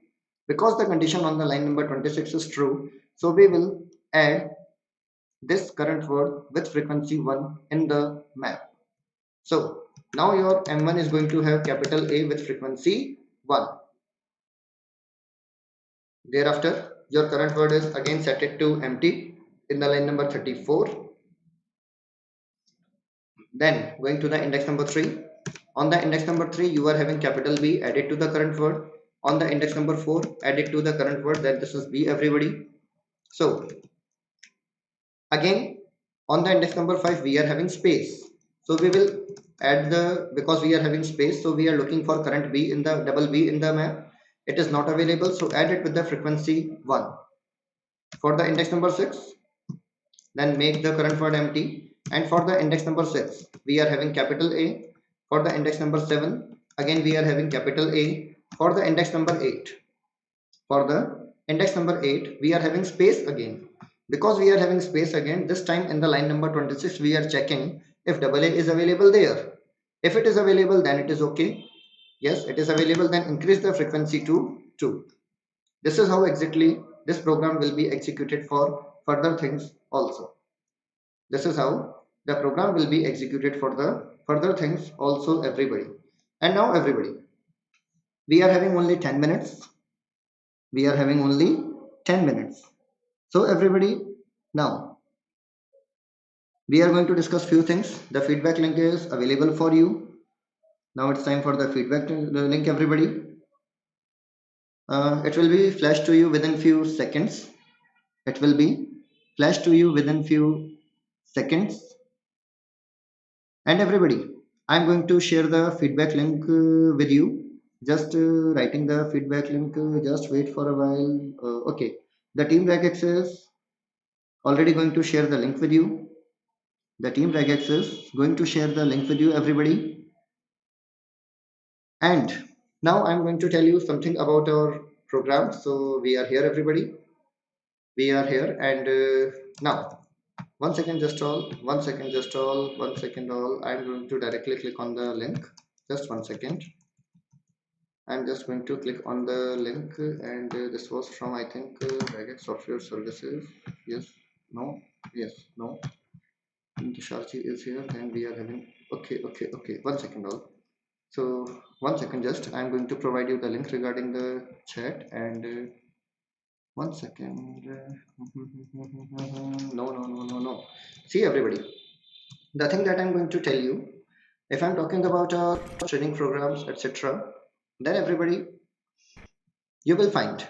Because the condition on the line number 26 is true, so we will add this current word with frequency 1 in the map. So now your M1 is going to have capital A with frequency 1. Thereafter, your current word is again set it to empty. in the line number 34. Then going to the index number 3. On the index number 3, you are having capital B added to the current word. On the index number 4, added to the current word, that this is B, everybody. So again, on the index number 5, we are having space. So we will add the, because we are having space, so we are looking for current B in the double B in the map. It is not available, so add it with the frequency 1. For the index number 6, then make the current word empty. And for the index number 6, we are having capital A. For the index number 7, again we are having capital A. For the index number 8, for the index number 8, we are having space again. Because we are having space again, this time in the line number 26, we are checking if double A is available there. If it is available, then it is okay. Yes, it is available, then increase the frequency to 2. This is how exactly this program will be executed for further things also. This is how the program will be executed for the further things also, everybody. And now everybody, we are having only 10 minutes. We are having only 10 minutes. So everybody, now we are going to discuss few things. The feedback link is available for you. Now it's time for the feedback link, everybody. It will be flashed to you within few seconds. It will be flashed to you within few seconds. And everybody, I'm going to share the feedback link with you. Just writing the feedback link. Just wait for a while. Okay, the team regex is already going to share the link with you. The team regex is going to share the link with you, everybody. And now I'm going to tell you something about our program. So we are here, everybody. We are here, and now 1 second, just all. 1 second, just all. 1 second, all. I'm going to directly click on the link. Just 1 second. I'm just going to click on the link, and this was from, I think, Regex Software Services. Yes, no, yes, no. Tusharji is here, and we are having. Okay. 1 second, all. So 1 second, just I'm going to provide you the link regarding the chat, and 1 second. No. See, everybody, the thing that I'm going to tell you, if I'm talking about training programs, etc., then everybody, you will find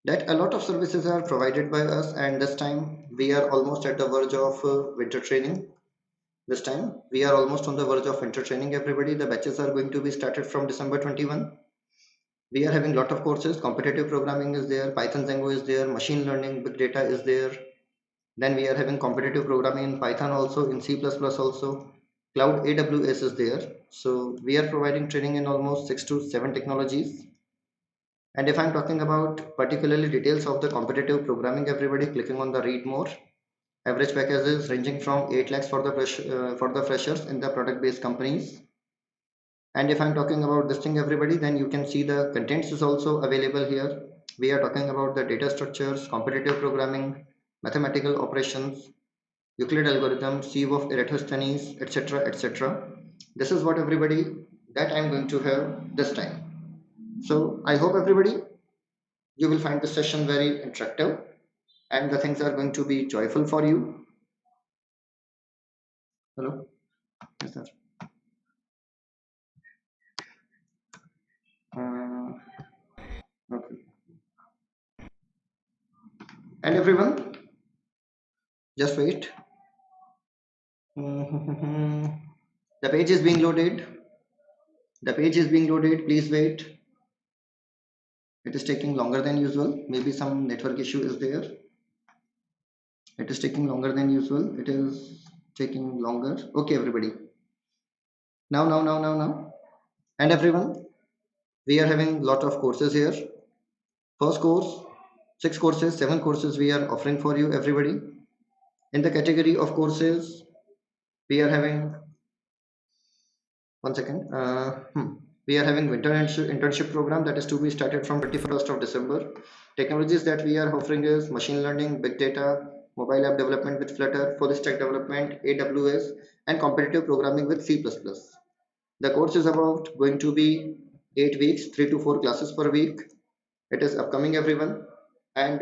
that a lot of services are provided by us, and this time we are almost at the verge of winter training. This time we are almost on the verge of winter training, everybody. The batches are going to be started from December 21. We are having a lot of courses. Competitive programming is there, Python Django is there, machine learning, big data is there. Then we are having competitive programming in Python also, in C++ also. Cloud AWS is there. So we are providing training in almost 6 to 7 technologies. And if I'm talking about particularly details of the competitive programming, everybody, clicking on the read more. Average packages ranging from 8 lakhs for the freshers in the product based companies. And if I'm talking about this thing, everybody, then you can see the contents is also available here. We are talking about the data structures, competitive programming, mathematical operations, Euclid algorithm, sieve of Eratosthenes, etc. This is what, everybody, that I'm going to have this time. So I hope, everybody, you will find this session very interactive, and the things are going to be joyful for you. Hello? Yes, sir. Okay. And everyone, just wait. The page is being loaded. The page is being loaded. Please wait. It is taking longer than usual. Maybe some network issue is there. It is taking longer than usual. It is taking longer. Okay, everybody. Now. And everyone, we are having a lot of courses here. First course, 6 courses, 7 courses we are offering for you, everybody. In the category of courses, we are having 1 second. We are having winter internship program that is to be started from 31st of December. Technologies that we are offering is machine learning, big data, mobile app development with Flutter, full stack development, AWS, and competitive programming with C++. The course is about going to be 8 weeks, 3 to 4 classes per week. It is upcoming, everyone, and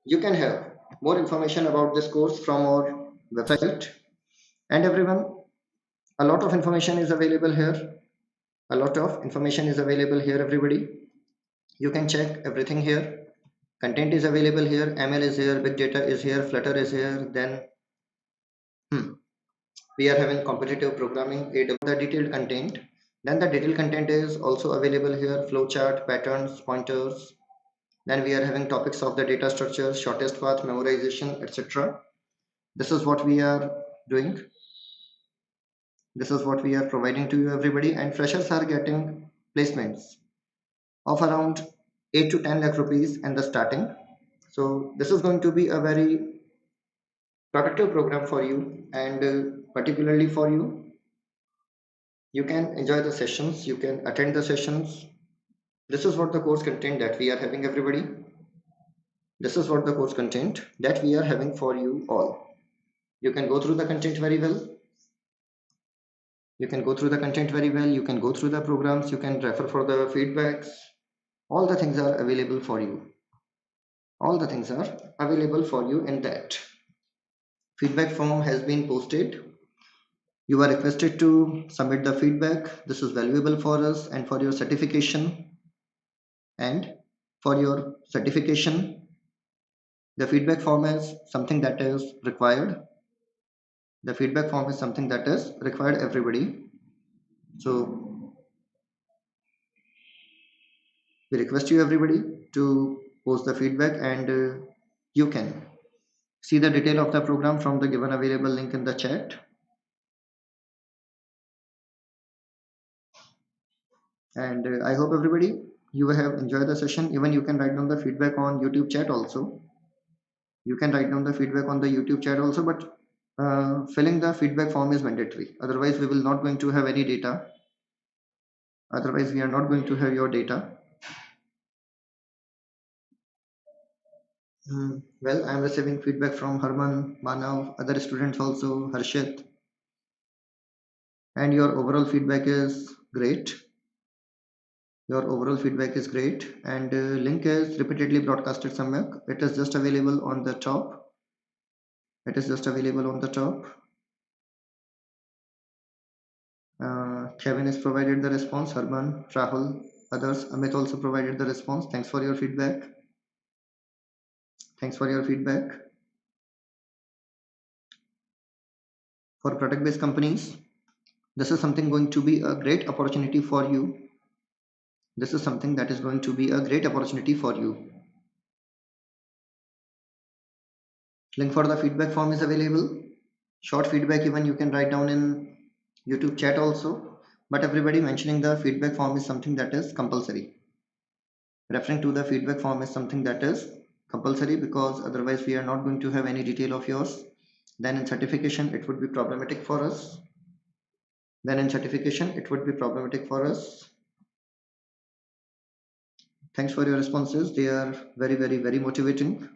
you can have more information about this course from our website. And everyone, a lot of information is available here. A lot of information is available here, everybody. You can check everything here. Content is available here. ML is here. Big data is here. Flutter is here. Then hmm, we are having competitive programming, the detailed content. Then the detailed content is also available here. Flowchart, patterns, pointers. Then we are having topics of the data structure, shortest path, memorization, etc. This is what we are doing. This is what we are providing to you, everybody. And freshers are getting placements of around 8 to 10 lakh rupees in the starting. So this is going to be a very productive program for you, and particularly for you. You can enjoy the sessions, you can attend the sessions. This is what the course content that we are having, everybody. This is what the course content that we are having for you all. You can go through the content very well. You can go through the content very well. You can go through the programs. You can refer for the feedbacks. All the things are available for you. All the things are available for you in that. Feedback form has been posted. You are requested to submit the feedback. This is valuable for us and for your certification. And for your certification, the feedback form is something that is required. The feedback form is something that is required, everybody. So we request you, everybody, to post the feedback, and you can see the detail of the program from the given available link in the chat. And I hope, everybody, you have enjoyed the session. Even you can write down the feedback on YouTube chat also. You can write down the feedback on the YouTube chat also, but filling the feedback form is mandatory. Otherwise, we will not going to have any data. Otherwise, we are not going to have your data. Well, I am receiving feedback from Harman, Manav, other students also, Harshit, and your overall feedback is great. Your overall feedback is great, and link is repeatedly broadcasted somewhere. It is just available on the top. It is just available on the top. Kevin has provided the response. Harman, Rahul, others. Amit also provided the response. Thanks for your feedback. Thanks for your feedback. For product-based companies, this is something going to be a great opportunity for you. This is something that is going to be a great opportunity for you. Link for the feedback form is available. Short feedback even you can write down in YouTube chat also. But everybody, mentioning the feedback form is something that is compulsory. Referring to the feedback form is something that is compulsory, because otherwise we are not going to have any detail of yours. Then in certification it would be problematic for us. Thanks for your responses. They are very motivating.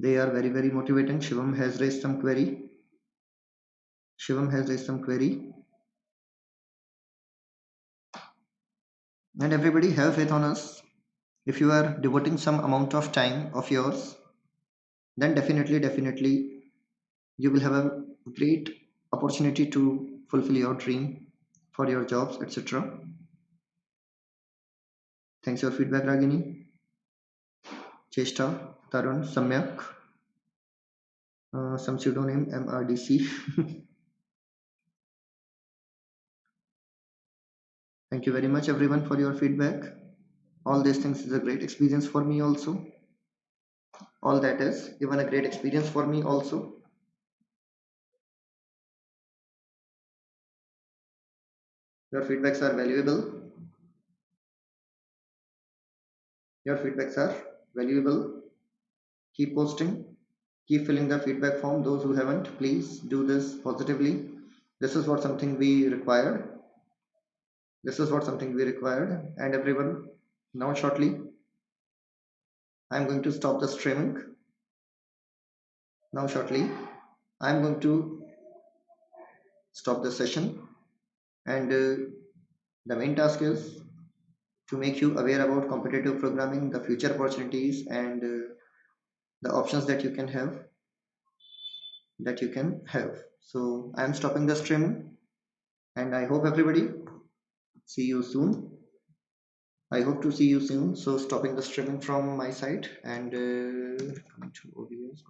Shivam has raised some query. And everybody, have faith on us. If you are devoting some amount of time of yours, then definitely you will have a great opportunity to fulfill your dream for your jobs, etc. Thanks for your feedback, Ragini, Chesta, Tarun, Samyak, some pseudonym MRDC. Thank you very much, everyone, for your feedback. All these things is a great experience for me also. All that is even a great experience for me also. Your feedbacks are valuable. Keep posting, keep filling the feedback form. Those who haven't, please do this positively. This is what something we required. And everyone, now shortly I'm going to stop the streaming. I'm going to stop the session, and the main task is to make you aware about competitive programming, the future opportunities, and the options that you can have. So I am stopping the streaming, and I hope everybody see you soon. I hope to see you soon. So stopping the streaming from my side, and coming to OBS.